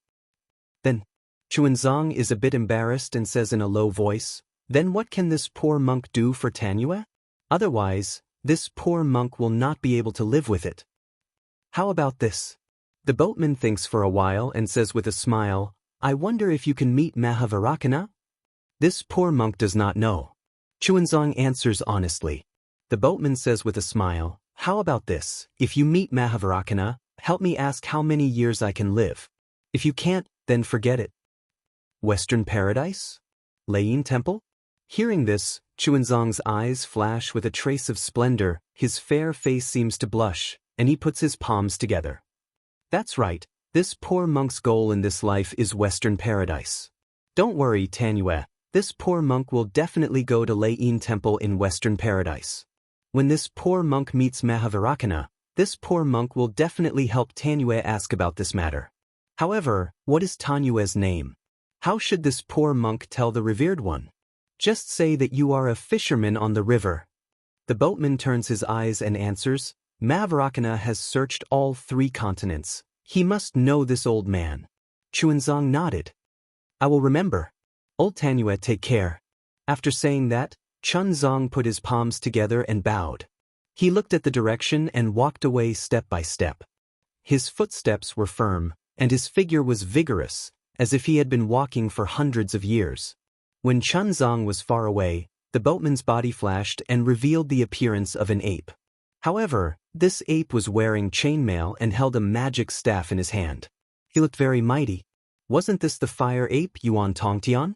Then, Chuanzong is a bit embarrassed and says in a low voice, "Then what can this poor monk do for Tanyue? Otherwise, this poor monk will not be able to live with it. How about this?" The boatman thinks for a while and says with a smile, "I wonder if you can meet Mahavarakana?" This poor monk does not know. Chuanzong answers honestly. The boatman says with a smile, "How about this? If you meet Mahavarakana, help me ask how many years I can live. If you can't, then forget it." Western Paradise? Lane Temple? Hearing this, Chuanzong's eyes flash with a trace of splendor, his fair face seems to blush, and he puts his palms together. That's right, this poor monk's goal in this life is Western Paradise. Don't worry, Tanyue, This poor monk will definitely go to Lei Temple in Western Paradise. When this poor monk meets Mahavairakana, this poor monk will definitely help Tanyue ask about this matter. However, what is Tanyue's name? How should this poor monk tell the revered one? Just say that you are a fisherman on the river. The boatman turns his eyes and answers, Mahavairakana has searched all 3 continents. He must know this old man. Chuanzong nodded. I will remember. Old Tanyue, take care. After saying that, Chunzong put his palms together and bowed. He looked at the direction and walked away step by step. His footsteps were firm, and his figure was vigorous, as if he had been walking for hundreds of years. When Chunzong was far away, the boatman's body flashed and revealed the appearance of an ape. However, this ape was wearing chainmail and held a magic staff in his hand. He looked very mighty. Wasn't this the fire ape Yuan Tongtian?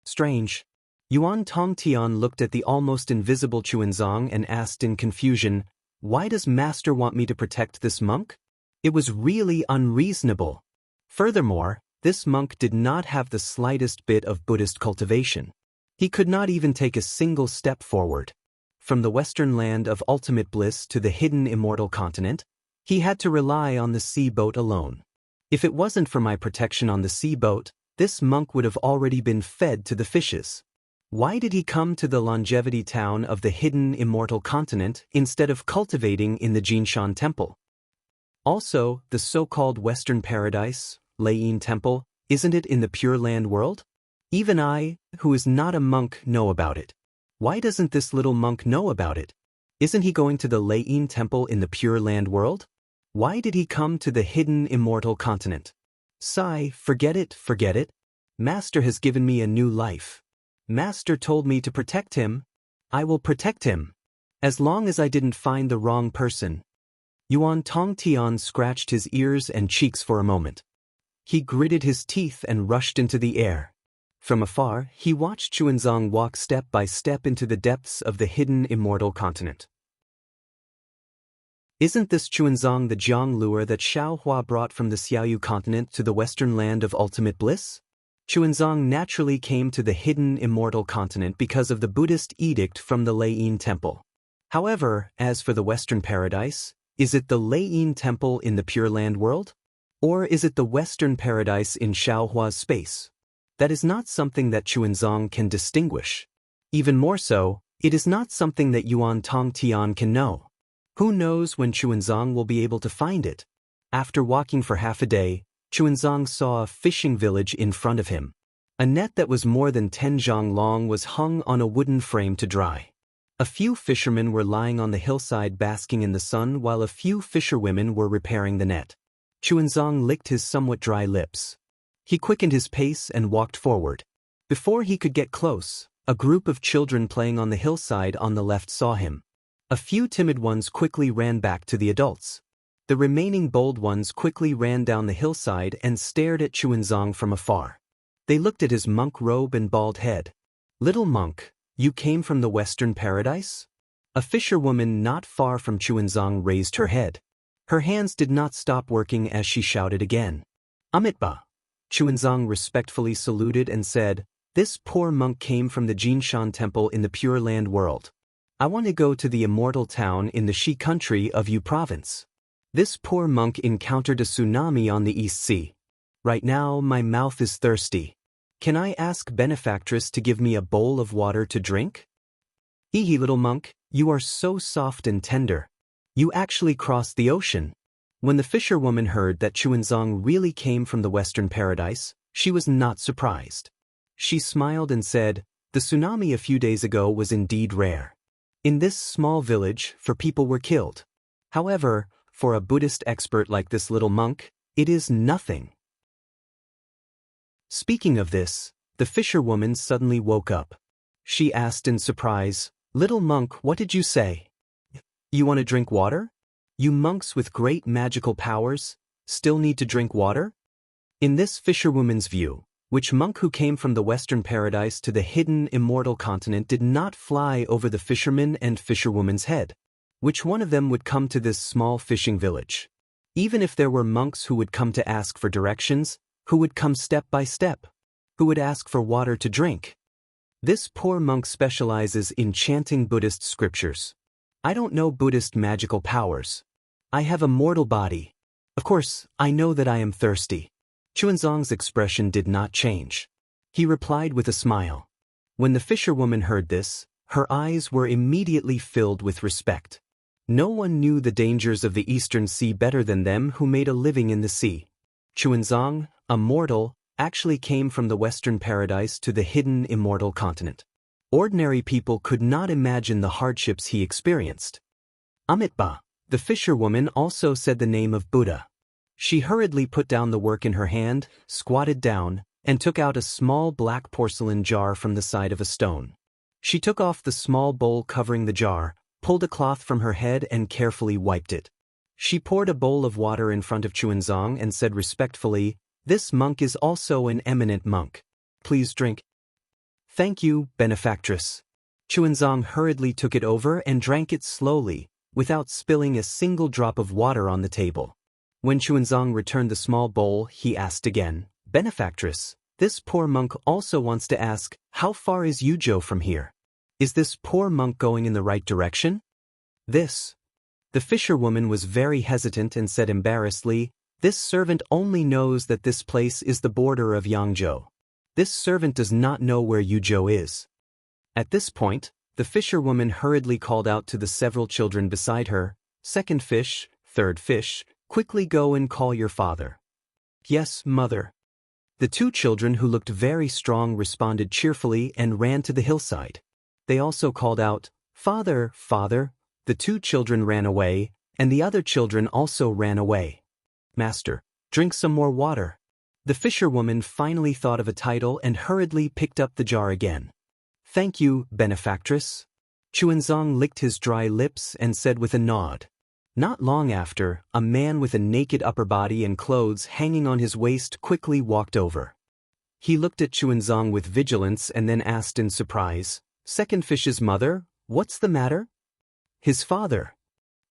Strange. Yuan Tongtian looked at the almost invisible Chuanzong and asked in confusion, why does Master want me to protect this monk? It was really unreasonable. Furthermore, this monk did not have the slightest bit of Buddhist cultivation. He could not even take a single step forward. From the western land of ultimate bliss to the hidden immortal continent, he had to rely on the sea boat alone. If it wasn't for my protection on the sea boat, this monk would have already been fed to the fishes. Why did he come to the longevity town of the hidden immortal continent instead of cultivating in the Jinshan temple? Also, the so-called Western Paradise, Lei Temple, isn't it in the Pure Land world? Even I, who is not a monk, know about it. Why doesn't this little monk know about it? Isn't he going to the Lei Temple in the Pure Land world? Why did he come to the hidden immortal continent? Sigh, forget it, forget it. Master has given me a new life. Master told me to protect him. I will protect him. As long as I didn't find the wrong person. Yuan Tongtian scratched his ears and cheeks for a moment. He gritted his teeth and rushed into the air. From afar, he watched Chuanzong walk step by step into the depths of the hidden immortal continent. Isn't this Chuanzong the Jiang lure that Xiaohua brought from the Xiaoyu continent to the western land of ultimate bliss? Chuanzong naturally came to the hidden immortal continent because of the Buddhist edict from the Lei Temple. However, as for the Western Paradise, is it the Lei Temple in the Pure Land world? Or is it the Western Paradise in Xiaohua's space? That is not something that Chuanzong can distinguish. Even more so, it is not something that Yuan Tongtian can know. Who knows when Chuanzong will be able to find it? After walking for half a day, Chuanzong saw a fishing village in front of him. A net that was more than 10 zhang long was hung on a wooden frame to dry. A few fishermen were lying on the hillside basking in the sun while a few fisherwomen were repairing the net. Chuanzong licked his somewhat dry lips. He quickened his pace and walked forward. Before he could get close, a group of children playing on the hillside on the left saw him. A few timid ones quickly ran back to the adults. The remaining bold ones quickly ran down the hillside and stared at Chuanzong from afar. They looked at his monk robe and bald head. Little monk, you came from the Western Paradise? A fisherwoman not far from Chuanzong raised her head. Her hands did not stop working as she shouted again. Amitba. Chuanzong respectfully saluted and said, this poor monk came from the Jinshan temple in the Pure Land world. I want to go to the immortal town in the Shi country of Yu province. This poor monk encountered a tsunami on the East Sea. Right now my mouth is thirsty. Can I ask benefactress to give me a bowl of water to drink? Hee little monk, you are so soft and tender. You actually crossed the ocean. When the fisherwoman heard that Chuanzong really came from the Western Paradise, she was not surprised. She smiled and said, the tsunami a few days ago was indeed rare. In this small village, 4 people were killed. However, for a Buddhist expert like this little monk, it is nothing. Speaking of this, the fisherwoman suddenly woke up. She asked in surprise, little monk, what did you say? You want to drink water? You monks with great magical powers, still need to drink water? In this fisherwoman's view, which monk who came from the Western Paradise to the hidden immortal continent did not fly over the fisherman and fisherwoman's head? Which one of them would come to this small fishing village? Even if there were monks who would come to ask for directions, who would come step by step? Who would ask for water to drink? This poor monk specializes in chanting Buddhist scriptures. I don't know Buddhist magical powers. I have a mortal body. Of course, I know that I am thirsty. Chuanzong's expression did not change. He replied with a smile. When the fisherwoman heard this, her eyes were immediately filled with respect. No one knew the dangers of the Eastern Sea better than them who made a living in the sea. Chuanzong, a mortal, actually came from the Western paradise to the hidden immortal continent. Ordinary people could not imagine the hardships he experienced. Amitabha, the fisherwoman, also said the name of Buddha. She hurriedly put down the work in her hand, squatted down, and took out a small black porcelain jar from the side of a stone. She took off the small bowl covering the jar, pulled a cloth from her head and carefully wiped it. She poured a bowl of water in front of Chuanzong and said respectfully, "This monk is also an eminent monk. Please drink." "Thank you, benefactress." Chuanzong hurriedly took it over and drank it slowly, without spilling a single drop of water on the table. When Chuanzong returned the small bowl, he asked again, "Benefactress, this poor monk also wants to ask, how far is Yuzhou from here? Is this poor monk going in the right direction?" The fisherwoman was very hesitant and said embarrassedly, "This servant only knows that this place is the border of Yangzhou. This servant does not know where Yuzhou is." At this point, the fisherwoman hurriedly called out to the several children beside her, "Second fish, third fish, quickly go and call your father." "Yes, mother." The two children who looked very strong responded cheerfully and ran to the hillside. They also called out, "Father, father." The two children ran away, and the other children also ran away. "Master, drink some more water." The fisherwoman finally thought of a title and hurriedly picked up the jar again. "Thank you, benefactress." Chuanzong licked his dry lips and said with a nod. Not long after, a man with a naked upper body and clothes hanging on his waist quickly walked over. He looked at Chuanzong with vigilance and then asked in surprise, "Second fish's mother, what's the matter?" "His father."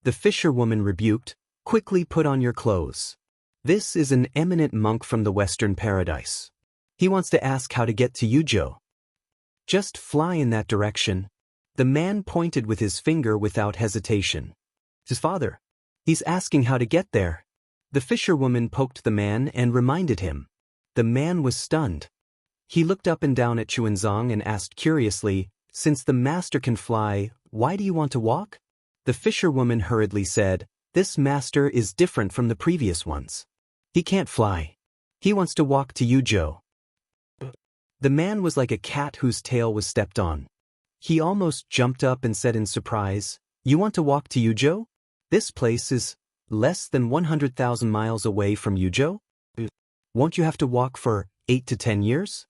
The fisherwoman rebuked, "Quickly put on your clothes. This is an eminent monk from the Western paradise. He wants to ask how to get to Yuzhou. Just fly in that direction." The man pointed with his finger without hesitation. "His father. He's asking how to get there." The fisherwoman poked the man and reminded him. The man was stunned. He looked up and down at Chuanzong and asked curiously, "Since the master can fly, why do you want to walk?" The fisherwoman hurriedly said, "This master is different from the previous ones. He can't fly. He wants to walk to Yuzhou." The man was like a cat whose tail was stepped on. He almost jumped up and said in surprise, "You want to walk to Yuzhou? This place is less than 100,000 miles away from Yuzhou? Won't you have to walk for 8 to 10 years?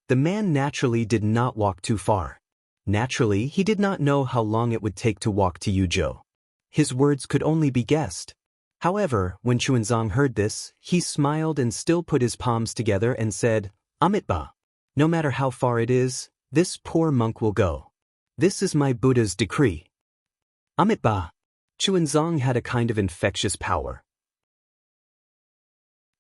The man naturally did not walk too far. Naturally, he did not know how long it would take to walk to Yuzhou. His words could only be guessed. However, when Chuanzong heard this, he smiled and still put his palms together and said, "Amitabha, no matter how far it is, this poor monk will go. This is my Buddha's decree." Amitabha. Chuanzong had a kind of infectious power.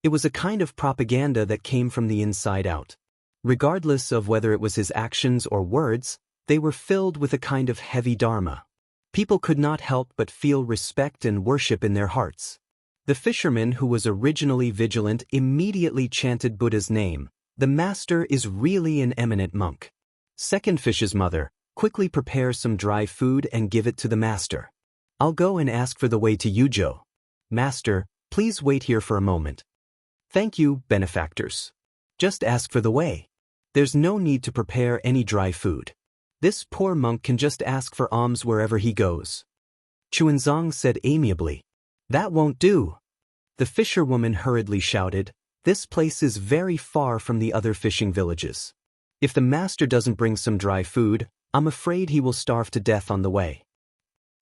It was a kind of propaganda that came from the inside out. Regardless of whether it was his actions or words, they were filled with a kind of heavy dharma. People could not help but feel respect and worship in their hearts. The fisherman who was originally vigilant immediately chanted Buddha's name. "The master is really an eminent monk." Second fish's mother, "Quickly prepare some dry food and give it to the master. I'll go and ask for the way to Yuzhou. Master, please wait here for a moment." "Thank you, benefactors. Just ask for the way. There's no need to prepare any dry food. This poor monk can just ask for alms wherever he goes." Chuanzong said amiably, "That won't do." The fisherwoman hurriedly shouted, "This place is very far from the other fishing villages. If the master doesn't bring some dry food, I'm afraid he will starve to death on the way."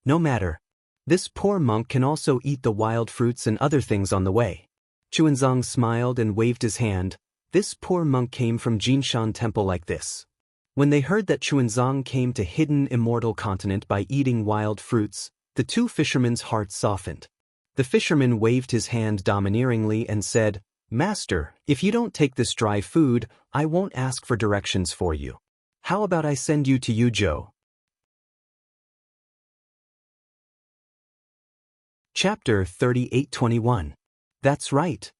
"No matter. This poor monk can also eat the wild fruits and other things on the way." Chuanzong smiled and waved his hand. This poor monk came from Jinshan Temple like this. When they heard that Chuanzong came to hidden immortal continent by eating wild fruits, the two fishermen's hearts softened. The fisherman waved his hand domineeringly and said, "Master, if you don't take this dry food, I won't ask for directions for you." How about I send you to Yuzhou? Chapter 38:21. That's right.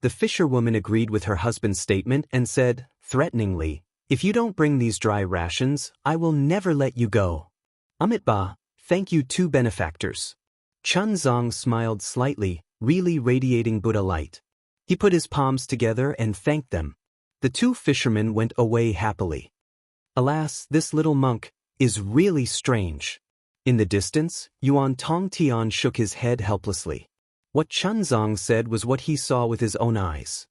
The fisherwoman agreed with her husband's statement and said, threateningly, if you don't bring these dry rations, I will never let you go. Amitba, thank you two benefactors. Chunzong smiled slightly, really radiating Buddha light. He put his palms together and thanked them. The two fishermen went away happily. Alas, this little monk is really strange. In the distance, Yuan Tongtian shook his head helplessly. What Chunzong said was what he saw with his own eyes.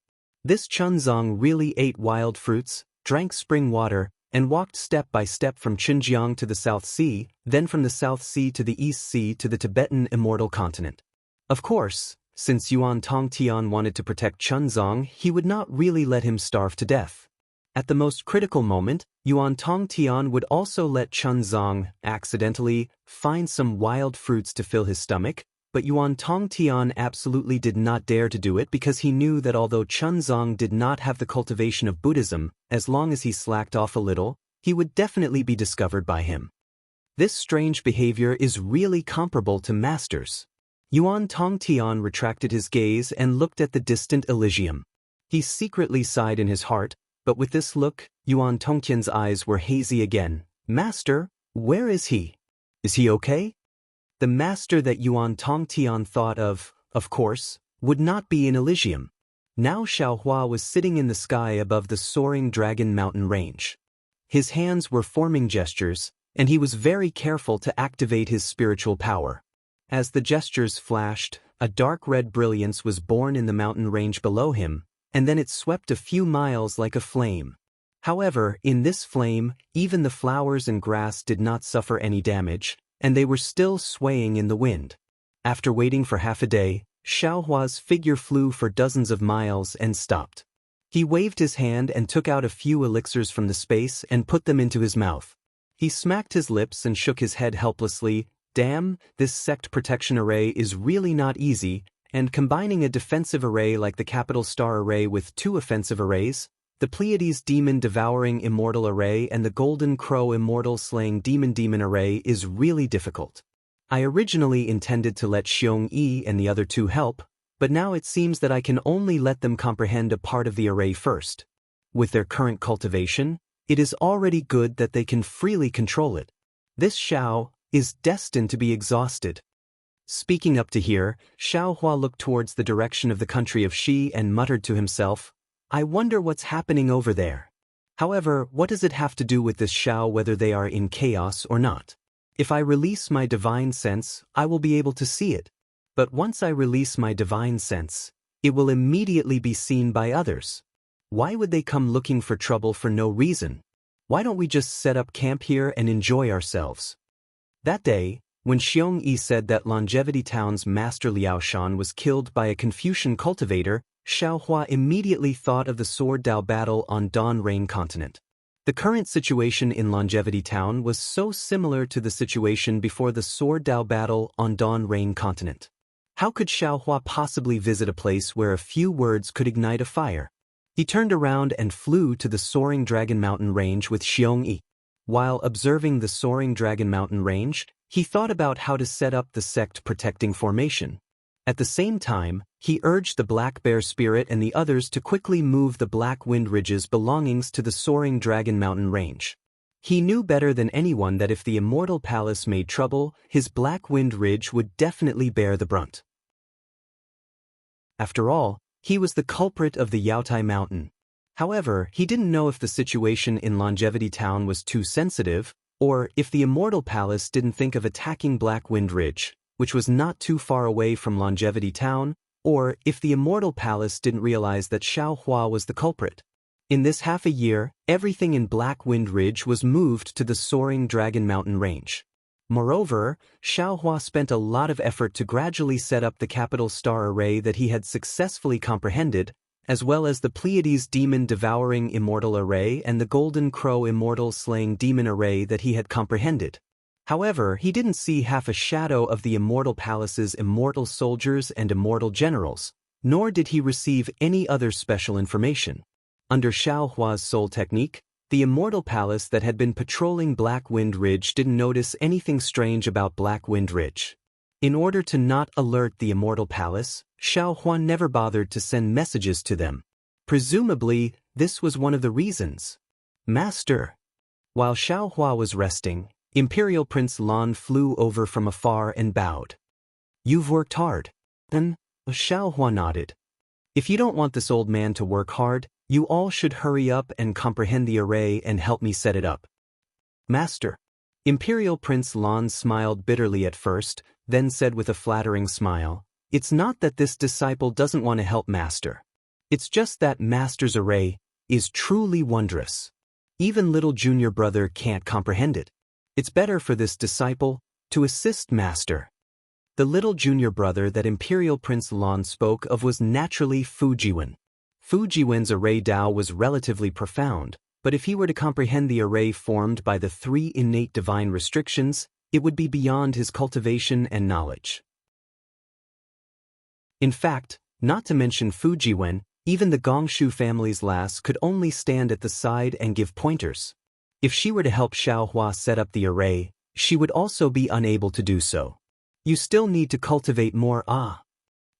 This Chunzong really ate wild fruits, drank spring water, and walked step by step from Xinjiang to the South Sea, then from the South Sea to the East Sea to the Tibetan Immortal Continent. Of course, since Yuan Tongtian wanted to protect Chunzong, he would not really let him starve to death. At the most critical moment, Yuan Tongtian would also let Chunzong, accidentally, find some wild fruits to fill his stomach, but Yuan Tongtian absolutely did not dare to do it because he knew that although Chunzong did not have the cultivation of Buddhism, as long as he slacked off a little, he would definitely be discovered by him. This strange behavior is really comparable to masters. Yuan Tongtian retracted his gaze and looked at the distant Elysium. He secretly sighed in his heart, but with this look, Yuan Tongtian's eyes were hazy again. Master, where is he? Is he okay? The master that Yuan Tongtian thought of course, would not be in Elysium. Now Xiaohua was sitting in the sky above the soaring Dragon Mountain range. His hands were forming gestures, and he was very careful to activate his spiritual power. As the gestures flashed, a dark red brilliance was born in the mountain range below him, and then it swept a few miles like a flame. However, in this flame, even the flowers and grass did not suffer any damage, and they were still swaying in the wind. After waiting for half a day, Xiaohua's figure flew for dozens of miles and stopped. He waved his hand and took out a few elixirs from the space and put them into his mouth. He smacked his lips and shook his head helplessly. Damn, this sect protection array is really not easy, and combining a defensive array like the Capital Star Array with two offensive arrays, the Pleiades Demon Devouring Immortal Array and the Golden Crow Immortal Slaying Demon Array is really difficult. I originally intended to let Xiong Yi and the other two help, but now it seems that I can only let them comprehend a part of the array first. With their current cultivation, it is already good that they can freely control it. This Xiao is destined to be exhausted. Speaking up to here, Xiaohua looked towards the direction of the country of Xi and muttered to himself, I wonder what's happening over there. However, what does it have to do with this Xiao whether they are in chaos or not? If I release my divine sense, I will be able to see it. But once I release my divine sense, it will immediately be seen by others. Why would they come looking for trouble for no reason? Why don't we just set up camp here and enjoy ourselves? That day, when Xiong Yi said that Longevity Town's master Liaoshan was killed by a Confucian cultivator, Xiaohua immediately thought of the Sword Dao battle on Dawn Rain Continent. The current situation in Longevity Town was so similar to the situation before the Sword Dao battle on Dawn Rain Continent. How could Xiaohua possibly visit a place where a few words could ignite a fire? He turned around and flew to the soaring Dragon Mountain range with Xiong Yi. While observing the soaring Dragon Mountain range, he thought about how to set up the sect protecting formation. At the same time, he urged the Black Bear Spirit and the others to quickly move the Black Wind Ridges belongings to the soaring Dragon Mountain range. He knew better than anyone that if the Immortal Palace made trouble, his Black Wind Ridge would definitely bear the brunt. After all, he was the culprit of the Yaotai Mountain. However, he didn't know if the situation in Longevity Town was too sensitive, or if the Immortal Palace didn't think of attacking Black Wind Ridge, which was not too far away from Longevity Town, or if the Immortal Palace didn't realize that Xiaohua was the culprit. In this half a year, everything in Black Wind Ridge was moved to the soaring Dragon Mountain range. Moreover, Xiaohua spent a lot of effort to gradually set up the Capital Star Array that he had successfully comprehended, as well as the Pleiades Demon Devouring Immortal Array and the Golden Crow Immortal Slaying Demon Array that he had comprehended. However, he didn't see half a shadow of the Immortal Palace's immortal soldiers and immortal generals, nor did he receive any other special information. Under Xiaohua's soul technique, The immortal palace that had been patrolling Black Wind Ridge didn't notice anything strange about Black Wind Ridge. In order to not alert the immortal palace, Xiao Huan never bothered to send messages to them. Presumably, this was one of the reasons. Master. While Xiao Hua was resting, Imperial Prince Lan flew over from afar and bowed. You've worked hard. Then, Xiao Hua nodded. If you don't want this old man to work hard, you all should hurry up and comprehend the array and help me set it up. Master. Imperial Prince Lan smiled bitterly at first, then said with a flattering smile, it's not that this disciple doesn't want to help Master. It's just that Master's array is truly wondrous. Even little junior brother can't comprehend it. It's better for this disciple to assist Master. The little junior brother that Imperial Prince Lan spoke of was naturally Fujiwen. Fujiwen's array Dao was relatively profound, but if he were to comprehend the array formed by the 3 innate divine restrictions, it would be beyond his cultivation and knowledge. In fact, not to mention Fujiwen, even the Gongshu family's lass could only stand at the side and give pointers. If she were to help Xiao Hua set up the array, she would also be unable to do so. You still need to cultivate more.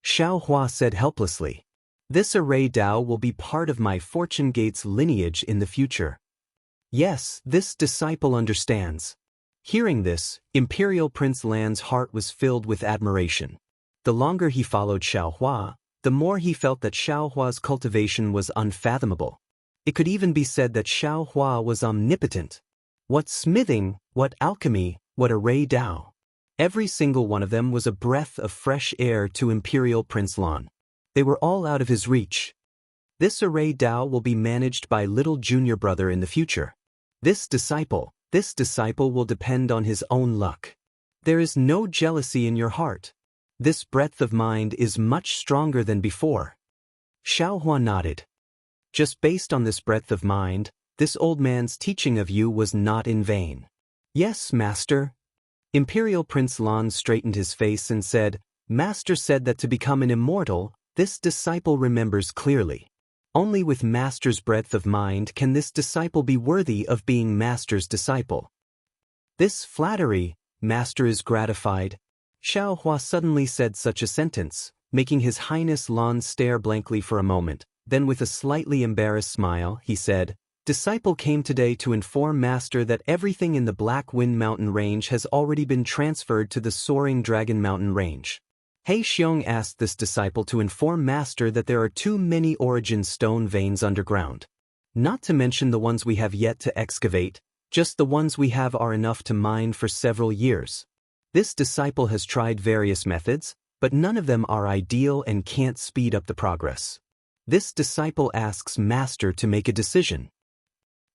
Xiao Hua said helplessly. This array Dao will be part of my Fortune Gates lineage in the future. Yes, this disciple understands. Hearing this, Imperial Prince Lan's heart was filled with admiration. The longer he followed Xiao Hua, the more he felt that Xiao Hua's cultivation was unfathomable. It could even be said that Xiao Hua was omnipotent. What smithing, what alchemy, what array Dao. Every single one of them was a breath of fresh air to Imperial Prince Lan. They were all out of his reach. This array Dao will be managed by little junior brother in the future. This disciple will depend on his own luck. There is no jealousy in your heart. This breadth of mind is much stronger than before. Xiao Hua nodded. Just based on this breadth of mind, this old man's teaching of you was not in vain. Yes, Master. Imperial Prince Lan straightened his face and said, Master said that to become an immortal, this disciple remembers clearly. Only with Master's breadth of mind can this disciple be worthy of being Master's disciple. This flattery, Master is gratified. Xiao Hua suddenly said such a sentence, making His Highness Lan stare blankly for a moment. Then with a slightly embarrassed smile, he said, Disciple came today to inform Master that everything in the Black Wind Mountain Range has already been transferred to the Soaring Dragon Mountain Range. He Xiong asked this disciple to inform Master that there are too many origin stone veins underground. Not to mention the ones we have yet to excavate, just the ones we have are enough to mine for several years. This disciple has tried various methods, but none of them are ideal and can't speed up the progress. This disciple asks Master to make a decision.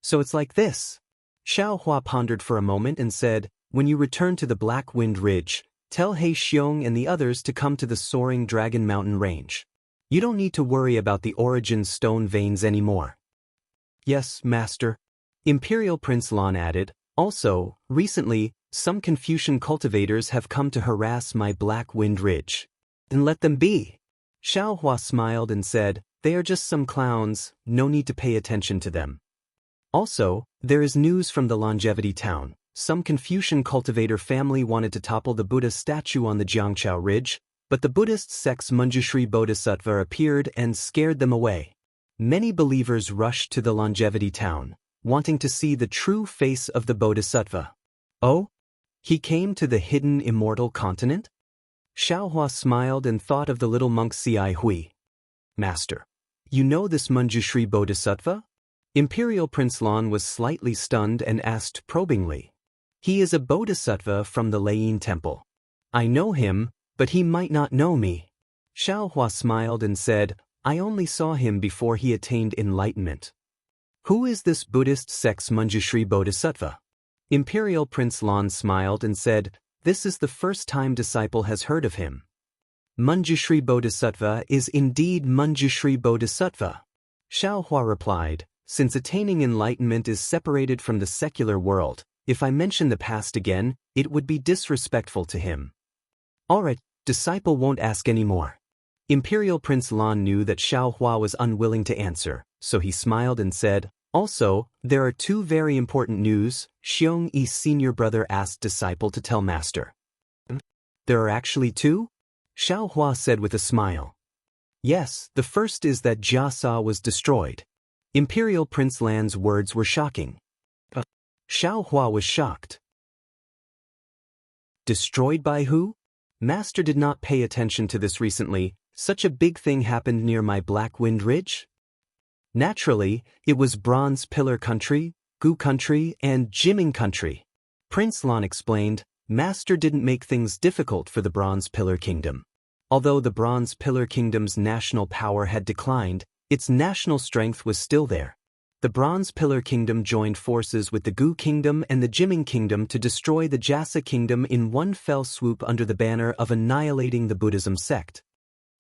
So it's like this. Xiao Hua pondered for a moment and said, when you return to the Black Wind Ridge, tell He Xiong and the others to come to the Soaring Dragon Mountain Range. You don't need to worry about the origin stone veins anymore. Yes, Master. Imperial Prince Lan added, also, recently, some Confucian cultivators have come to harass my Black Wind Ridge. Then let them be. Xiao Hua smiled and said, they are just some clowns, no need to pay attention to them. Also, there is news from the Longevity Town. Some Confucian cultivator family wanted to topple the Buddha statue on the Jiangqiao Ridge, but the Buddhist sect's Manjushri Bodhisattva appeared and scared them away. Many believers rushed to the Longevity Town, wanting to see the true face of the Bodhisattva. Oh? He came to the hidden immortal continent? Xiao Hua smiled and thought of the little monk Ci Hui. Master, you know this Manjushri Bodhisattva? Imperial Prince Lan was slightly stunned and asked probingly. He is a bodhisattva from the Leiyin Temple. I know him, but he might not know me. Xiao Hua smiled and said, I only saw him before he attained enlightenment. Who is this Buddhist sect's Manjushri Bodhisattva? Imperial Prince Lan smiled and said, this is the first time disciple has heard of him. Manjushri Bodhisattva is indeed Manjushri Bodhisattva. Xiao Hua replied, since attaining enlightenment is separated from the secular world, if I mention the past again, it would be disrespectful to him. Alright, disciple won't ask any more. Imperial Prince Lan knew that Xiao Hua was unwilling to answer, so he smiled and said, Also, there are two very important news, Xiong Yi's senior brother asked disciple to tell master. There are actually two? Xiao Hua said with a smile. Yes, the first is that Jiasa was destroyed. Imperial Prince Lan's words were shocking. Xiao Hua was shocked. Destroyed by who? Master did not pay attention to this recently. Such a big thing happened near my Black Wind Ridge? Naturally, it was Bronze Pillar Country, Gu Country, and Jiming Country. Prince Lan explained, Master didn't make things difficult for the Bronze Pillar Kingdom. Although the Bronze Pillar Kingdom's national power had declined, its national strength was still there. The Bronze Pillar Kingdom joined forces with the Gu Kingdom and the Jiming Kingdom to destroy the Jasa Kingdom in one fell swoop under the banner of annihilating the Buddhism sect.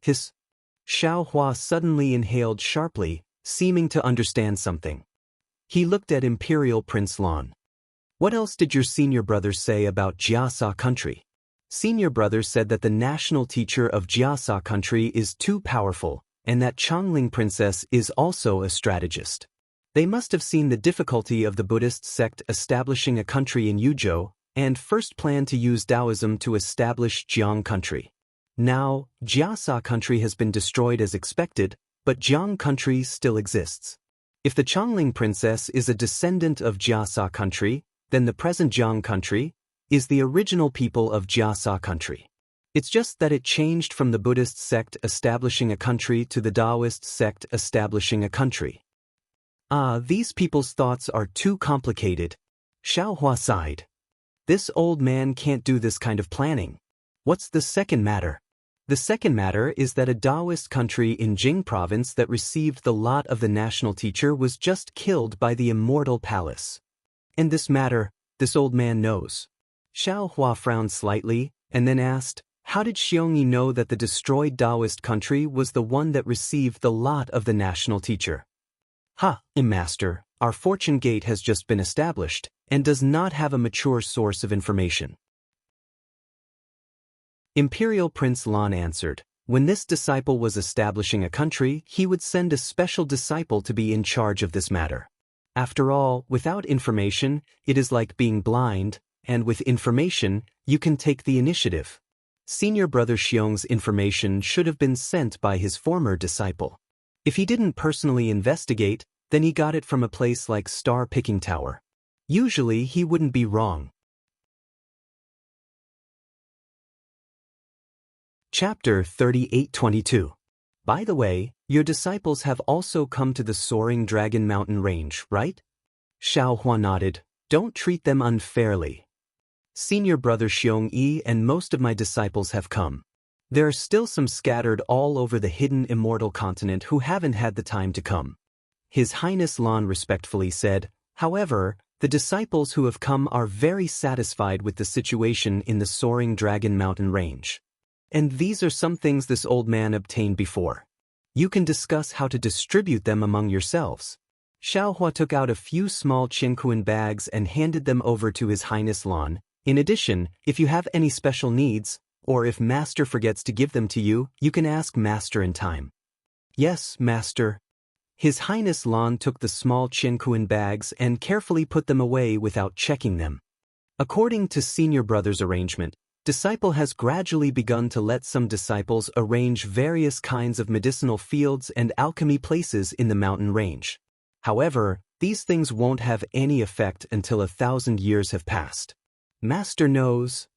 Xiao Hua suddenly inhaled sharply, seeming to understand something. He looked at Imperial Prince Lan. What else did your senior brother say about Jiasa Country? Senior brother said that the national teacher of Jiasa Country is too powerful, and that Chongling Princess is also a strategist. They must have seen the difficulty of the Buddhist sect establishing a country in Yuzhou, and first planned to use Taoism to establish Jiang Country. Now, Jiasa Country has been destroyed as expected, but Jiang Country still exists. If the Chongling Princess is a descendant of Jiasa Country, then the present Jiang Country is the original people of Jiasa Country. It's just that it changed from the Buddhist sect establishing a country to the Taoist sect establishing a country. These people's thoughts are too complicated. Xiao Hua sighed. This old man can't do this kind of planning. What's the second matter? The second matter is that a Taoist country in Jing province that received the lot of the national teacher was just killed by the Immortal Palace. And this matter, this old man knows. Xiao Hua frowned slightly, and then asked, how did Xiong Yi know that the destroyed Taoist country was the one that received the lot of the national teacher? Master, our fortune gate has just been established, and does not have a mature source of information. Imperial Prince Lan answered, when this disciple was establishing a country, he would send a special disciple to be in charge of this matter. After all, without information, it is like being blind, and with information, you can take the initiative. Senior brother Xiong's information should have been sent by his former disciple. If he didn't personally investigate, then he got it from a place like Star Picking Tower. Usually he wouldn't be wrong. Chapter 38:22. By the way, your disciples have also come to the Soaring Dragon Mountain Range, right? Xiao Hua nodded. Don't treat them unfairly. Senior brother Xiong Yi and most of my disciples have come. There are still some scattered all over the hidden immortal continent who haven't had the time to come. His Highness Lan respectfully said, however, the disciples who have come are very satisfied with the situation in the Soaring Dragon Mountain Range. And these are some things this old man obtained before. You can discuss how to distribute them among yourselves. Xiao Hua took out a few small Qinquan bags and handed them over to His Highness Lan. In addition, if you have any special needs, or if Master forgets to give them to you, you can ask Master in time. Yes, Master. His Highness Lan took the small Qinquan bags and carefully put them away without checking them. According to senior brother's arrangement, disciple has gradually begun to let some disciples arrange various kinds of medicinal fields and alchemy places in the mountain range. However, these things won't have any effect until 1,000 years have passed. Master knows.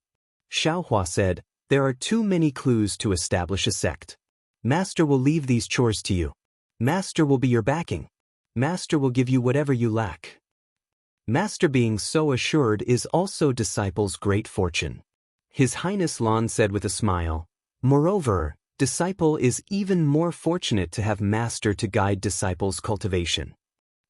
Xiao Hua said, there are too many clues to establish a sect. Master will leave these chores to you. Master will be your backing. Master will give you whatever you lack. Master being so assured is also disciple's great fortune. His Highness Lan said with a smile, moreover, disciple is even more fortunate to have Master to guide disciple's cultivation.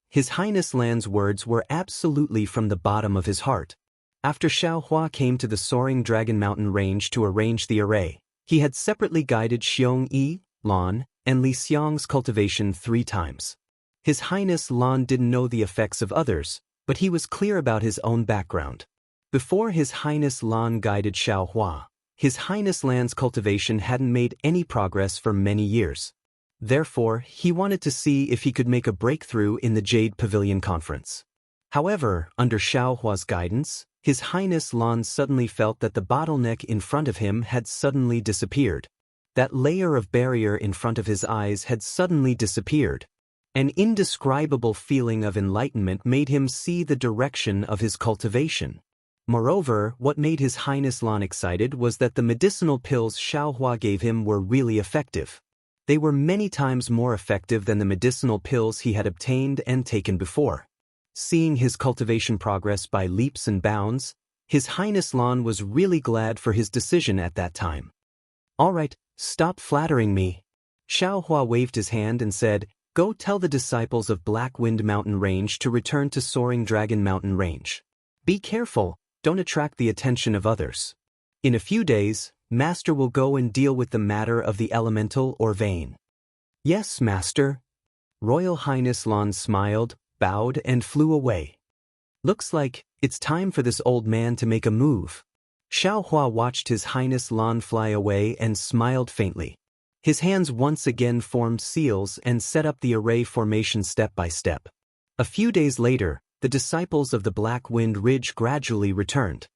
His Highness Lan's words were absolutely from the bottom of his heart. After Xiao Hua came to the Soaring Dragon Mountain Range to arrange the array, he had separately guided Xiong Yi, Lan, and Li Xiang's cultivation 3 times. His Highness Lan didn't know the effects of others, but he was clear about his own background. Before His Highness Lan guided Xiao Hua, His Highness Lan's cultivation hadn't made any progress for many years. Therefore, he wanted to see if he could make a breakthrough in the Jade Pavilion conference. However, under Xiao Hua's guidance, His Highness Lan suddenly felt that the bottleneck in front of him had suddenly disappeared. That layer of barrier in front of his eyes had suddenly disappeared. An indescribable feeling of enlightenment made him see the direction of his cultivation. Moreover, what made His Highness Lan excited was that the medicinal pills Xiao Hua gave him were really effective. They were many times more effective than the medicinal pills he had obtained and taken before. Seeing his cultivation progress by leaps and bounds, His Highness Lan was really glad for his decision at that time. "All right, stop flattering me." Xiao Hua waved his hand and said, "Go tell the disciples of Black Wind Mountain Range to return to Soaring Dragon Mountain Range. Be careful, don't attract the attention of others. In a few days, Master will go and deal with the matter of the elemental or vein." "Yes, Master." Royal Highness Lan smiled, bowed and flew away. "Looks like it's time for this old man to make a move." Xiao Hua watched His Highness Lan fly away and smiled faintly. His hands once again formed seals and set up the array formation step by step. A few days later, the disciples of the Black Wind Ridge gradually returned.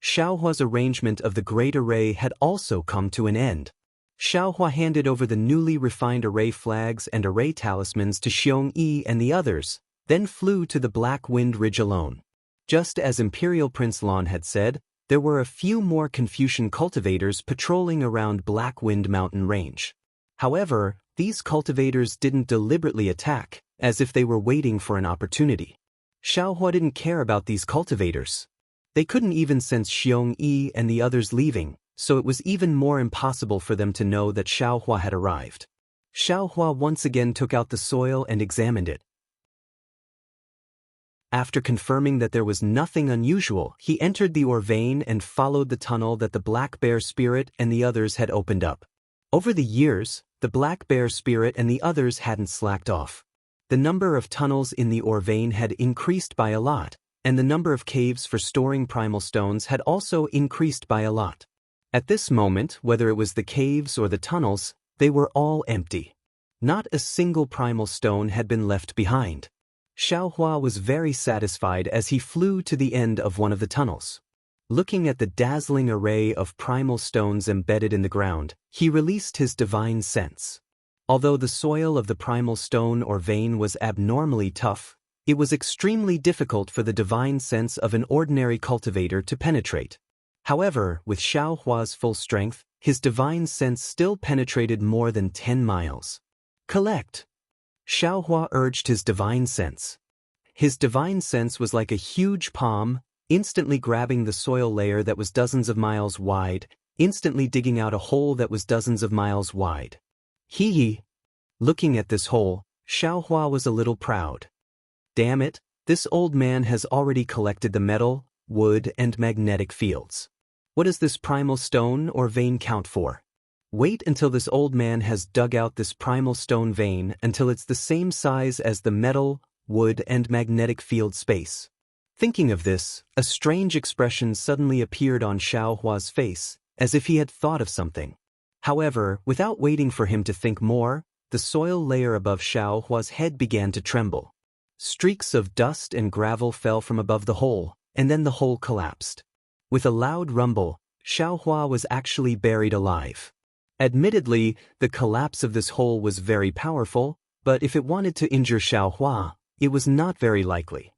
Xiao Hua's arrangement of the Great Array had also come to an end. Xiao Hua handed over the newly refined array flags and array talismans to Xiong Yi and the others, then flew to the Black Wind Ridge alone. Just as Imperial Prince Lan had said, there were a few more Confucian cultivators patrolling around Black Wind Mountain Range. However, these cultivators didn't deliberately attack, as if they were waiting for an opportunity. Xiao Hua didn't care about these cultivators. They couldn't even sense Xiong Yi and the others leaving, so it was even more impossible for them to know that Xiao Hua had arrived. Xiao Hua once again took out the soil and examined it. After confirming that there was nothing unusual, he entered the ore vein and followed the tunnel that the Black Bear Spirit and the others had opened up. Over the years, the Black Bear Spirit and the others hadn't slacked off. The number of tunnels in the ore vein had increased by a lot, and the number of caves for storing primal stones had also increased by a lot. At this moment, whether it was the caves or the tunnels, they were all empty. Not a single primal stone had been left behind. Xiao Hua was very satisfied as he flew to the end of one of the tunnels. Looking at the dazzling array of primal stones embedded in the ground, he released his divine sense. Although the soil of the primal stone or vein was abnormally tough, it was extremely difficult for the divine sense of an ordinary cultivator to penetrate. However, with Xiao Hua's full strength, his divine sense still penetrated more than 10 miles. "Collect!" Xiao Hua urged his divine sense. His divine sense was like a huge palm, instantly grabbing the soil layer that was dozens of miles wide, instantly digging out a hole that was dozens of miles wide. Hee. Looking at this hole, Xiao Hua was a little proud. Damn it, this old man has already collected the metal, wood, and magnetic fields. What does this primal stone or vein count for? Wait until this old man has dug out this primal stone vein until it's the same size as the metal, wood, and magnetic field space. Thinking of this, a strange expression suddenly appeared on Xiao Hua's face, as if he had thought of something. However, without waiting for him to think more, the soil layer above Xiao Hua's head began to tremble. Streaks of dust and gravel fell from above the hole, and then the hole collapsed. With a loud rumble, Xiao Hua was actually buried alive. Admittedly, the collapse of this hole was very powerful, but if it wanted to injure Xiao Hua, it was not very likely.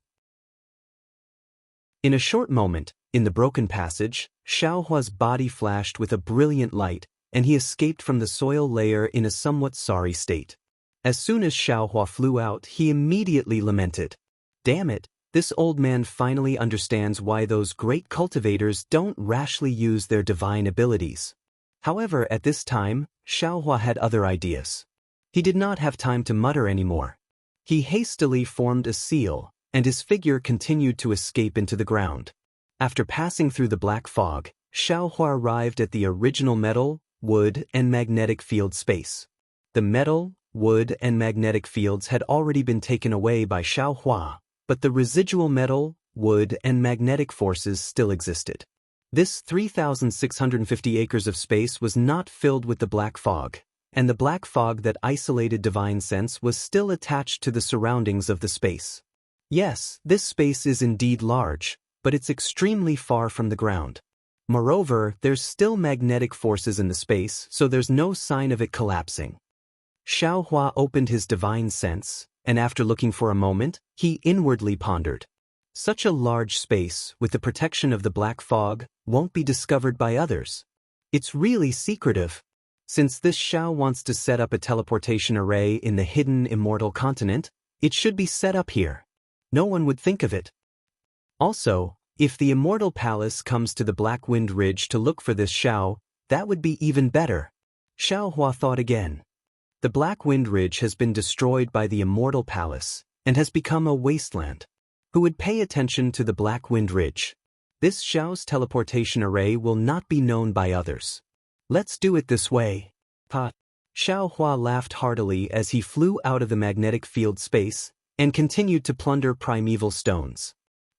In a short moment, in the broken passage, Xiao Hua's body flashed with a brilliant light, and he escaped from the soil layer in a somewhat sorry state. As soon as Xiao Hua flew out, he immediately lamented. Damn it, this old man finally understands why those great cultivators don't rashly use their divine abilities. However, at this time, Xiao Hua had other ideas. He did not have time to mutter anymore. He hastily formed a seal, and his figure continued to escape into the ground. After passing through the black fog, Xiao Hua arrived at the original metal, wood, and magnetic field space. The metal, wood, and magnetic fields had already been taken away by Xiao Hua, but the residual metal, wood, and magnetic forces still existed. This 3,650 acres of space was not filled with the black fog, and the black fog that isolated divine sense was still attached to the surroundings of the space. Yes, this space is indeed large, but it's extremely far from the ground. Moreover, there's still magnetic forces in the space, so there's no sign of it collapsing. Xiaohua opened his divine sense, and after looking for a moment, he inwardly pondered. Such a large space, with the protection of the black fog, won't be discovered by others. It's really secretive. Since this Xiao wants to set up a teleportation array in the hidden immortal continent, it should be set up here. No one would think of it. Also, if the Immortal Palace comes to the Black Wind Ridge to look for this Xiao, that would be even better. Xiaohua thought again. The Black Wind Ridge has been destroyed by the Immortal Palace, and has become a wasteland. Who would pay attention to the Black Wind Ridge? This Xiao's teleportation array will not be known by others. Let's do it this way. Pa. Xiaohua laughed heartily as he flew out of the magnetic field space, and continued to plunder primeval stones.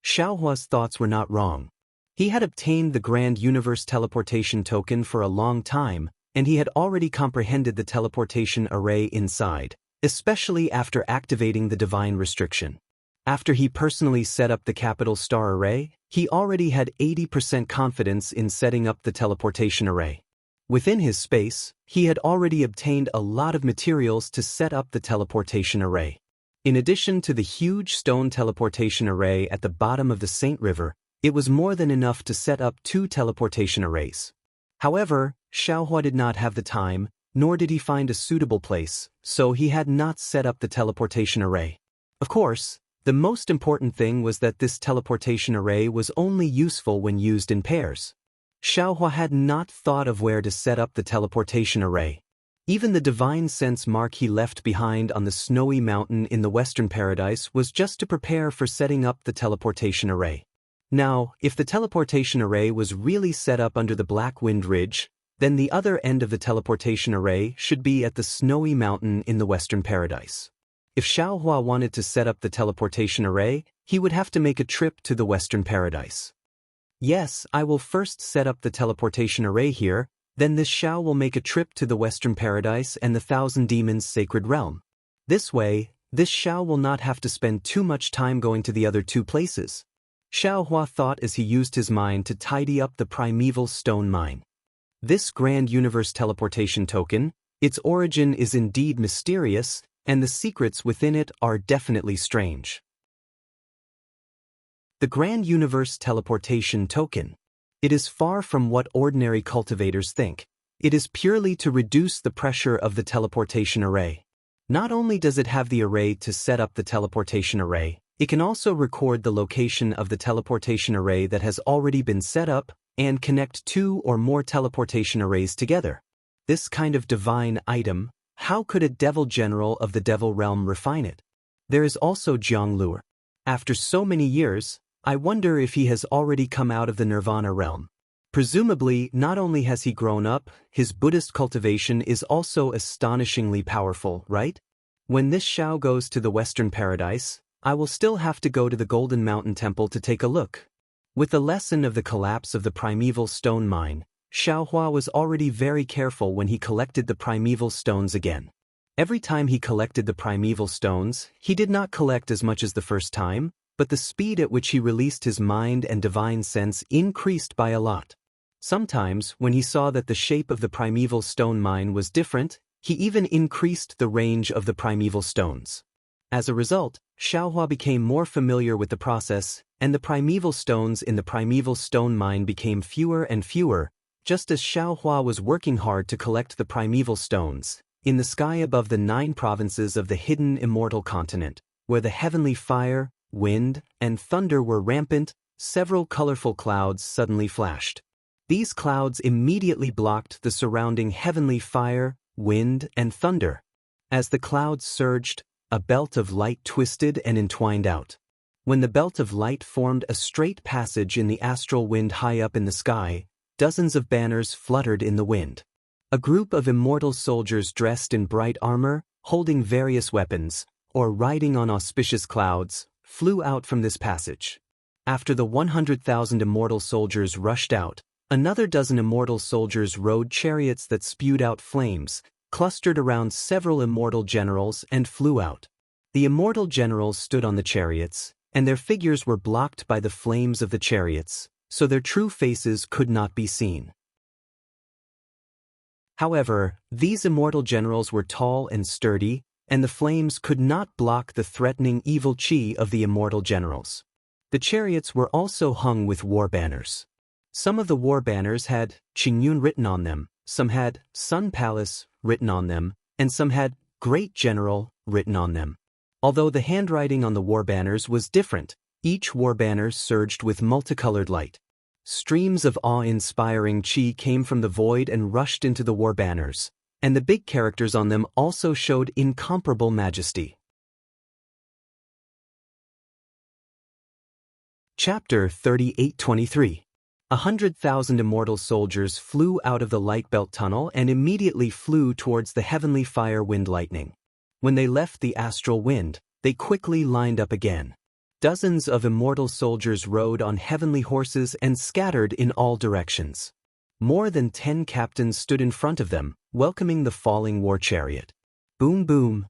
Xiaohua's thoughts were not wrong. He had obtained the Grand Universe Teleportation Token for a long time, and he had already comprehended the teleportation array inside, especially after activating the divine restriction. After he personally set up the Capital Star Array, he already had 80% confidence in setting up the teleportation array. Within his space, he had already obtained a lot of materials to set up the teleportation array. In addition to the huge stone teleportation array at the bottom of the Saint River, it was more than enough to set up 2 teleportation arrays. However, Xiaohua did not have the time, nor did he find a suitable place, so he had not set up the teleportation array. Of course, the most important thing was that this teleportation array was only useful when used in pairs. Xiaohua had not thought of where to set up the teleportation array. Even the divine sense mark he left behind on the snowy mountain in the Western Paradise was just to prepare for setting up the teleportation array. Now, if the teleportation array was really set up under the Black Wind Ridge, then the other end of the teleportation array should be at the snowy mountain in the Western Paradise. If Xiaohua wanted to set up the teleportation array, he would have to make a trip to the Western Paradise. Yes, I will first set up the teleportation array here, then this Xiao will make a trip to the Western Paradise and the Thousand Demons' Sacred Realm. This way, this Xiao will not have to spend too much time going to the other 2 places. Xiaohua thought as he used his mind to tidy up the primeval stone mine. This Grand Universe Teleportation Token, its origin is indeed mysterious, and the secrets within it are definitely strange. The Grand Universe Teleportation Token. It is far from what ordinary cultivators think. It is purely to reduce the pressure of the teleportation array. Not only does it have the array to set up the teleportation array, it can also record the location of the teleportation array that has already been set up and connect 2 or more teleportation arrays together. This kind of divine item, how could a devil general of the devil realm refine it? There is also Jianglur. After so many years, I wonder if he has already come out of the Nirvana realm. Presumably, not only has he grown up, his Buddhist cultivation is also astonishingly powerful, right? When this Xiao goes to the Western Paradise, I will still have to go to the Golden Mountain Temple to take a look. With the lesson of the collapse of the primeval stone mine, Xiaohua was already very careful when he collected the primeval stones again. Every time he collected the primeval stones, he did not collect as much as the first time, but the speed at which he released his mind and divine sense increased by a lot. Sometimes, when he saw that the shape of the primeval stone mine was different, he even increased the range of the primeval stones. As a result, Xiaohua became more familiar with the process, and the primeval stones in the primeval stone mine became fewer and fewer, just as Xiaohua was working hard to collect the primeval stones. In the sky above the 9 provinces of the hidden immortal continent, where the heavenly fire, wind, and thunder were rampant, several colorful clouds suddenly flashed. These clouds immediately blocked the surrounding heavenly fire, wind, and thunder. As the clouds surged, a belt of light twisted and entwined out. When the belt of light formed a straight passage in the astral wind high up in the sky, dozens of banners fluttered in the wind. A group of immortal soldiers dressed in bright armor, holding various weapons, or riding on auspicious clouds, flew out from this passage. After the 100,000 immortal soldiers rushed out, another dozen immortal soldiers rode chariots that spewed out flames, clustered around several immortal generals and flew out. The immortal generals stood on the chariots, and their figures were blocked by the flames of the chariots, so their true faces could not be seen. However, these immortal generals were tall and sturdy, and the flames could not block the threatening evil chi of the immortal generals. The chariots were also hung with war banners. Some of the war banners had Qingyun written on them, some had Sun Palace written on them, and some had Great General written on them. Although the handwriting on the war banners was different, each war banner surged with multicolored light. Streams of awe-inspiring chi came from the void and rushed into the war banners, and the big characters on them also showed incomparable majesty. Chapter 38-23. 100,000 immortal soldiers flew out of the light belt tunnel and immediately flew towards the heavenly fire wind lightning. When they left the astral wind, they quickly lined up again. Dozens of immortal soldiers rode on heavenly horses and scattered in all directions. More than 10 captains stood in front of them, welcoming the falling war chariot. Boom boom.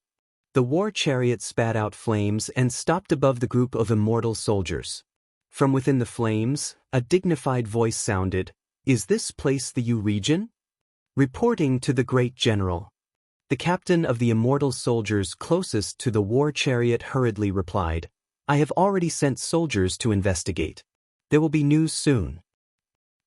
The war chariot spat out flames and stopped above the group of immortal soldiers. From within the flames, a dignified voice sounded, "Is this place the U region?" Reporting to the great general. The captain of the immortal soldiers closest to the war chariot hurriedly replied, "I have already sent soldiers to investigate. There will be news soon."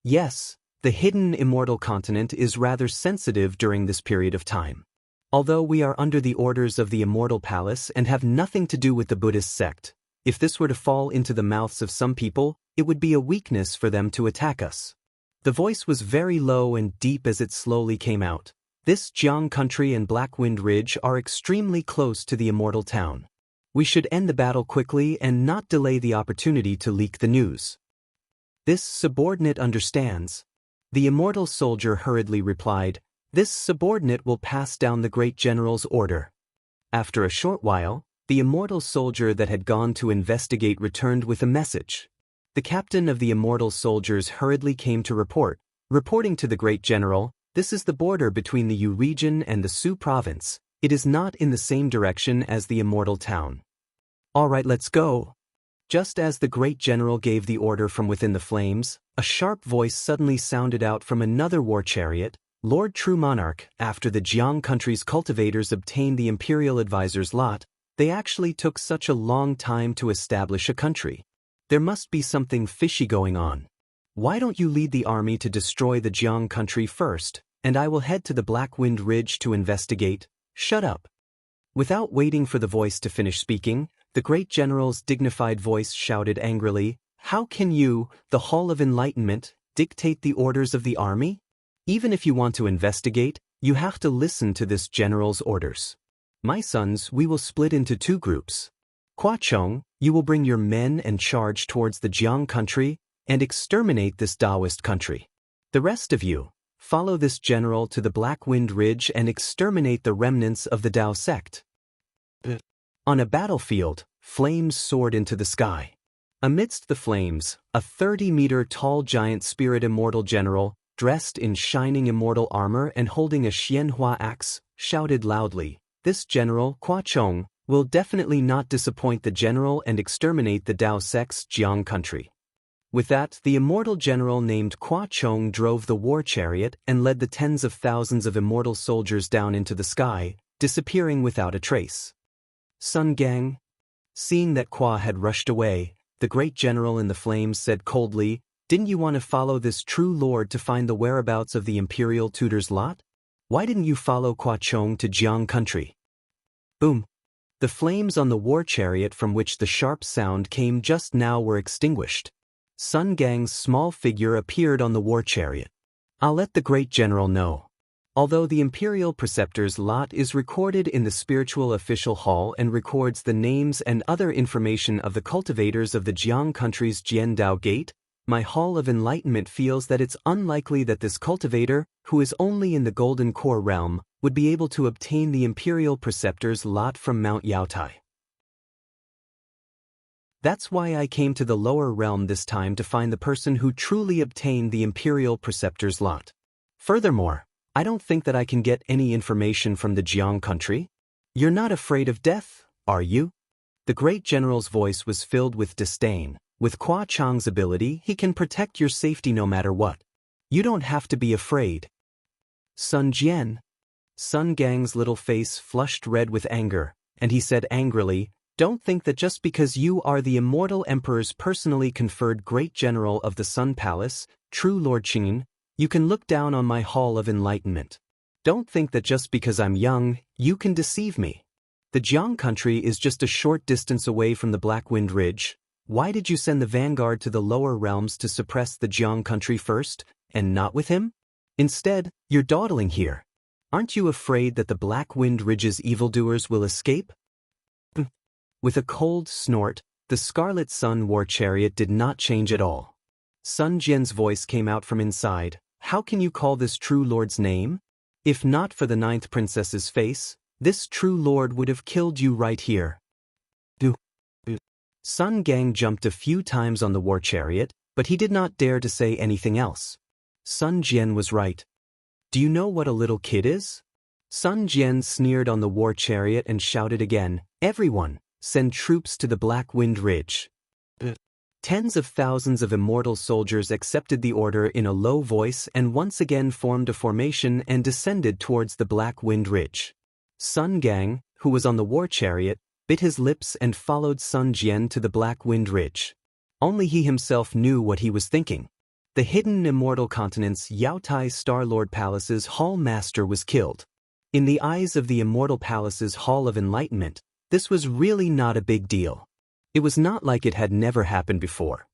Yes, the hidden immortal continent is rather sensitive during this period of time. Although we are under the orders of the immortal palace and have nothing to do with the Buddhist sect, if this were to fall into the mouths of some people, it would be a weakness for them to attack us. The voice was very low and deep as it slowly came out. This Jiang country and Black Wind Ridge are extremely close to the immortal town. We should end the battle quickly and not delay the opportunity to leak the news. This subordinate understands. The immortal soldier hurriedly replied, "This subordinate will pass down the great general's order." After a short while, the immortal soldier that had gone to investigate returned with a message. The captain of the immortal soldiers hurriedly came to report, reporting to the great general, "This is the border between the Yu region and the Su province. It is not in the same direction as the immortal town." "All right, let's go." Just as the great general gave the order from within the flames, a sharp voice suddenly sounded out from another war chariot, "Lord True Monarch, after the Jiang country's cultivators obtained the imperial advisor's lot, they actually took such a long time to establish a country. There must be something fishy going on. Why don't you lead the army to destroy the Jiang country first, and I will head to the Black Wind Ridge to investigate." "Shut up." Without waiting for the voice to finish speaking, the great general's dignified voice shouted angrily, "How can you, the Hall of Enlightenment, dictate the orders of the army? Even if you want to investigate, you have to listen to this general's orders. My sons, we will split into 2 groups. Kwa Chong, you will bring your men and charge towards the Jiang country and exterminate this Taoist country. The rest of you, follow this general to the Black Wind Ridge and exterminate the remnants of the Tao sect." On a battlefield, flames soared into the sky. Amidst the flames, a 30-meter tall giant spirit immortal general, dressed in shining immortal armor and holding a Xianhua axe, shouted loudly, "This general, Kwa Chong, will definitely not disappoint the general and exterminate the Tao sect's Jiang country." With that, the immortal general named Kwa Chong drove the war chariot and led the tens of thousands of immortal soldiers down into the sky, disappearing without a trace. Sun Gang. Seeing that Kwa had rushed away, the great general in the flames said coldly, "Didn't you want to follow this true lord to find the whereabouts of the imperial tutor's lot? Why didn't you follow Kwa Chong to Jiang country?" Boom. The flames on the war chariot from which the sharp sound came just now were extinguished. Sun Gang's small figure appeared on the war chariot. "I'll let the great general know. Although the imperial preceptor's lot is recorded in the spiritual official hall and records the names and other information of the cultivators of the Jiang country's Jiandao Gate, my Hall of Enlightenment feels that it's unlikely that this cultivator, who is only in the Golden Core realm, would be able to obtain the imperial preceptor's lot from Mount Yaotai. That's why I came to the lower realm this time to find the person who truly obtained the imperial preceptor's lot. Furthermore, I don't think that I can get any information from the Jiang country. You're not afraid of death, are you? The great general's voice was filled with disdain. With Kwa Chang's ability, he can protect your safety no matter what. You don't have to be afraid. Sun Jian. Sun Gang's little face flushed red with anger, and he said angrily, don't think that just because you are the immortal emperor's personally conferred great general of the Sun Palace, true Lord Qin, you can look down on my hall of enlightenment. Don't think that just because I'm young, you can deceive me. The Jiang country is just a short distance away from the Black Wind Ridge. Why did you send the vanguard to the lower realms to suppress the Jiang country first, and not with him? Instead, you're dawdling here. Aren't you afraid that the Black Wind Ridge's evildoers will escape? With a cold snort, the Scarlet Sun war chariot did not change at all. Sun Jian's voice came out from inside. How can you call this true lord's name? If not for the 9th princess's face, this true lord would have killed you right here. Sun Gang jumped a few times on the war chariot, but he did not dare to say anything else. Sun Jian was right. Do you know what a little kid is? Sun Jian sneered on the war chariot and shouted again, everyone, send troops to the Black Wind Ridge. Tens of thousands of immortal soldiers accepted the order in a low voice and once again formed a formation and descended towards the Black Wind Ridge. Sun Gang, who was on the war chariot, bit his lips and followed Sun Jian to the Black Wind Ridge. Only he himself knew what he was thinking. The hidden immortal continent's Yaotai Star-Lord Palace's Hall Master was killed. In the eyes of the Immortal Palace's Hall of Enlightenment, this was really not a big deal. It was not like it had never happened before.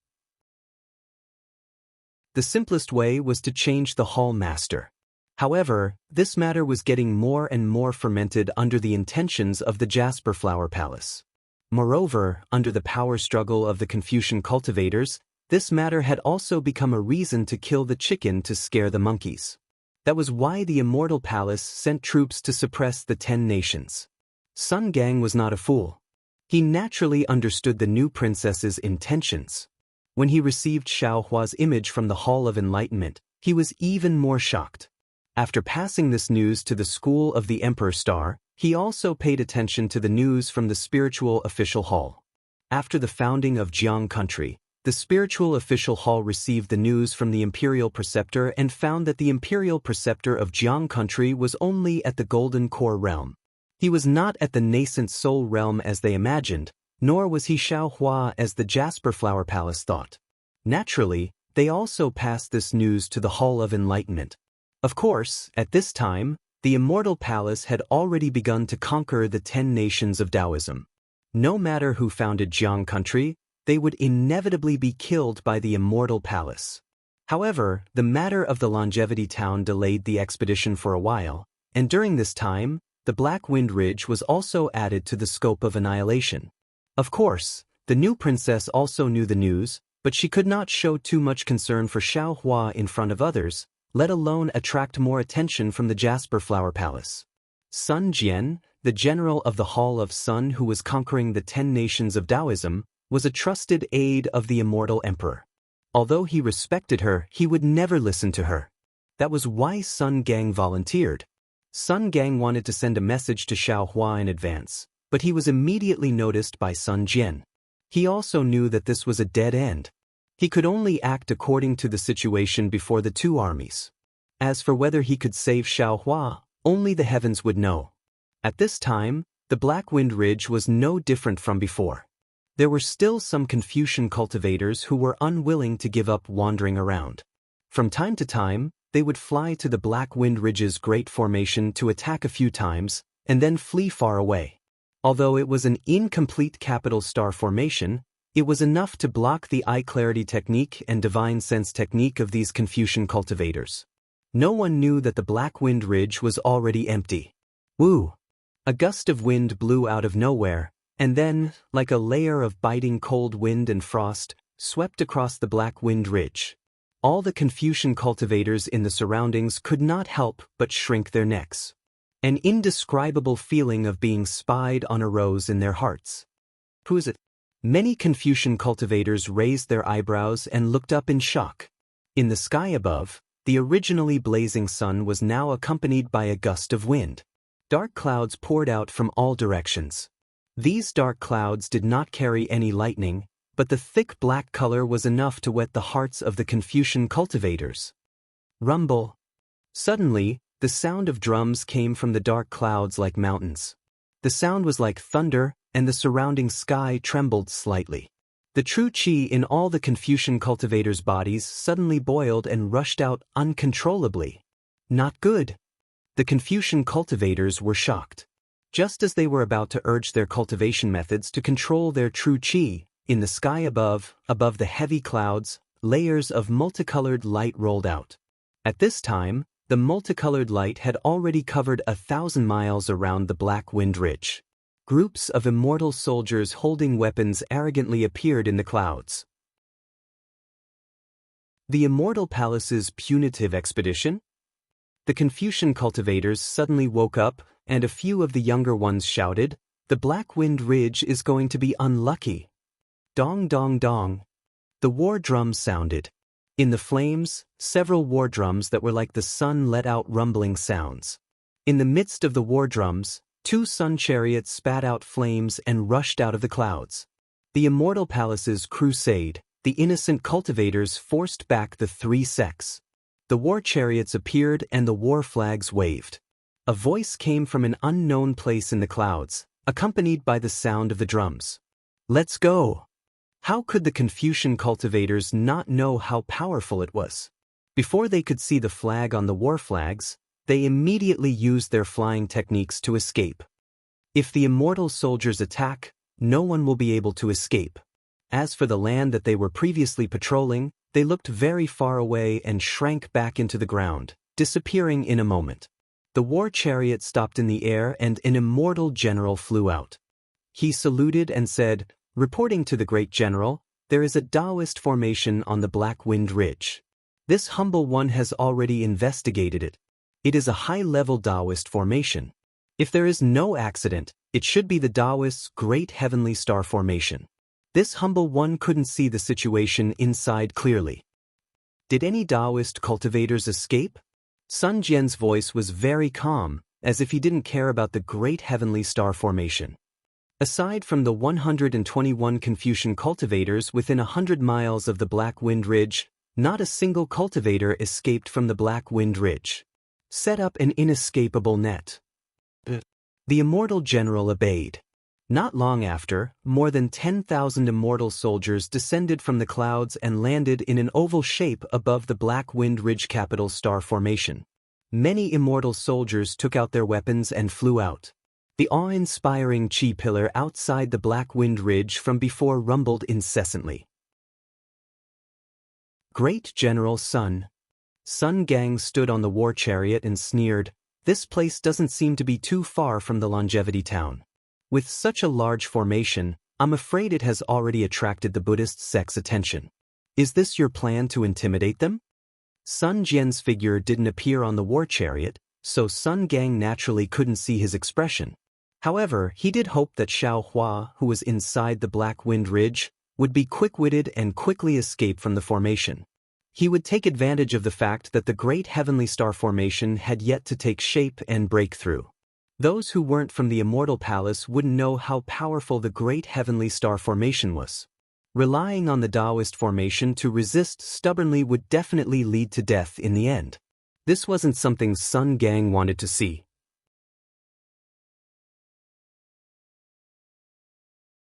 The simplest way was to change the Hall Master. However, this matter was getting more and more fermented under the intentions of the Jasper Flower Palace. Moreover, under the power struggle of the Confucian cultivators, this matter had also become a reason to kill the chicken to scare the monkeys. That was why the Immortal Palace sent troops to suppress the 10 nations. Sun Gang was not a fool. He naturally understood the new princess's intentions. When he received Xiao Hua's image from the Hall of Enlightenment, he was even more shocked. After passing this news to the school of the Emperor Star, he also paid attention to the news from the Spiritual Official Hall. After the founding of Jiang Country, the Spiritual Official Hall received the news from the Imperial Preceptor and found that the Imperial Preceptor of Jiang Country was only at the Golden Core Realm. He was not at the nascent Soul Realm as they imagined, nor was he Xiao Hua as the Jasper Flower Palace thought. Naturally, they also passed this news to the Hall of Enlightenment. Of course, at this time, the Immortal Palace had already begun to conquer the 10 nations of Taoism. No matter who founded Jiang Country, they would inevitably be killed by the Immortal Palace. However, the matter of the Longevity Town delayed the expedition for a while, and during this time, the Black Wind Ridge was also added to the scope of annihilation. Of course, the new princess also knew the news, but she could not show too much concern for Xiao Hua in front of others, let alone attract more attention from the Jasper Flower Palace. Sun Jian, the general of the Hall of Sun who was conquering the 10 nations of Taoism, was a trusted aide of the Immortal Emperor. Although he respected her, he would never listen to her. That was why Sun Gang volunteered. Sun Gang wanted to send a message to Xiao Hua in advance, but he was immediately noticed by Sun Jian. He also knew that this was a dead end. He could only act according to the situation before the two armies. As for whether he could save Xiao Hua, only the heavens would know. At this time, the Black Wind Ridge was no different from before. There were still some Confucian cultivators who were unwilling to give up wandering around. From time to time, they would fly to the Black Wind Ridge's great formation to attack a few times, and then flee far away. Although it was an incomplete capital star formation, it was enough to block the eye clarity technique and divine sense technique of these Confucian cultivators. No one knew that the Black Wind Ridge was already empty. Woo! A gust of wind blew out of nowhere, and then, like a layer of biting cold wind and frost, swept across the Black Wind Ridge. All the Confucian cultivators in the surroundings could not help but shrink their necks. An indescribable feeling of being spied on arose in their hearts. Who is it? Many Confucian cultivators raised their eyebrows and looked up in shock. In the sky above, The originally blazing sun was now accompanied by a gust of wind. Dark clouds poured out from all directions. These dark clouds did not carry any lightning, but the thick black color was enough to whet the hearts of the Confucian cultivators. Rumble. Suddenly, the sound of drums came from the dark clouds like mountains. The sound was like thunder, and the surrounding sky trembled slightly. The true qi in all the Confucian cultivators' bodies suddenly boiled and rushed out uncontrollably. Not good. The Confucian cultivators were shocked. Just as they were about to urge their cultivation methods to control their true qi, in the sky above the heavy clouds, layers of multicolored light rolled out. At this time, the multicolored light had already covered 1,000 miles around the Black Wind Ridge. Groups of immortal soldiers holding weapons arrogantly appeared in the clouds. The Immortal Palace's punitive expedition? The Confucian cultivators suddenly woke up, and a few of the younger ones shouted, "The Black Wind Ridge is going to be unlucky." Dong dong dong. The war drums sounded. In the flames, several war drums that were like the sun let out rumbling sounds. In the midst of the war drums, 2 sun chariots spat out flames and rushed out of the clouds. The Immortal Palace's crusade, the innocent cultivators forced back the 3 sects. The war chariots appeared and the war flags waved. A voice came from an unknown place in the clouds, accompanied by the sound of the drums. "Let's go!" How could the Confucian cultivators not know how powerful it was? Before they could see the flag on the war flags, they immediately used their flying techniques to escape. If the immortal soldiers attack, no one will be able to escape. As for the land that they were previously patrolling, they looked very far away and shrank back into the ground, disappearing in a moment. The war chariot stopped in the air and an immortal general flew out. He saluted and said, "Reporting to the great general, there is a Taoist formation on the Black Wind Ridge. This humble one has already investigated it. It is a high-level Taoist formation. If there is no accident, it should be the Taoist's Great Heavenly Star Formation. This humble one couldn't see the situation inside clearly." Did any Taoist cultivators escape? Sun Jian's voice was very calm, as if he didn't care about the Great Heavenly Star Formation. Aside from the 121 Confucian cultivators within 100 miles of the Black Wind Ridge, not a single cultivator escaped from the Black Wind Ridge. Set up an inescapable net. The immortal general obeyed. Not long after, more than 10,000 immortal soldiers descended from the clouds and landed in an oval shape above the Black Wind Ridge capital star formation. Many immortal soldiers took out their weapons and flew out. The awe-inspiring Qi pillar outside the Black Wind Ridge from before rumbled incessantly. Great General Sun. Sun Gang stood on the war chariot and sneered, "This place doesn't seem to be too far from the Longevity Town. With such a large formation, I'm afraid it has already attracted the Buddhist sect's attention. Is this your plan to intimidate them?" Sun Jian's figure didn't appear on the war chariot, so Sun Gang naturally couldn't see his expression. However, he did hope that Xiao Hua, who was inside the Black Wind Ridge, would be quick-witted and quickly escape from the formation. He would take advantage of the fact that the Great Heavenly Star Formation had yet to take shape and break through. Those who weren't from the Immortal Palace wouldn't know how powerful the Great Heavenly Star Formation was. Relying on the Taoist formation to resist stubbornly would definitely lead to death in the end. This wasn't something Sun Gang wanted to see.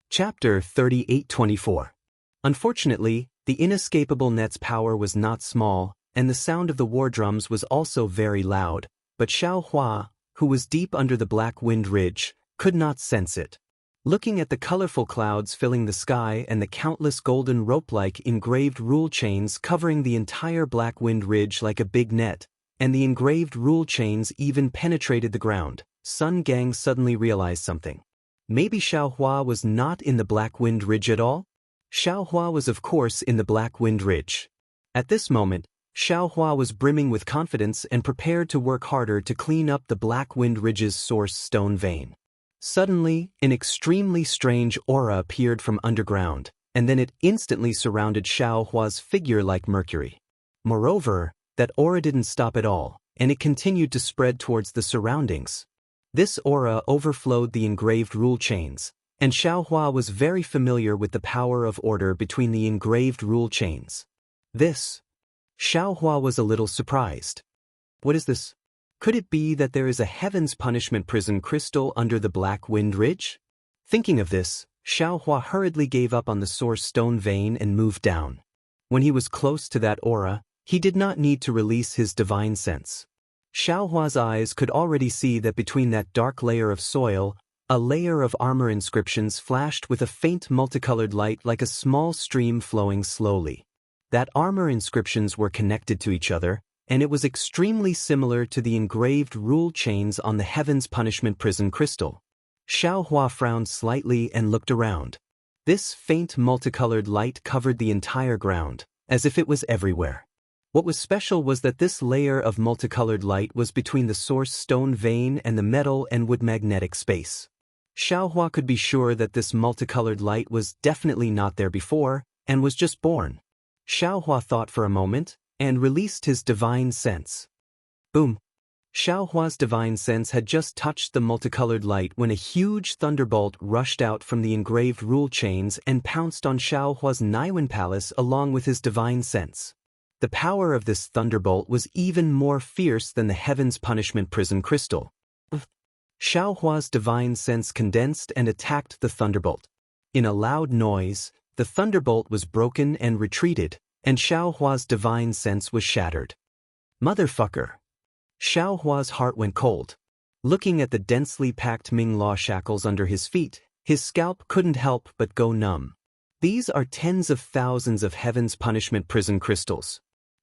Chapter 38-24. Unfortunately, the inescapable net's power was not small, and the sound of the war drums was also very loud, but Xiao Hua, who was deep under the Black Wind Ridge, could not sense it. Looking at the colorful clouds filling the sky and the countless golden rope-like engraved rule chains covering the entire Black Wind Ridge like a big net, and the engraved rule chains even penetrated the ground, Sun Gang suddenly realized something. Maybe Xiao Hua was not in the Black Wind Ridge at all? Xiao Hua was of course in the Black Wind Ridge. At this moment, Xiao Hua was brimming with confidence and prepared to work harder to clean up the Black Wind Ridge's source stone vein. Suddenly, an extremely strange aura appeared from underground, and then it instantly surrounded Xiao Hua's figure like mercury. Moreover, that aura didn't stop at all, and it continued to spread towards the surroundings. This aura overflowed the engraved rule chains, and Xiaohua was very familiar with the power of order between the engraved rule chains. Xiaohua was a little surprised. What is this? Could it be that there is a Heaven's Punishment prison crystal under the Black Wind Ridge? Thinking of this, Xiaohua hurriedly gave up on the source stone vein and moved down. When he was close to that aura, he did not need to release his divine sense. Xiaohua's eyes could already see that between that dark layer of soil, a layer of armor inscriptions flashed with a faint multicolored light like a small stream flowing slowly. That armor inscriptions were connected to each other, and it was extremely similar to the engraved rule chains on the Heaven's Punishment prison crystal. Xiaohua frowned slightly and looked around. This faint multicolored light covered the entire ground, as if it was everywhere. What was special was that this layer of multicolored light was between the source stone vein and the metal and wood magnetic space. Xiaohua could be sure that this multicolored light was definitely not there before, and was just born. Xiaohua thought for a moment, and released his divine sense. Boom! Xiaohua's divine sense had just touched the multicolored light when a huge thunderbolt rushed out from the engraved rule chains and pounced on Xiaohua's Naiwen Palace along with his divine sense. The power of this thunderbolt was even more fierce than the Heaven's Punishment prison crystal. Xiaohua's divine sense condensed and attacked the thunderbolt. In a loud noise, the thunderbolt was broken and retreated, and Xiaohua's divine sense was shattered. Motherfucker! Xiaohua's heart went cold. Looking at the densely packed Ming Law shackles under his feet, his scalp couldn't help but go numb. These are tens of thousands of Heaven's Punishment prison crystals.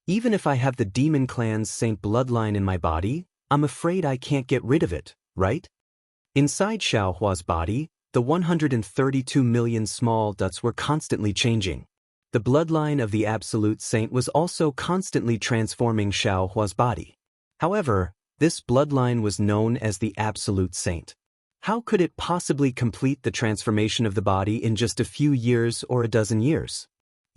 Even if I have the Demon Clan's Saint bloodline in my body, I'm afraid I can't get rid of it, right? Inside Xiaohua's body, the 132 million small dots were constantly changing. The bloodline of the Absolute Saint was also constantly transforming Xiaohua's body. However, this bloodline was known as the Absolute Saint. How could it possibly complete the transformation of the body in just a few years or a dozen years?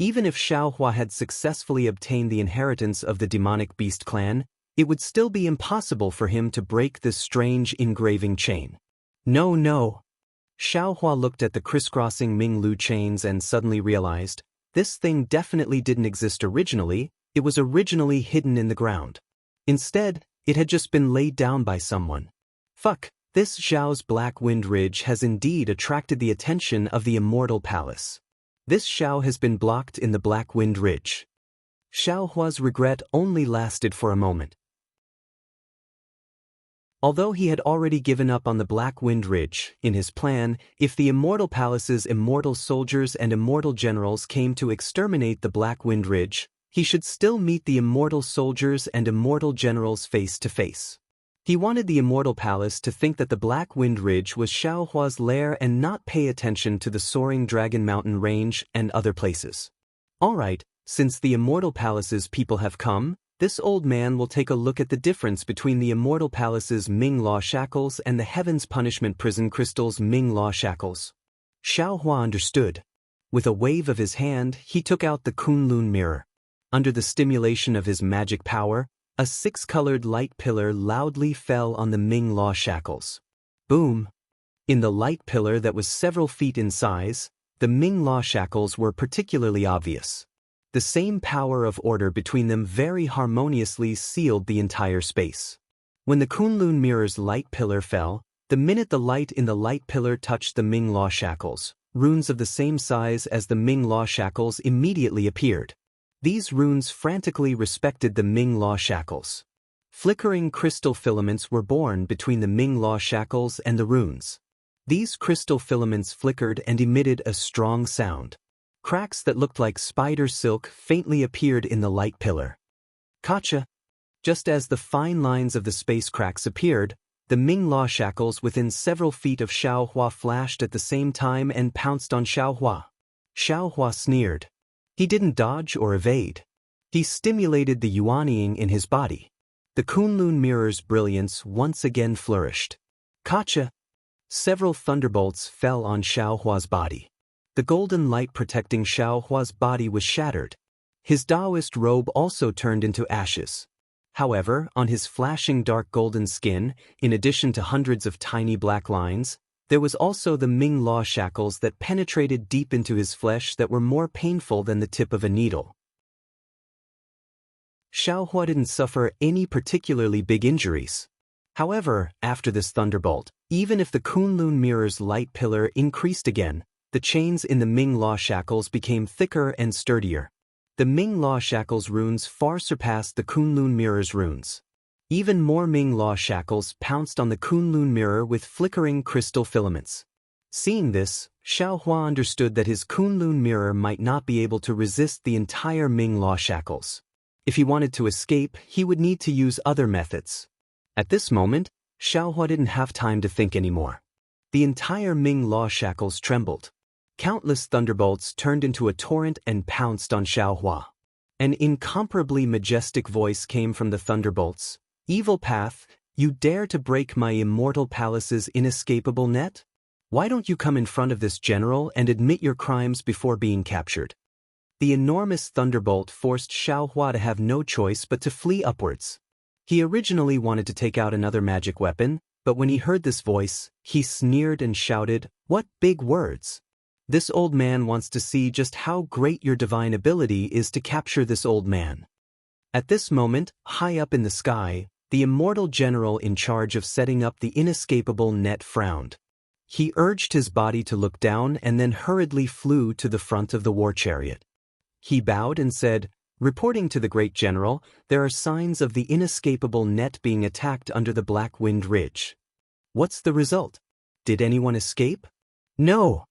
Even if Xiaohua had successfully obtained the inheritance of the demonic beast clan, it would still be impossible for him to break this strange engraving chain. No. Xiaohua looked at the crisscrossing Ming-Lu chains and suddenly realized, this thing definitely didn't exist originally, it was originally hidden in the ground. Instead, it had just been laid down by someone. Fuck, this Zhao's Black Wind Ridge has indeed attracted the attention of the Immortal Palace. This Zhao has been blocked in the Black Wind Ridge. Xiaohua's regret only lasted for a moment. Although he had already given up on the Black Wind Ridge, in his plan, if the Immortal Palace's immortal soldiers and immortal generals came to exterminate the Black Wind Ridge, he should still meet the immortal soldiers and immortal generals face to face. He wanted the Immortal Palace to think that the Black Wind Ridge was Xiaohua's lair and not pay attention to the soaring Dragon Mountain Range and other places. Alright, since the Immortal Palace's people have come, this old man will take a look at the difference between the Immortal Palace's Ming Law shackles and the Heaven's Punishment prison crystal's Ming Law shackles. Xiaohua understood. With a wave of his hand, he took out the Kunlun mirror. Under the stimulation of his magic power, a six-colored light pillar loudly fell on the Ming Law shackles. Boom! In the light pillar that was several feet in size, the Ming Law shackles were particularly obvious. The same power of order between them very harmoniously sealed the entire space. When the Kunlun mirror's light pillar fell, the minute the light in the light pillar touched the Ming Law shackles, runes of the same size as the Ming Law shackles immediately appeared. These runes frantically respected the Ming Law shackles. Flickering crystal filaments were born between the Ming Law shackles and the runes. These crystal filaments flickered and emitted a strong sound. Cracks that looked like spider silk faintly appeared in the light pillar. Gotcha! Just as the fine lines of the space cracks appeared, the Ming Law shackles within several feet of Xiaohua flashed at the same time and pounced on Xiaohua. Xiaohua sneered. He didn't dodge or evade. He stimulated the yuanying in his body. The Kunlun mirror's brilliance once again flourished. Gotcha! Several thunderbolts fell on Xiaohua's body. The golden light protecting Xiaohua's body was shattered. His Taoist robe also turned into ashes. However, on his flashing dark golden skin, in addition to hundreds of tiny black lines, there was also the Ming law shackles that penetrated deep into his flesh that were more painful than the tip of a needle. Xiaohua didn't suffer any particularly big injuries. However, after this thunderbolt, even if the Kunlun mirror's light pillar increased again, the chains in the Ming law shackles became thicker and sturdier. The Ming law shackles runes far surpassed the Kunlun mirror's runes. Even more Ming law shackles pounced on the Kunlun mirror with flickering crystal filaments. Seeing this, Xiaohua understood that his Kunlun mirror might not be able to resist the entire Ming law shackles. If he wanted to escape, he would need to use other methods. At this moment, Xiaohua didn't have time to think anymore. The entire Ming law shackles trembled. Countless thunderbolts turned into a torrent and pounced on Xiaohua. An incomparably majestic voice came from the thunderbolts. "Evil path, you dare to break my immortal palace's inescapable net? Why don't you come in front of this general and admit your crimes before being captured?" The enormous thunderbolt forced Xiaohua to have no choice but to flee upwards. He originally wanted to take out another magic weapon, but when he heard this voice, he sneered and shouted, "What big words! This old man wants to see just how great your divine ability is to capture this old man." At this moment, high up in the sky, the immortal general in charge of setting up the inescapable net frowned. He urged his body to look down and then hurriedly flew to the front of the war chariot. He bowed and said, "Reporting to the great general, there are signs of the inescapable net being attacked under the Black Wind Ridge. What's the result? Did anyone escape?" "No."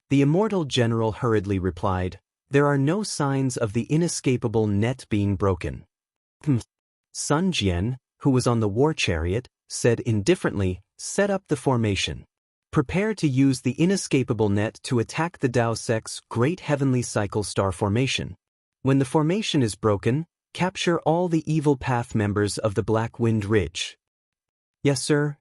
The immortal general hurriedly replied, "There are no signs of the inescapable net being broken." Sun Jian, who was on the war chariot, said indifferently, "Set up the formation. Prepare to use the inescapable net to attack the Dao Sect's great heavenly cycle star formation. When the formation is broken, capture all the evil path members of the Black Wind Ridge." "Yes, sir."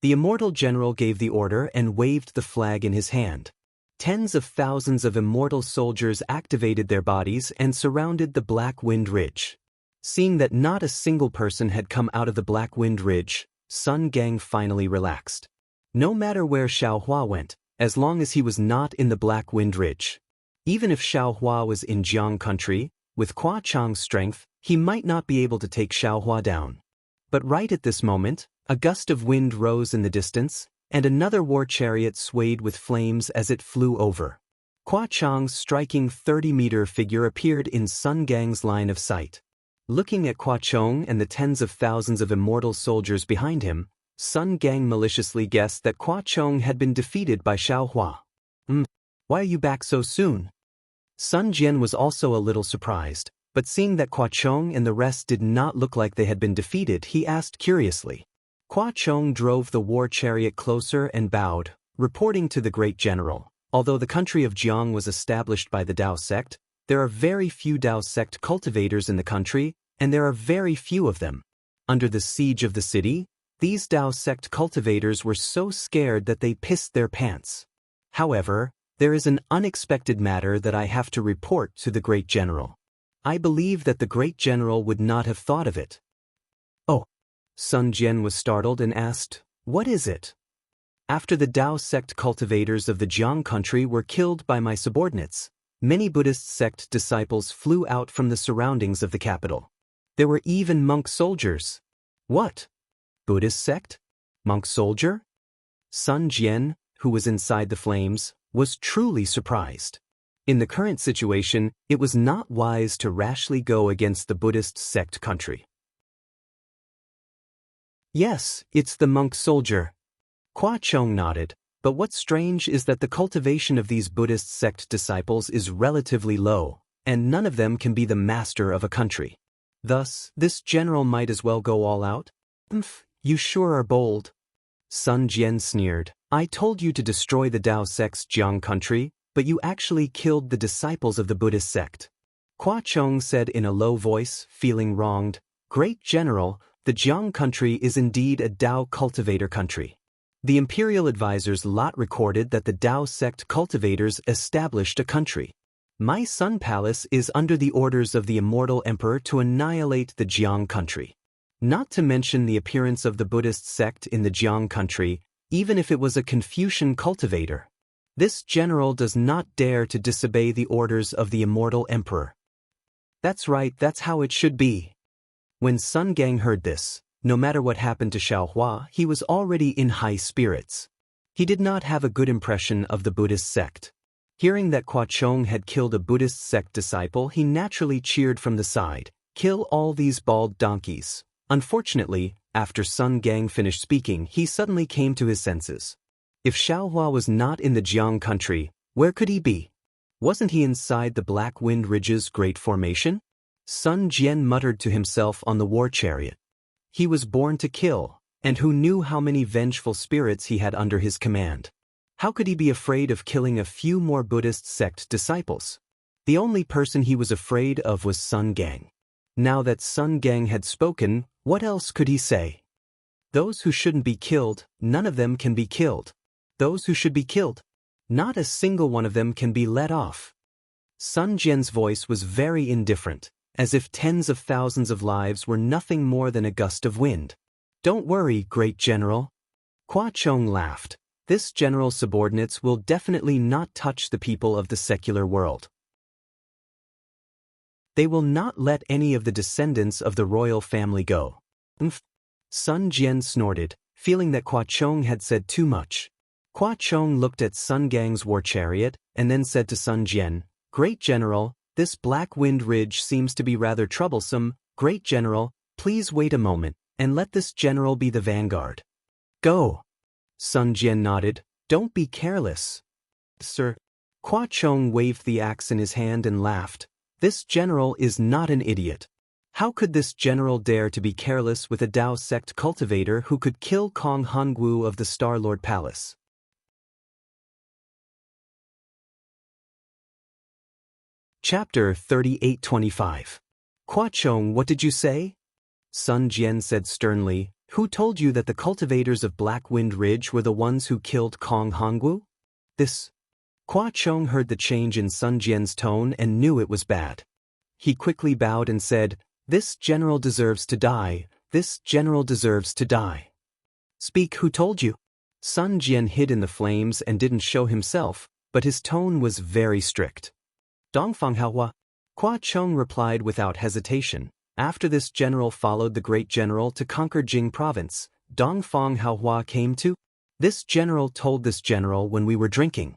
The immortal general gave the order and waved the flag in his hand. Tens of thousands of immortal soldiers activated their bodies and surrounded the Black Wind Ridge. Seeing that not a single person had come out of the Black Wind Ridge, Sun Gang finally relaxed. No matter where Xiaohua went, as long as he was not in the Black Wind Ridge. Even if Xiaohua was in Jiang country, with Hua Chang's strength, he might not be able to take Xiaohua down. But right at this moment, a gust of wind rose in the distance, and another war chariot swayed with flames as it flew over. Hua Chang's striking 30-meter figure appeared in Sun Gang's line of sight. Looking at Hua Chang and the tens of thousands of immortal soldiers behind him, Sun Gang maliciously guessed that Hua Chang had been defeated by Xiaohua. Why are you back so soon?" Sun Jian was also a little surprised, but seeing that Hua Chang and the rest did not look like they had been defeated, he asked curiously. Hua Chang drove the war chariot closer and bowed, reporting to the great general. Although the country of Jiang was established by the Dao sect, there are very few Dao sect cultivators in the country, and there are very few of them. Under the siege of the city, these Dao sect cultivators were so scared that they pissed their pants. However, there is an unexpected matter that I have to report to the great general. I believe that the great general would not have thought of it. "Oh." Sun Jian was startled and asked, "What is it?" "After the Dao sect cultivators of the Jiang country were killed by my subordinates, many Buddhist sect disciples flew out from the surroundings of the capital. There were even monk soldiers." "What? Buddhist sect? Monk soldier?" Sun Jian, who was inside the flames, was truly surprised. In the current situation, it was not wise to rashly go against the Buddhist sect country. "Yes, it's the monk soldier." Hua Chang nodded, "But what's strange is that the cultivation of these Buddhist sect disciples is relatively low, and none of them can be the master of a country. Thus, this general might as well go all out." "You sure are bold." Sun Jian sneered. "I told you to destroy the Dao sect's Jiang country, but you actually killed the disciples of the Buddhist sect." Hua Chang said in a low voice, feeling wronged, "Great general, the Jiang country is indeed a Dao cultivator country. The imperial advisor's lot recorded that the Dao sect cultivators established a country. My Sun Palace is under the orders of the immortal emperor to annihilate the Jiang country. Not to mention the appearance of the Buddhist sect in the Jiang country, even if it was a Confucian cultivator. This general does not dare to disobey the orders of the immortal emperor. That's right, that's how it should be. When Sun Gang heard this, no matter what happened to Xiaohua, he was already in high spirits. He did not have a good impression of the Buddhist sect. Hearing that Hua Chong had killed a Buddhist sect disciple, he naturally cheered from the side, "Kill all these bald donkeys." Unfortunately, after Sun Gang finished speaking, he suddenly came to his senses. If Xiaohua was not in the Jiang country, where could he be? Wasn't he inside the Black Wind Ridge's Great Formation? Sun Jian muttered to himself on the war chariot. He was born to kill, and who knew how many vengeful spirits he had under his command? How could he be afraid of killing a few more Buddhist sect disciples? The only person he was afraid of was Sun Gang. Now that Sun Gang had spoken, what else could he say? Those who shouldn't be killed, none of them can be killed. Those who should be killed, not a single one of them can be let off. Sun Jian's voice was very indifferent, as if tens of thousands of lives were nothing more than a gust of wind. "Don't worry, great general." Hua Chong laughed. This general's subordinates will definitely not touch the people of the secular world. They will not let any of the descendants of the royal family go. Sun Jian snorted, feeling that Hua Chong had said too much. Hua Chong looked at Sun Gang's war chariot and then said to Sun Jian, "Great General, this Black Wind Ridge seems to be rather troublesome. Great General, please wait a moment and let this general be the vanguard." "Go." Sun Jian nodded. "Don't be careless." "Sir." Hua Chong waved the axe in his hand and laughed. "This general is not an idiot. How could this general dare to be careless with a Dao sect cultivator who could kill Kong Hongwu of the Star Lord Palace?" Chapter 38-25. "Hua Chong, what did you say?" Sun Jian said sternly. "Who told you that the cultivators of Black Wind Ridge were the ones who killed Kong Hongwu?" This. Hua Chong heard the change in Sun Jian's tone and knew it was bad. He quickly bowed and said, "This general deserves to die. This general deserves to die." "Speak, who told you?" Sun Jian hid in the flames and didn't show himself, but his tone was very strict. "Dongfang Haohua." Hua Chong replied without hesitation. After this general followed the great general to conquer Jing province, Dongfang Haohua came to. This general told this general when we were drinking.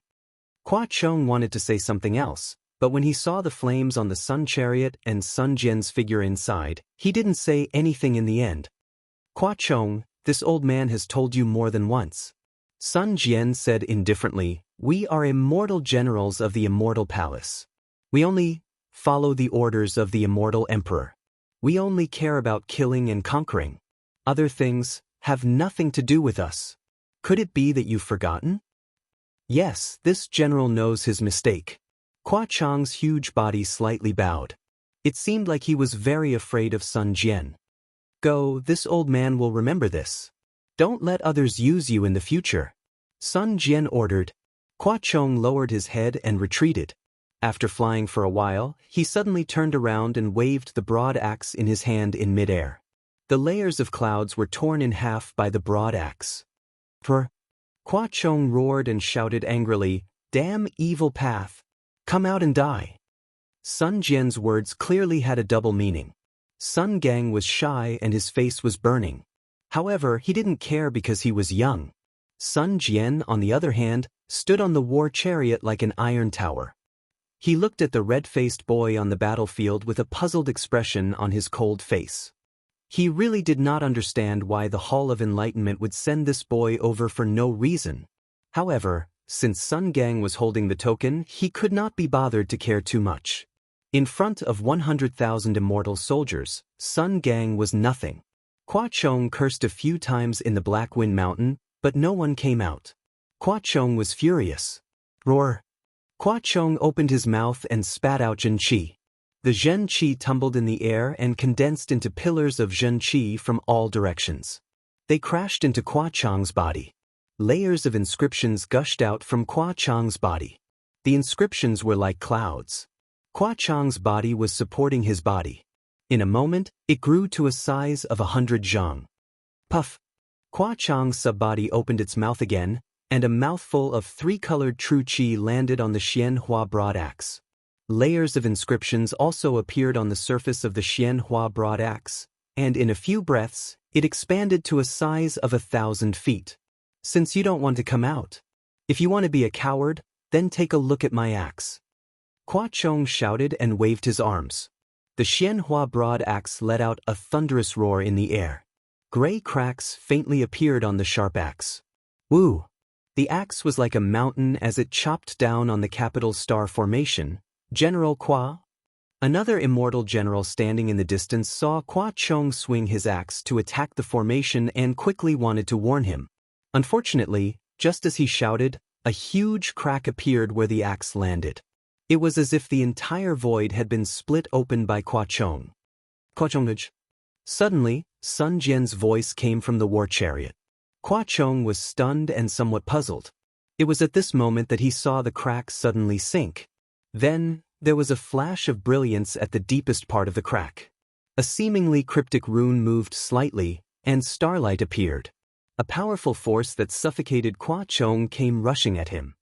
Hua Chong wanted to say something else, but when he saw the flames on the sun chariot and Sun Jian's figure inside, he didn't say anything in the end. "Hua Chong, this old man has told you more than once." Sun Jian said indifferently, "We are immortal generals of the immortal palace. We only follow the orders of the immortal emperor. We only care about killing and conquering. Other things have nothing to do with us. Could it be that you've forgotten?" Yes, this general knows his mistake. Hua Chong's huge body slightly bowed. It seemed like he was very afraid of Sun Jian. "Go, this old man will remember this. Don't let others use you in the future," Sun Jian ordered. Hua Chong lowered his head and retreated. After flying for a while, he suddenly turned around and waved the broad axe in his hand in midair. The layers of clouds were torn in half by the broad axe. Hua Chong roared and shouted angrily, "Damn evil path! Come out and die!" Sun Jian's words clearly had a double meaning. Sun Gang was shy and his face was burning. However, he didn't care because he was young. Sun Jian, on the other hand, stood on the war chariot like an iron tower. He looked at the red-faced boy on the battlefield with a puzzled expression on his cold face. He really did not understand why the Hall of Enlightenment would send this boy over for no reason. However, since Sun Gang was holding the token, he could not be bothered to care too much. In front of 100,000 immortal soldiers, Sun Gang was nothing. Hua Chong cursed a few times in the Black Wind Mountain, but no one came out. Hua Chong was furious. Roar! Hua Chong opened his mouth and spat out Zhen Qi. The Zhen Qi tumbled in the air and condensed into pillars of Zhen Qi from all directions. They crashed into Hua Chong's body. Layers of inscriptions gushed out from Hua Chong's body. The inscriptions were like clouds. Hua Chong's body was supporting his body. In a moment, it grew to a size of 100 zhang. Puff! Kwa Chang's sub-body opened its mouth again, and a mouthful of three-colored true qi landed on the Xianhua broad axe. Layers of inscriptions also appeared on the surface of the Xianhua broad axe, and in a few breaths, it expanded to a size of 1,000 feet. Since you don't want to come out, if you want to be a coward, then take a look at my axe. Kwa Chong shouted and waved his arms. The Xianhua broad axe let out a thunderous roar in the air. Gray cracks faintly appeared on the sharp axe. Woo! The axe was like a mountain as it chopped down on the capital star formation. General Kwa? Another immortal general standing in the distance saw Kwa Chong swing his axe to attack the formation and quickly wanted to warn him. Unfortunately, just as he shouted, a huge crack appeared where the axe landed. It was as if the entire void had been split open by Kwa Chong. Kwa Chong. Suddenly, Sun Jian's voice came from the war chariot. Kwa Chong was stunned and somewhat puzzled. It was at this moment that he saw the crack suddenly sink. Then, there was a flash of brilliance at the deepest part of the crack. A seemingly cryptic rune moved slightly, and starlight appeared. A powerful force that suffocated Kwa Chong came rushing at him.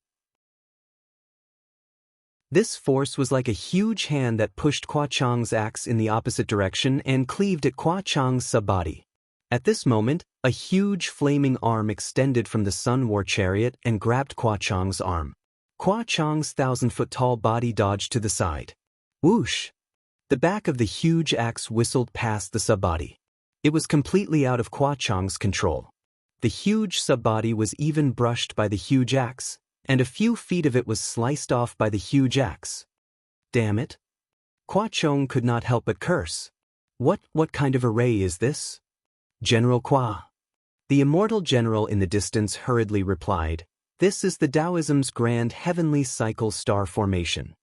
This force was like a huge hand that pushed Kwa Chong's axe in the opposite direction and cleaved at Kwa Chong's sub-body. At this moment, a huge flaming arm extended from the Sun War Chariot and grabbed Kwa Chong's arm. Kwa Chong's 1,000-foot-tall body dodged to the side. Whoosh! The back of the huge axe whistled past the sub-body. It was completely out of Kwa Chong's control. The huge sub-body was even brushed by the huge axe, and a few feet of it was sliced off by the huge axe. Damn it! Kwa Chong could not help but curse. What kind of array is this? General Kwa. The immortal general in the distance hurriedly replied, "This is the Taoism's grand heavenly cycle star formation."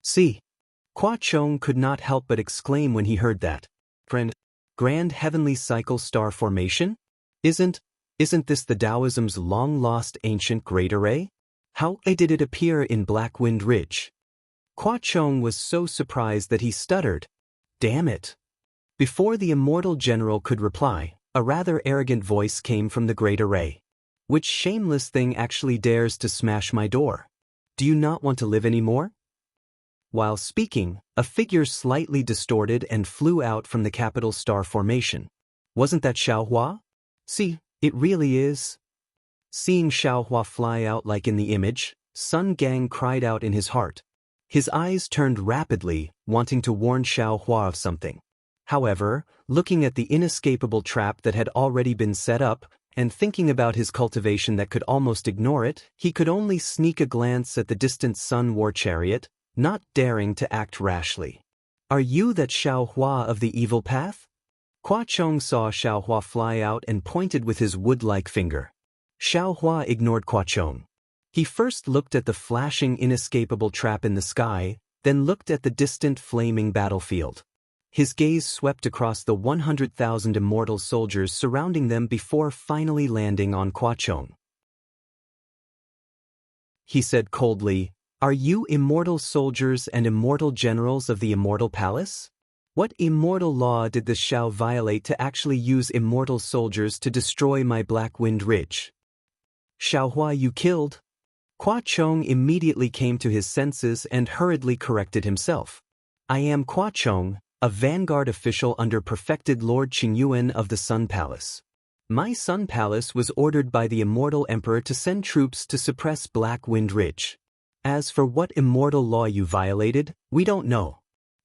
See? Kwa Chong could not help but exclaim when he heard that. Grand heavenly cycle star formation? Isn't this the Taoism's long-lost ancient great array? How did it appear in Black Wind Ridge? Kwa Chong was so surprised that he stuttered, "Damn it." Before the immortal general could reply, a rather arrogant voice came from the great array. Which shameless thing actually dares to smash my door? Do you not want to live anymore? While speaking, a figure slightly distorted and flew out from the capital star formation. Wasn't that Xiaohua? See, it really is. Seeing Xiaohua fly out like in the image, Sun Gang cried out in his heart. His eyes turned rapidly, wanting to warn Xiaohua of something. However, looking at the inescapable trap that had already been set up, and thinking about his cultivation that could almost ignore it, he could only sneak a glance at the distant Sun War Chariot, not daring to act rashly. "Are you that Xiaohua of the evil path?" Kwa Chong saw Xiaohua fly out and pointed with his wood-like finger. Xiaohua ignored Kwa Chong. He first looked at the flashing inescapable trap in the sky, then looked at the distant flaming battlefield. His gaze swept across the 100,000 immortal soldiers surrounding them before finally landing on Kwa Chong. He said coldly, "Are you immortal soldiers and immortal generals of the immortal palace? What immortal law did the Xiao violate to actually use immortal soldiers to destroy my Black Wind Ridge?" "Xiaohua, you killed." Kwa Chong immediately came to his senses and hurriedly corrected himself. "I am Kwa Chong, a vanguard official under perfected Lord Qingyuan of the Sun Palace. My Sun Palace was ordered by the immortal emperor to send troops to suppress Black Wind Ridge. As for what immortal law you violated, we don't know.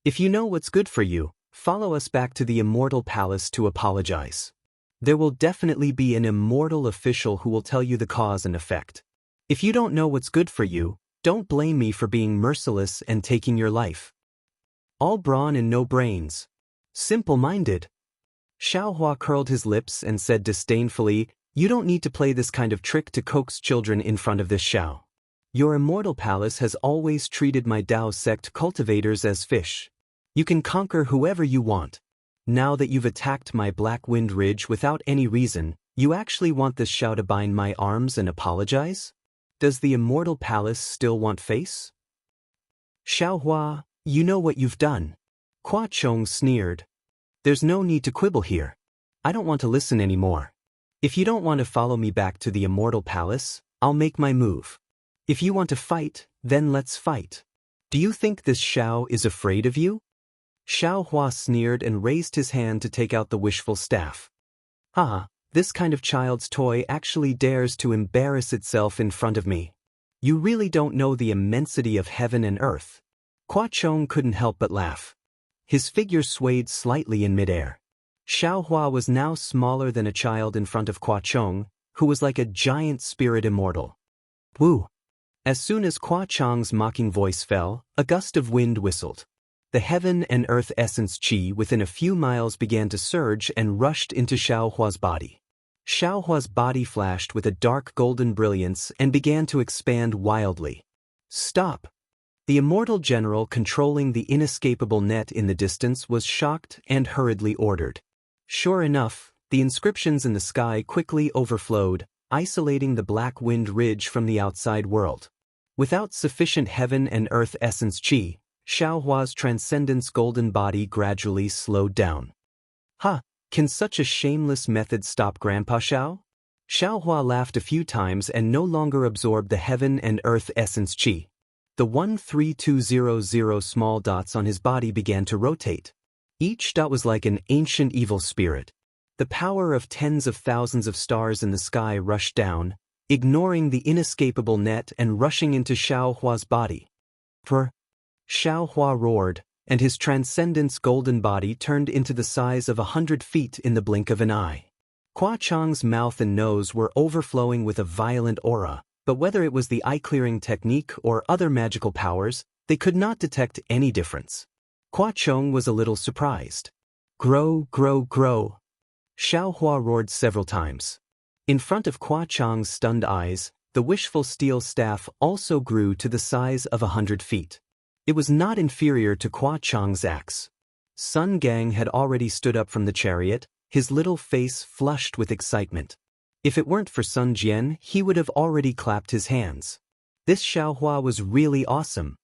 If you know what's good for you, follow us back to the immortal palace to apologize. There will definitely be an immortal official who will tell you the cause and effect. If you don't know what's good for you, don't blame me for being merciless and taking your life. All brawn and no brains. Simple-minded." Xiaohua curled his lips and said disdainfully, "You don't need to play this kind of trick to coax children in front of this Xiao. Your immortal palace has always treated my Dao sect cultivators as fish. You can conquer whoever you want. Now that you've attacked my Black Wind Ridge without any reason, you actually want this Xiao to bind my arms and apologize? Does the immortal palace still want face?" "Xiaohua, you know what you've done." Kwa Chong sneered, There's no need to quibble here. I don't want to listen anymore. If you don't want to follow me back to the immortal palace, I'll make my move. If you want to fight, then let's fight. Do you think this Xiao is afraid of you? Xiao Hua sneered and raised his hand to take out the wishful staff. Ah, this kind of child's toy actually dares to embarrass itself in front of me. You really don't know the immensity of heaven and earth. Hua Chong couldn't help but laugh. His figure swayed slightly in midair. Xiao Hua was now smaller than a child in front of Hua Chong, who was like a giant spirit immortal. Woo! As soon as Hua Chong's mocking voice fell, a gust of wind whistled. The heaven and earth essence qi within a few miles began to surge and rushed into Xiao Hua's body. Xiao Hua's body flashed with a dark golden brilliance and began to expand wildly. Stop! The immortal general controlling the inescapable net in the distance was shocked and hurriedly ordered. Sure enough, the inscriptions in the sky quickly overflowed, isolating the black wind ridge from the outside world. Without sufficient heaven and earth essence qi, Xiao Hua's transcendence golden body gradually slowed down. Can such a shameless method stop Grandpa Xiao? Xiao Hua laughed a few times and no longer absorbed the heaven and earth essence qi. The 13200 small dots on his body began to rotate. Each dot was like an ancient evil spirit. The power of tens of thousands of stars in the sky rushed down, ignoring the inescapable net and rushing into Xiao Hua's body. Xiao Hua roared, and his transcendence golden body turned into the size of 100 feet in the blink of an eye. Hua Chong's mouth and nose were overflowing with a violent aura, but whether it was the eye-clearing technique or other magical powers, they could not detect any difference. Hua Chong was a little surprised. Grow, grow, grow. Xiao Hua roared several times. In front of Hua Chong's stunned eyes, the wishful steel staff also grew to the size of 100 feet. It was not inferior to Hua Chong's axe. Sun Gang had already stood up from the chariot, his little face flushed with excitement. If it weren't for Sun Jian, he would have already clapped his hands. This Xiao Hua was really awesome.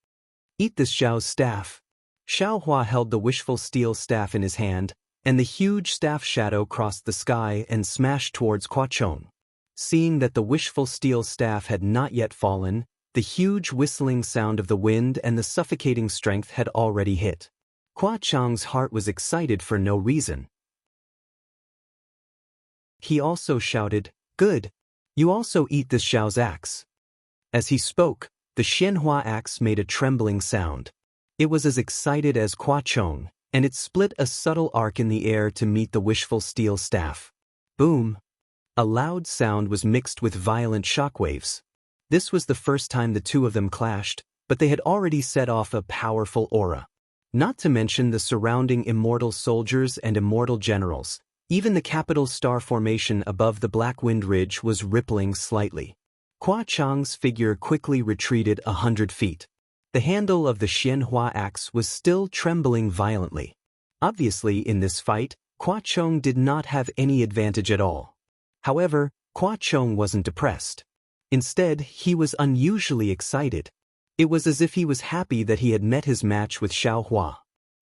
Eat this Xiao's staff. Xiao Hua held the wishful steel staff in his hand, and the huge staff shadow crossed the sky and smashed towards Hua Chong. Seeing that the wishful steel staff had not yet fallen, the huge whistling sound of the wind and the suffocating strength had already hit. Hua Chong's heart was excited for no reason. He also shouted, "Good! You also eat this Xiao's axe." As he spoke, the Xianhua axe made a trembling sound. It was as excited as Hua Chong, and it split a subtle arc in the air to meet the wishful steel staff. Boom! A loud sound was mixed with violent shockwaves. This was the first time the two of them clashed, but they had already set off a powerful aura. Not to mention the surrounding immortal soldiers and immortal generals. Even the capital star formation above the Black Wind Ridge was rippling slightly. Hua Chong's figure quickly retreated 100 feet. The handle of the Xianhua axe was still trembling violently. Obviously, in this fight, Hua Chong did not have any advantage at all. However, Hua Chong wasn't depressed. Instead, he was unusually excited. It was as if he was happy that he had met his match with Xiao Hua.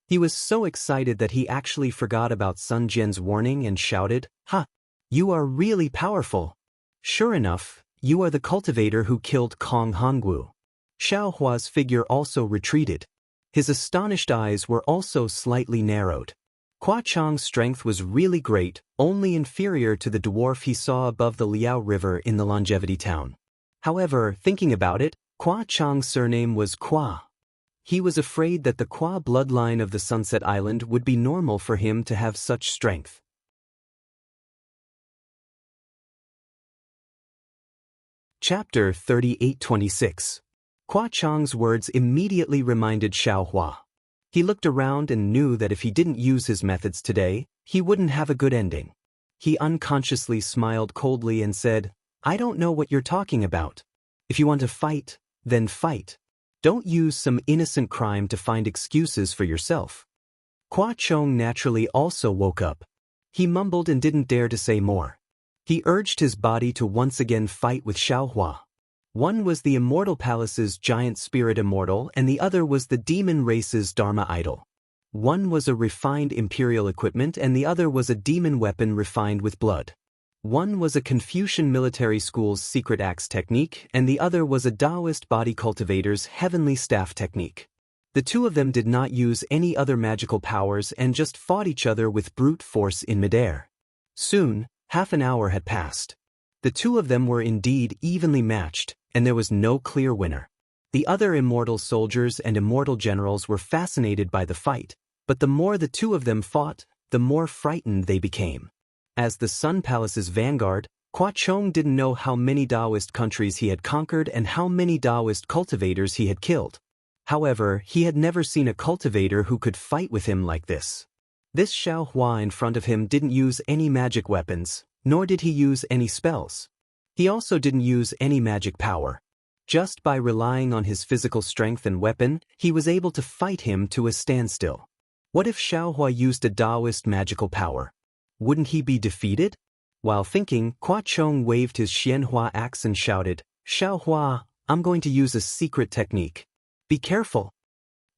He was so excited that he actually forgot about Sun Jian's warning and shouted, You are really powerful. Sure enough, you are the cultivator who killed Kong Hongwu." Xiao Hua's figure also retreated. His astonished eyes were also slightly narrowed. Hua Chong's strength was really great, only inferior to the dwarf he saw above the Liao River in the Longevity Town. However, thinking about it, Hua Chong's surname was Hua. He was afraid that the Hua bloodline of the Sunset Island would be normal for him to have such strength. Chapter 3826. Hua Chong's words immediately reminded Xiao Hua. He looked around and knew that if he didn't use his methods today, he wouldn't have a good ending. He unconsciously smiled coldly and said, "I don't know what you're talking about. If you want to fight, then fight. Don't use some innocent crime to find excuses for yourself." Hua Chong naturally also woke up. He mumbled and didn't dare to say more. He urged his body to once again fight with Xiao Hua. One was the Immortal Palace's giant spirit immortal and the other was the demon race's Dharma idol. One was a refined imperial equipment and the other was a demon weapon refined with blood. One was a Confucian military school's secret axe technique and the other was a Taoist body cultivator's heavenly staff technique. The two of them did not use any other magical powers and just fought each other with brute force in midair. Soon, half an hour had passed. The two of them were indeed evenly matched, and there was no clear winner. The other immortal soldiers and immortal generals were fascinated by the fight, but the more the two of them fought, the more frightened they became. As the Sun Palace's vanguard, Hua Chong didn't know how many Taoist countries he had conquered and how many Taoist cultivators he had killed. However, he had never seen a cultivator who could fight with him like this. This Xiao Hua in front of him didn't use any magic weapons, nor did he use any spells. He also didn't use any magic power. Just by relying on his physical strength and weapon, he was able to fight him to a standstill. What if Xiao Hua used a Taoist magical power? Wouldn't he be defeated? While thinking, Hua Chong waved his Xianhua axe and shouted, "Xiao Hua, I'm going to use a secret technique. Be careful."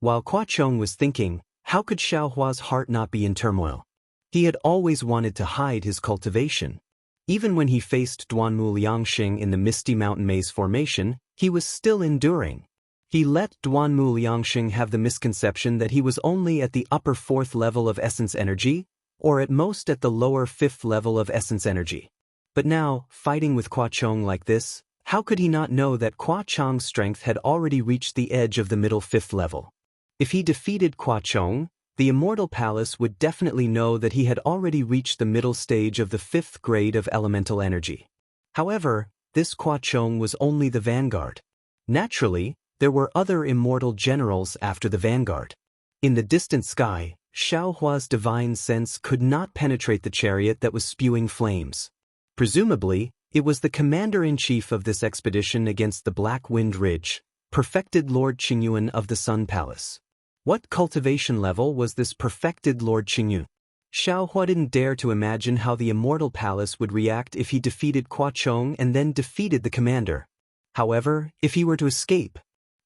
While Hua Chong was thinking, how could Xiao Hua's heart not be in turmoil? He had always wanted to hide his cultivation. Even when he faced Duanmu Liangxing in the Misty Mountain Maze formation, he was still enduring. He let Duanmu Liangxing have the misconception that he was only at the upper 4th level of essence energy, or at most at the lower 5th level of essence energy. But now, fighting with Hua Chong like this, how could he not know that Hua Chong's strength had already reached the edge of the middle 5th level? If he defeated Hua Chong, the Immortal Palace would definitely know that he had already reached the middle stage of the 5th grade of elemental energy. However, this Hua Chong was only the vanguard. Naturally, there were other immortal generals after the vanguard. In the distant sky, Xiao Hua's divine sense could not penetrate the chariot that was spewing flames. Presumably, it was the commander-in-chief of this expedition against the Black Wind Ridge, perfected Lord Qingyuan of the Sun Palace. What cultivation level was this perfected Lord Qingyuan? Xiao Hua didn't dare to imagine how the Immortal Palace would react if he defeated Hua Chong and then defeated the commander. However, if he were to escape,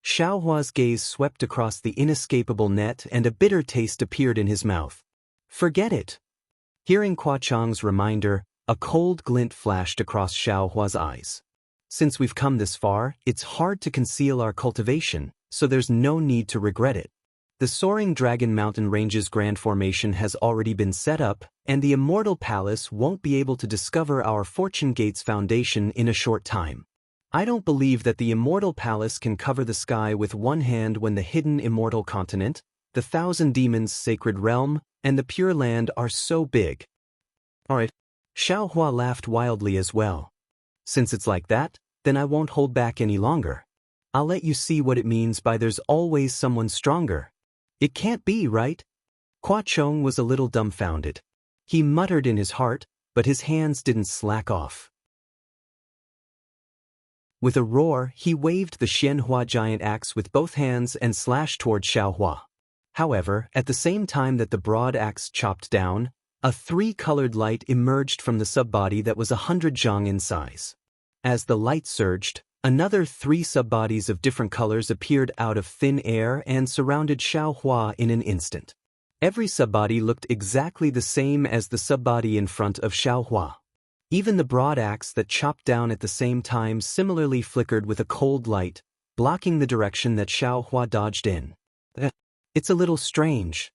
Xiao Hua's gaze swept across the inescapable net and a bitter taste appeared in his mouth. Forget it. Hearing Hua Chong's reminder, a cold glint flashed across Xiao Hua's eyes. Since we've come this far, it's hard to conceal our cultivation, so there's no need to regret it. The Soaring Dragon Mountain Range's Grand Formation has already been set up, and the Immortal Palace won't be able to discover our Fortune Gate's foundation in a short time. I don't believe that the Immortal Palace can cover the sky with one hand when the hidden Immortal Continent, the Thousand Demons' Sacred Realm, and the Pure Land are so big. Alright. Xiao Hua laughed wildly as well. Since it's like that, then I won't hold back any longer. I'll let you see what it means by there's always someone stronger. It can't be, right? Hua Chong was a little dumbfounded. He muttered in his heart, but his hands didn't slack off. With a roar, he waved the Xianhua giant axe with both hands and slashed toward Xiao Hua. However, at the same time that the broad axe chopped down, a 3-colored light emerged from the subbody that was 100 zhang in size. As the light surged, another 3 subbodies of different colors appeared out of thin air and surrounded Xiao Hua in an instant. Every subbody looked exactly the same as the subbody in front of Xiao Hua. Even the broad axe that chopped down at the same time similarly flickered with a cold light, blocking the direction that Xiao Hua dodged in. It's a little strange.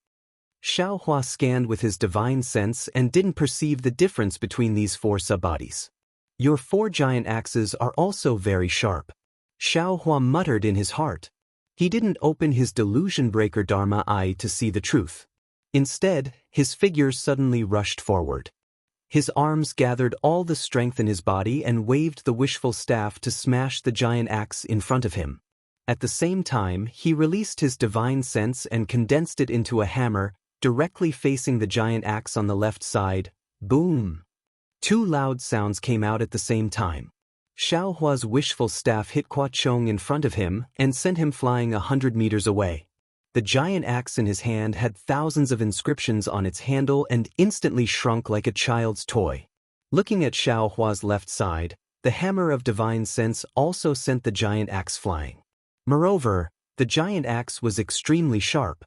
Xiao Hua scanned with his divine sense and didn't perceive the difference between these 4 subbodies. Your 4 giant axes are also very sharp. Xiao Hua muttered in his heart. He didn't open his delusion breaker Dharma eye to see the truth. Instead, his figure suddenly rushed forward. His arms gathered all the strength in his body and waved the wishful staff to smash the giant axe in front of him. At the same time, he released his divine sense and condensed it into a hammer, directly facing the giant axe on the left side. Boom! 2 loud sounds came out at the same time. Xiao Hua's wishful staff hit Hua Chong in front of him and sent him flying 100 meters away. The giant axe in his hand had thousands of inscriptions on its handle and instantly shrunk like a child's toy. Looking at Xiao Hua's left side, the hammer of divine sense also sent the giant axe flying. Moreover, the giant axe was extremely sharp.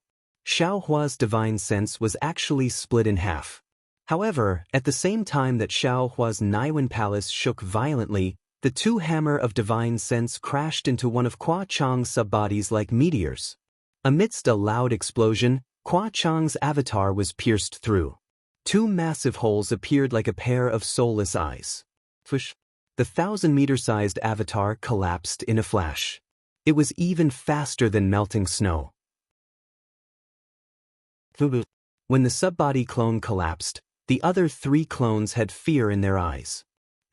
Xiao Hua's divine sense was actually split in half. However, at the same time that Xiao Hua's Naiwen palace shook violently, the two hammer of divine sense crashed into one of Qua Chang's subbodies like meteors. Amidst a loud explosion, Qua Chang's avatar was pierced through. Two massive holes appeared like a pair of soulless eyes. Fish. The 1,000-meter-sized avatar collapsed in a flash. It was even faster than melting snow. When the subbody clone collapsed, the other three clones had fear in their eyes.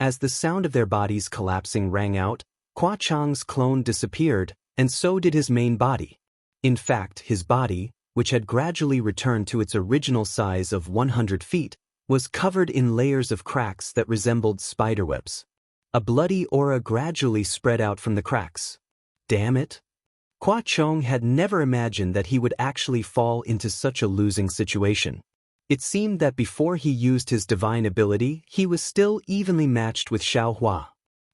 As the sound of their bodies collapsing rang out, Qua Chang's clone disappeared, and so did his main body. In fact, his body, which had gradually returned to its original size of 100 feet, was covered in layers of cracks that resembled spiderwebs. A bloody aura gradually spread out from the cracks. Damn it! Qua Chong had never imagined that he would actually fall into such a losing situation. It seemed that before he used his divine ability, he was still evenly matched with Xiao Hua.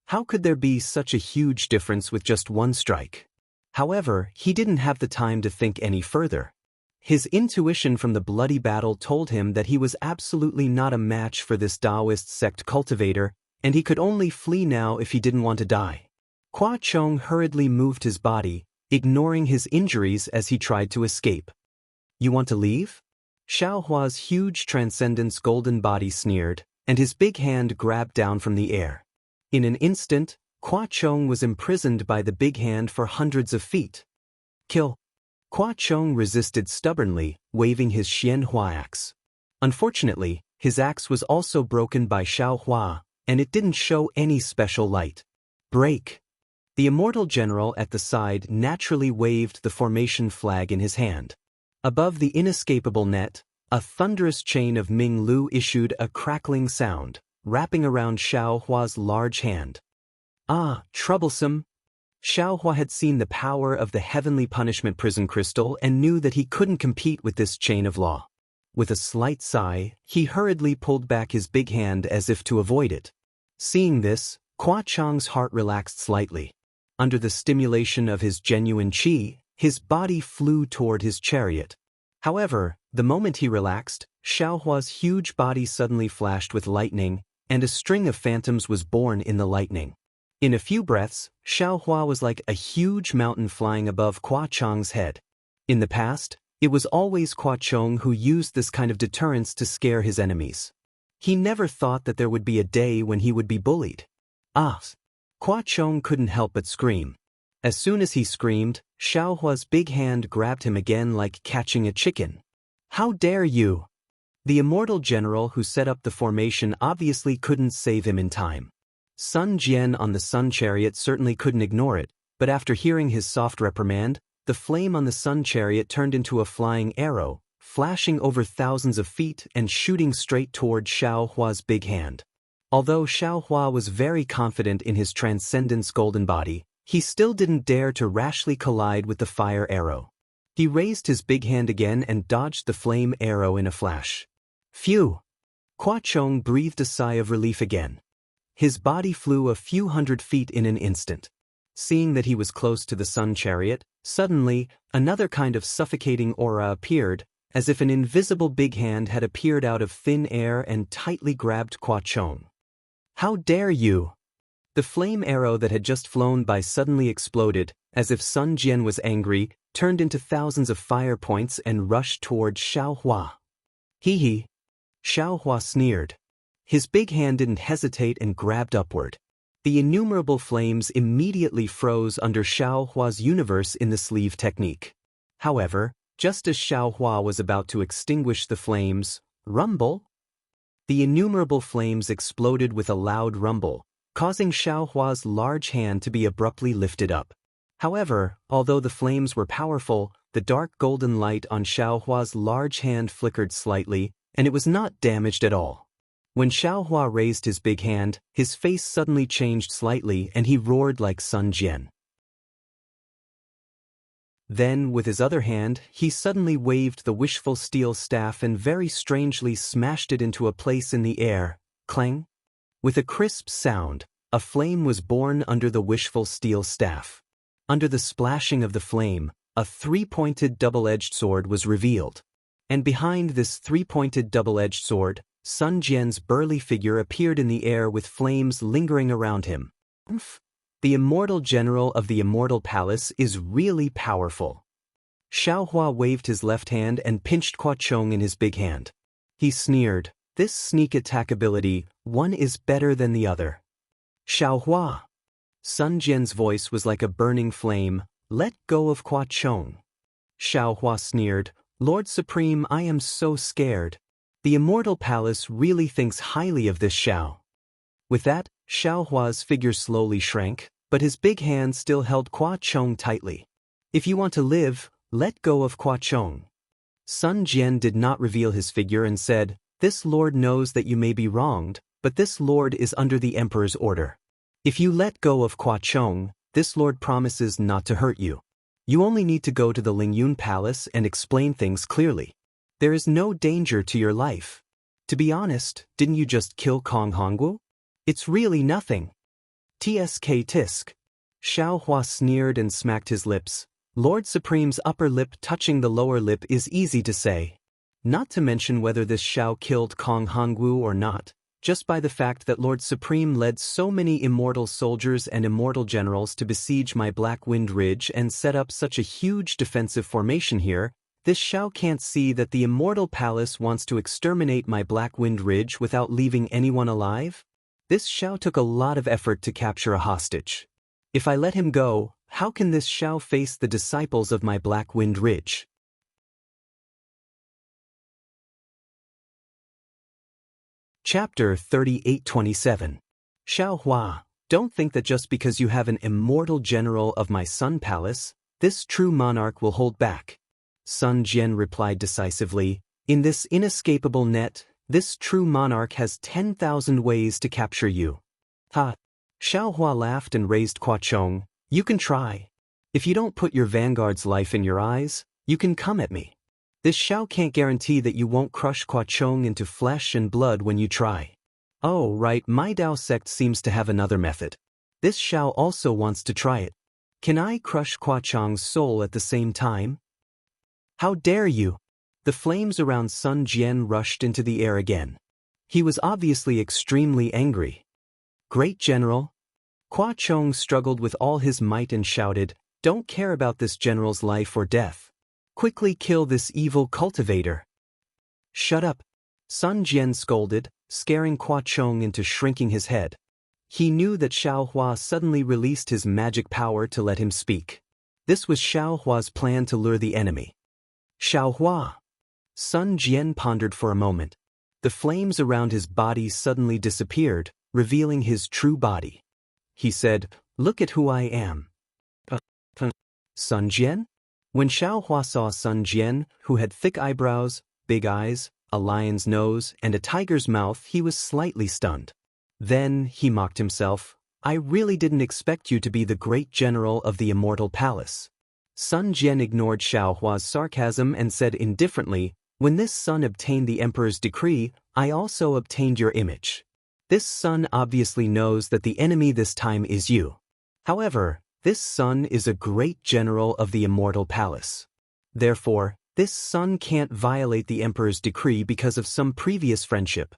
How could there be such a huge difference with just one strike? However, he didn't have the time to think any further. His intuition from the bloody battle told him that he was absolutely not a match for this Taoist sect cultivator, and he could only flee now if he didn't want to die. Qua Chong hurriedly moved his body, ignoring his injuries as he tried to escape. You want to leave? Xiao Hua's huge transcendence golden body sneered, and his big hand grabbed down from the air. In an instant, Qua Chong was imprisoned by the big hand for hundreds of feet. Kill. Qua Chong resisted stubbornly, waving his Xian Hua axe. Unfortunately, his axe was also broken by Xiao Hua, and it didn't show any special light. Break. The immortal general at the side naturally waved the formation flag in his hand. Above the inescapable net, a thunderous chain of Ming Lu issued a crackling sound, wrapping around Xiao Hua's large hand. Ah, troublesome! Xiao Hua had seen the power of the heavenly punishment prison crystal and knew that he couldn't compete with this chain of law. With a slight sigh, he hurriedly pulled back his big hand as if to avoid it. Seeing this, Qua Chang's heart relaxed slightly. Under the stimulation of his genuine qi, his body flew toward his chariot. However, the moment he relaxed, Xiao Hua's huge body suddenly flashed with lightning, and a string of phantoms was born in the lightning. In a few breaths, Xiao Hua was like a huge mountain flying above Qua Chang's head. In the past, it was always Qua Chong who used this kind of deterrence to scare his enemies. He never thought that there would be a day when he would be bullied. Ah! Qua Chong couldn't help but scream. As soon as he screamed, Xiao Hua's big hand grabbed him again like catching a chicken. How dare you! The immortal general who set up the formation obviously couldn't save him in time. Sun Jian on the sun chariot certainly couldn't ignore it, but after hearing his soft reprimand, the flame on the sun chariot turned into a flying arrow, flashing over thousands of feet and shooting straight toward Xiao Hua's big hand. Although Xiao Hua was very confident in his transcendence golden body, he still didn't dare to rashly collide with the fire arrow. He raised his big hand again and dodged the flame arrow in a flash. Phew! Qua Chong breathed a sigh of relief again. His body flew a few hundred feet in an instant. Seeing that he was close to the sun chariot, suddenly, another kind of suffocating aura appeared, as if an invisible big hand had appeared out of thin air and tightly grabbed Qua Chong. How dare you! The flame arrow that had just flown by suddenly exploded, as if Sun Jian was angry, turned into thousands of fire points and rushed toward Xiao Hua. Hee hee! Xiao Hua sneered. His big hand didn't hesitate and grabbed upward. The innumerable flames immediately froze under Xiao Hua's universe in the sleeve technique. However, just as Xiao Hua was about to extinguish the flames, rumble! The innumerable flames exploded with a loud rumble, causing Xiao Hua's large hand to be abruptly lifted up. However, although the flames were powerful, the dark golden light on Xiao Hua's large hand flickered slightly, and it was not damaged at all. When Xiao Hua raised his big hand, his face suddenly changed slightly and he roared like Sun Jian. Then, with his other hand, he suddenly waved the wishful steel staff and very strangely smashed it into a place in the air. Clang! With a crisp sound, a flame was born under the wishful steel staff. Under the splashing of the flame, a three-pointed double-edged sword was revealed. And behind this three-pointed double-edged sword, Sun Jian's burly figure appeared in the air with flames lingering around him. The immortal general of the immortal palace is really powerful. Xiaohua waved his left hand and pinched Qua Chong in his big hand. He sneered, "This sneak attack ability, one is better than the other." "Xiaohua." Sun Jian's voice was like a burning flame, "Let go of Qua Chong." Xiaohua sneered, "Lord Supreme, I am so scared. The immortal palace really thinks highly of this Xiao." With that, Xiaohua's figure slowly shrank, but his big hand still held Qua Chong tightly. "If you want to live, let go of Qua Chong." Sun Jian did not reveal his figure and said, "This lord knows that you may be wronged, but this lord is under the emperor's order. If you let go of Qua Chong, this lord promises not to hurt you. You only need to go to the Lingyun Palace and explain things clearly. There is no danger to your life. To be honest, didn't you just kill Kong Hongwu? It's really nothing." "Tsk tisk." Xiaohua sneered and smacked his lips. Lord Supreme's upper lip touching the lower lip is easy to say. Not to mention whether this Xiao killed Kong Hongwu or not, just by the fact that Lord Supreme led so many immortal soldiers and immortal generals to besiege my Black Wind Ridge and set up such a huge defensive formation here, this Xiao can't see that the immortal palace wants to exterminate my Black Wind Ridge without leaving anyone alive? This Xiao took a lot of effort to capture a hostage. If I let him go, how can this Xiao face the disciples of my Black Wind Ridge? Chapter 38:27. Xiaohua, don't think that just because you have an immortal general of my Sun Palace, this true monarch will hold back. Sun Jian replied decisively, "In this inescapable net, this true monarch has 10,000 ways to capture you." "Ha!" Xiaohua laughed and raised Qua Chong, "You can try. If you don't put your vanguard's life in your eyes, you can come at me. This Xiao can't guarantee that you won't crush Qua Chong into flesh and blood when you try." "Oh right, my Dao sect seems to have another method. This Xiao also wants to try it. Can I crush Qua Chong's soul at the same time?" "How dare you!" The flames around Sun Jian rushed into the air again. He was obviously extremely angry. "Great General." Qua Chong struggled with all his might and shouted, "Don't care about this general's life or death. Quickly kill this evil cultivator." "Shut up." Sun Jian scolded, scaring Qua Chong into shrinking his head. He knew that Xiaohua suddenly released his magic power to let him speak. This was Xiaohua's plan to lure the enemy. "Xiaohua." Sun Jian pondered for a moment. The flames around his body suddenly disappeared, revealing his true body. He said, "Look at who I am." Sun Jian? When Xiaohua saw Sun Jian, who had thick eyebrows, big eyes, a lion's nose, and a tiger's mouth, he was slightly stunned. Then, he mocked himself, "I really didn't expect you to be the great general of the immortal palace." Sun Jian ignored Xiaohua's sarcasm and said indifferently, "When this sun obtained the emperor's decree, I also obtained your image. This sun obviously knows that the enemy this time is you. However, this sun is a great general of the immortal palace. Therefore, this sun can't violate the emperor's decree because of some previous friendship.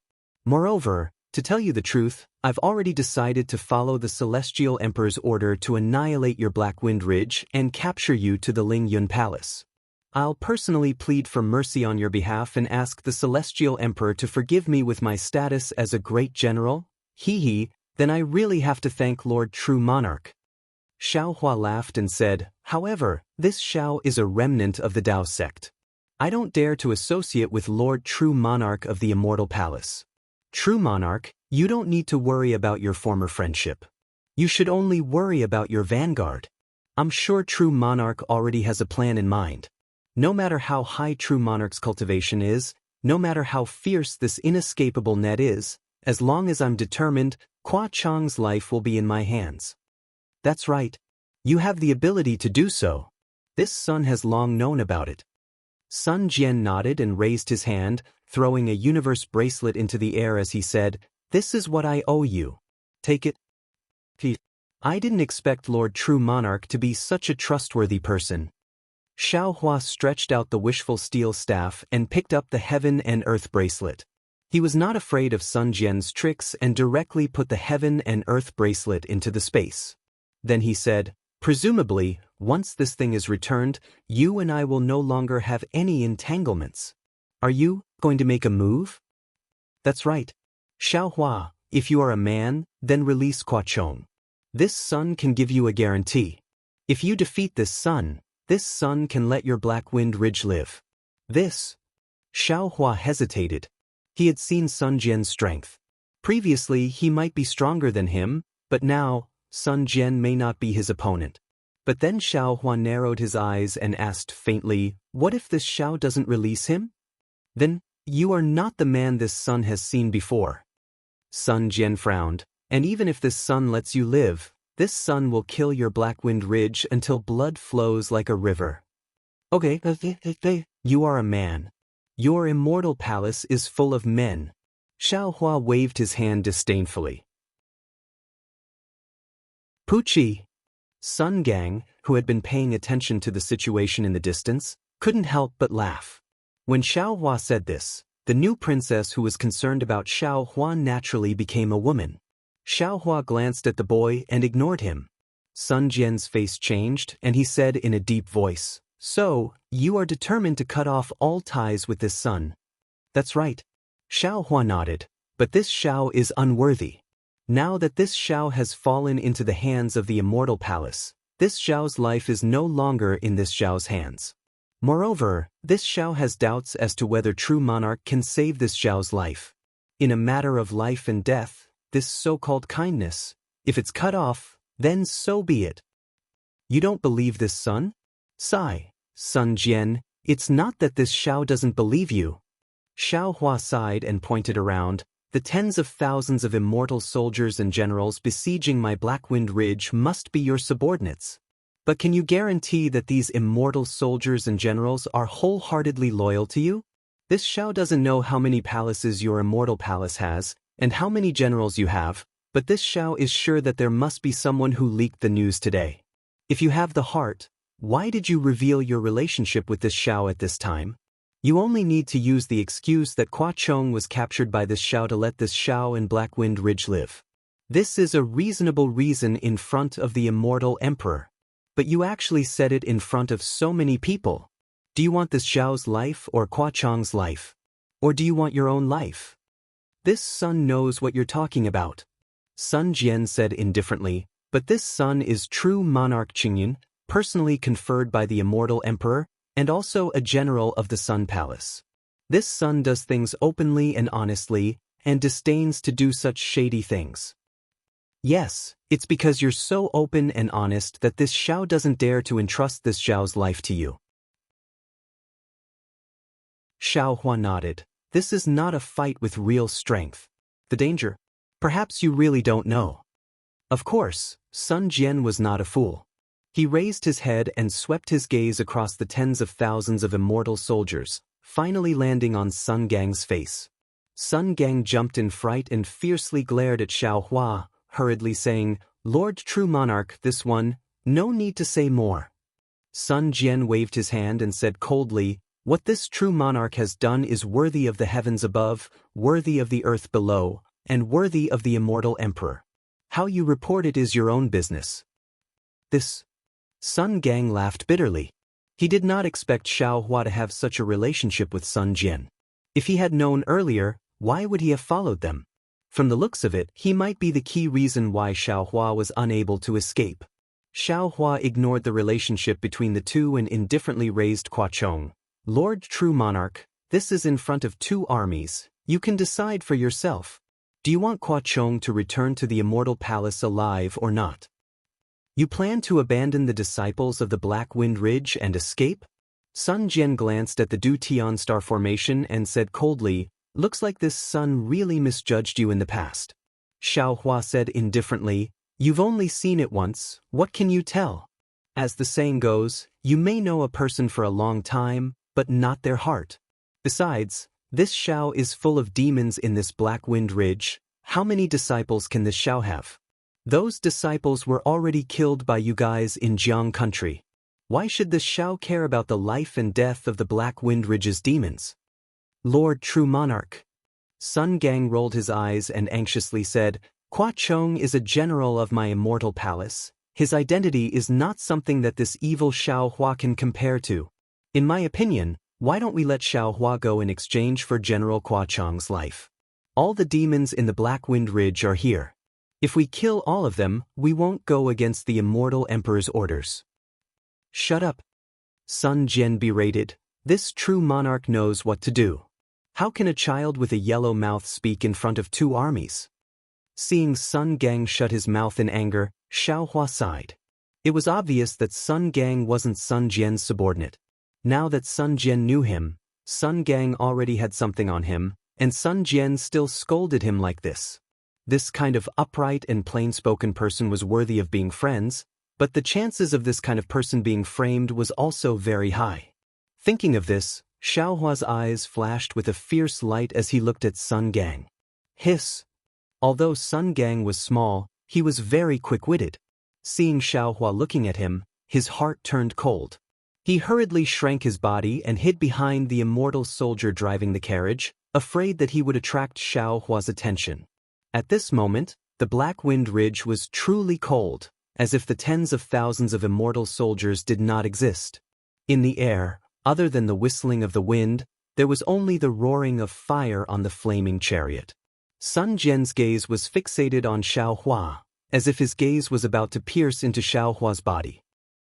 Moreover, to tell you the truth, I've already decided to follow the celestial emperor's order to annihilate your Black Wind Ridge and capture you to the Lingyun Palace. I'll personally plead for mercy on your behalf and ask the celestial emperor to forgive me with my status as a great general. Then I really have to thank Lord True Monarch." Xiaohua laughed and said, "However, this Xiao is a remnant of the Dao sect. I don't dare to associate with Lord True Monarch of the Immortal Palace. True Monarch, you don't need to worry about your former friendship. You should only worry about your vanguard. I'm sure True Monarch already has a plan in mind. No matter how high True Monarch's cultivation is, no matter how fierce this inescapable net is, as long as I'm determined, Qua Chong's life will be in my hands." "That's right. You have the ability to do so. This sun has long known about it." Sun Jian nodded and raised his hand, throwing a universe bracelet into the air as he said, "This is what I owe you. Take it." I didn't expect Lord True Monarch to be such a trustworthy person. Xiao Hua stretched out the wishful steel staff and picked up the heaven and earth bracelet. He was not afraid of Sun Jian's tricks and directly put the heaven and earth bracelet into the space. Then he said, "Presumably, once this thing is returned, you and I will no longer have any entanglements. Are you going to make a move?" "That's right. Xiao Hua, if you are a man, then release Kuo-chong. This sun can give you a guarantee. If you defeat this sun can let your Black Wind Ridge live." This. Xiao Hua hesitated. He had seen Sun Jian's strength. Previously he might be stronger than him, but now, Sun Jian may not be his opponent. But then Xiao Hua narrowed his eyes and asked faintly, "What if this Xiao doesn't release him?" "Then, you are not the man this sun has seen before." Sun Jian frowned, "And even if this sun lets you live, this sun will kill your Black Wind Ridge until blood flows like a river." "Okay, you are a man. Your immortal palace is full of men." Xiao Hua waved his hand disdainfully. Pucci. Sun Gang, who had been paying attention to the situation in the distance, couldn't help but laugh. When Xiao Hua said this, the new princess who was concerned about Xiao Hua naturally became a woman. Xiao Hua glanced at the boy and ignored him. Sun Jian's face changed and he said in a deep voice, "So, you are determined to cut off all ties with this sun?" "That's right." Xiao Hua nodded, "But this Xiao is unworthy. Now that this Xiao has fallen into the hands of the immortal palace, this Xiao's life is no longer in this Xiao's hands. Moreover, this Xiao has doubts as to whether true monarch can save this Xiao's life. In a matter of life and death, this so-called kindness, if it's cut off, then so be it." "You don't believe this sun?" "Sigh, Sun Jian, it's not that this Xiao doesn't believe you." Xiao Hua sighed and pointed around. "The tens of thousands of immortal soldiers and generals besieging my Black Wind Ridge must be your subordinates. But can you guarantee that these immortal soldiers and generals are wholeheartedly loyal to you? This Xiao doesn't know how many palaces your immortal palace has, and how many generals you have, but this Xiao is sure that there must be someone who leaked the news today. If you have the heart, why did you reveal your relationship with this Xiao at this time? You only need to use the excuse that Kuo-chong was captured by this Xiao to let this Xiao and Black Wind Ridge live. This is a reasonable reason in front of the immortal emperor. But you actually said it in front of so many people. Do you want this Xiao's life or Kuo-chong's life? Or do you want your own life? This sun knows what you're talking about." Sun Jian said indifferently, "But this sun is true monarch Qingyun, personally conferred by the immortal emperor, and also a general of the Sun Palace. This sun does things openly and honestly, and disdains to do such shady things." "Yes, it's because you're so open and honest that this Xiao doesn't dare to entrust this Xiao's life to you." Xiao Hua nodded. "This is not a fight with real strength. The danger? Perhaps you really don't know." Of course, Sun Jian was not a fool. He raised his head and swept his gaze across the tens of thousands of immortal soldiers, finally landing on Sun Gang's face. Sun Gang jumped in fright and fiercely glared at Xiao Hua, hurriedly saying, "Lord True Monarch, this one, no need to say more." Sun Jian waved his hand and said coldly, "What this true monarch has done is worthy of the heavens above, worthy of the earth below, and worthy of the immortal emperor. How you report it is your own business." This. Sun Gang laughed bitterly. He did not expect Xiao Hua to have such a relationship with Sun Jian. If he had known earlier, why would he have followed them? From the looks of it, he might be the key reason why Xiao Hua was unable to escape. Xiao Hua ignored the relationship between the two and indifferently raised Kuo-chong. "Lord True Monarch, this is in front of two armies. You can decide for yourself. Do you want Kuo-chong to return to the immortal palace alive or not? You plan to abandon the disciples of the Black Wind Ridge and escape?" Sun Jian glanced at the Du Tian star formation and said coldly, "Looks like this sun really misjudged you in the past." Xiao Hua said indifferently, "You've only seen it once, what can you tell? As the saying goes, you may know a person for a long time, but not their heart. Besides, this Xiao is full of demons in this Black Wind Ridge. How many disciples can this Xiao have? Those disciples were already killed by you guys in Jiang country. Why should this Xiao care about the life and death of the Black Wind Ridge's demons? Lord True Monarch. Sun Gang rolled his eyes and anxiously said, Hua Chong is a general of my immortal palace. His identity is not something that this evil Xiao Hua can compare to. In my opinion, why don't we let Xiao Hua go in exchange for General Hua Chong's life? All the demons in the Black Wind Ridge are here. If we kill all of them, we won't go against the immortal emperor's orders. Shut up. Sun Jian berated. This true monarch knows what to do. How can a child with a yellow mouth speak in front of 2 armies? Seeing Sun Gang shut his mouth in anger, Xiao Hua sighed. It was obvious that Sun Gang wasn't Sun Jian's subordinate. Now that Sun Jian knew him, Sun Gang already had something on him, and Sun Jian still scolded him like this. This kind of upright and plain-spoken person was worthy of being friends, but the chances of this kind of person being framed was also very high. Thinking of this, Xiao Hua's eyes flashed with a fierce light as he looked at Sun Gang. Hiss. Although Sun Gang was small, he was very quick-witted. Seeing Xiao Hua looking at him, his heart turned cold. He hurriedly shrank his body and hid behind the immortal soldier driving the carriage, afraid that he would attract Xiao Hua's attention. At this moment, the Black Wind Ridge was truly cold, as if the tens of thousands of immortal soldiers did not exist. In the air, other than the whistling of the wind, there was only the roaring of fire on the flaming chariot. Sun Jian's gaze was fixated on Xiao Hua, as if his gaze was about to pierce into Xiao Hua's body.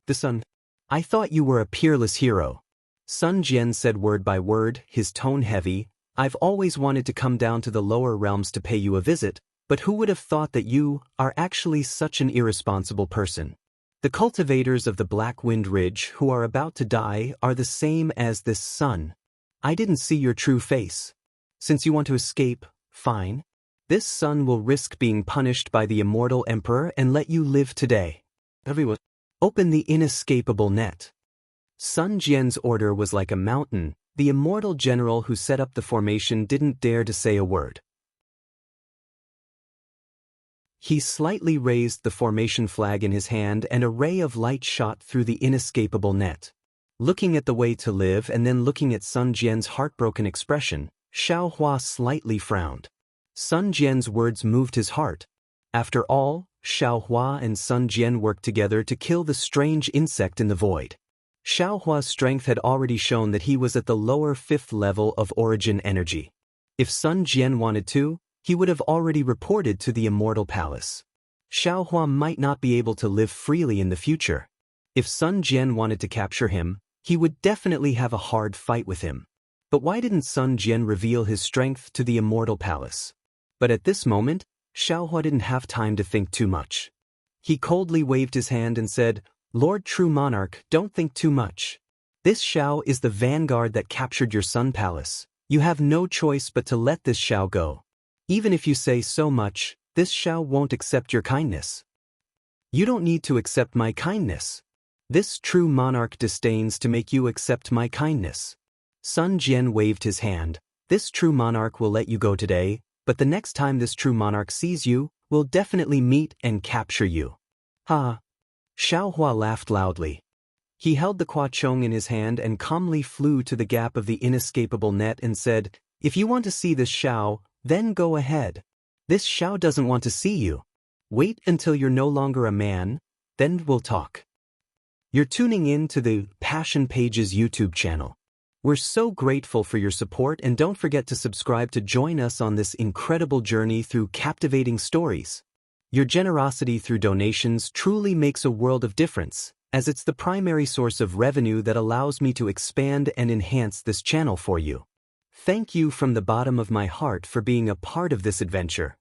The sun. I thought you were a peerless hero. Sun Jian said word by word, his tone heavy. I've always wanted to come down to the lower realms to pay you a visit, but who would have thought that you are actually such an irresponsible person? The cultivators of the Black Wind Ridge who are about to die are the same as this sun. I didn't see your true face. Since you want to escape, fine. This sun will risk being punished by the immortal emperor and let you live today. Everyone, open the inescapable net. Sun Jian's order was like a mountain. The immortal general who set up the formation didn't dare to say a word. He slightly raised the formation flag in his hand and a ray of light shot through the inescapable net. Looking at the way to live and then looking at Sun Jian's heartbroken expression, Xiao Hua slightly frowned. Sun Jian's words moved his heart. After all, Xiao Hua and Sun Jian worked together to kill the strange insect in the void. Xiao Hua's strength had already shown that he was at the lower 5th level of origin energy. If Sun Jian wanted to, he would have already reported to the immortal palace. Xiao Hua might not be able to live freely in the future. If Sun Jian wanted to capture him, he would definitely have a hard fight with him. But why didn't Sun Jian reveal his strength to the immortal palace? But at this moment, Xiao Hua didn't have time to think too much. He coldly waved his hand and said, Lord True Monarch, don't think too much. This Xiao is the vanguard that captured your Sun Palace. You have no choice but to let this Xiao go. Even if you say so much, this Xiao won't accept your kindness. You don't need to accept my kindness. This true monarch disdains to make you accept my kindness. Sun Jian waved his hand. This true monarch will let you go today, but the next time this true monarch sees you, will definitely meet and capture you. Ha! Xiao Hua laughed loudly. He held the Hua Chong in his hand and calmly flew to the gap of the inescapable net and said, If you want to see this Xiao, then go ahead. This Xiao doesn't want to see you. Wait until you're no longer a man, then we'll talk. You're tuning in to the Passion Pages YouTube channel. We're so grateful for your support and don't forget to subscribe to join us on this incredible journey through captivating stories. Your generosity through donations truly makes a world of difference, as it's the primary source of revenue that allows me to expand and enhance this channel for you. Thank you from the bottom of my heart for being a part of this adventure.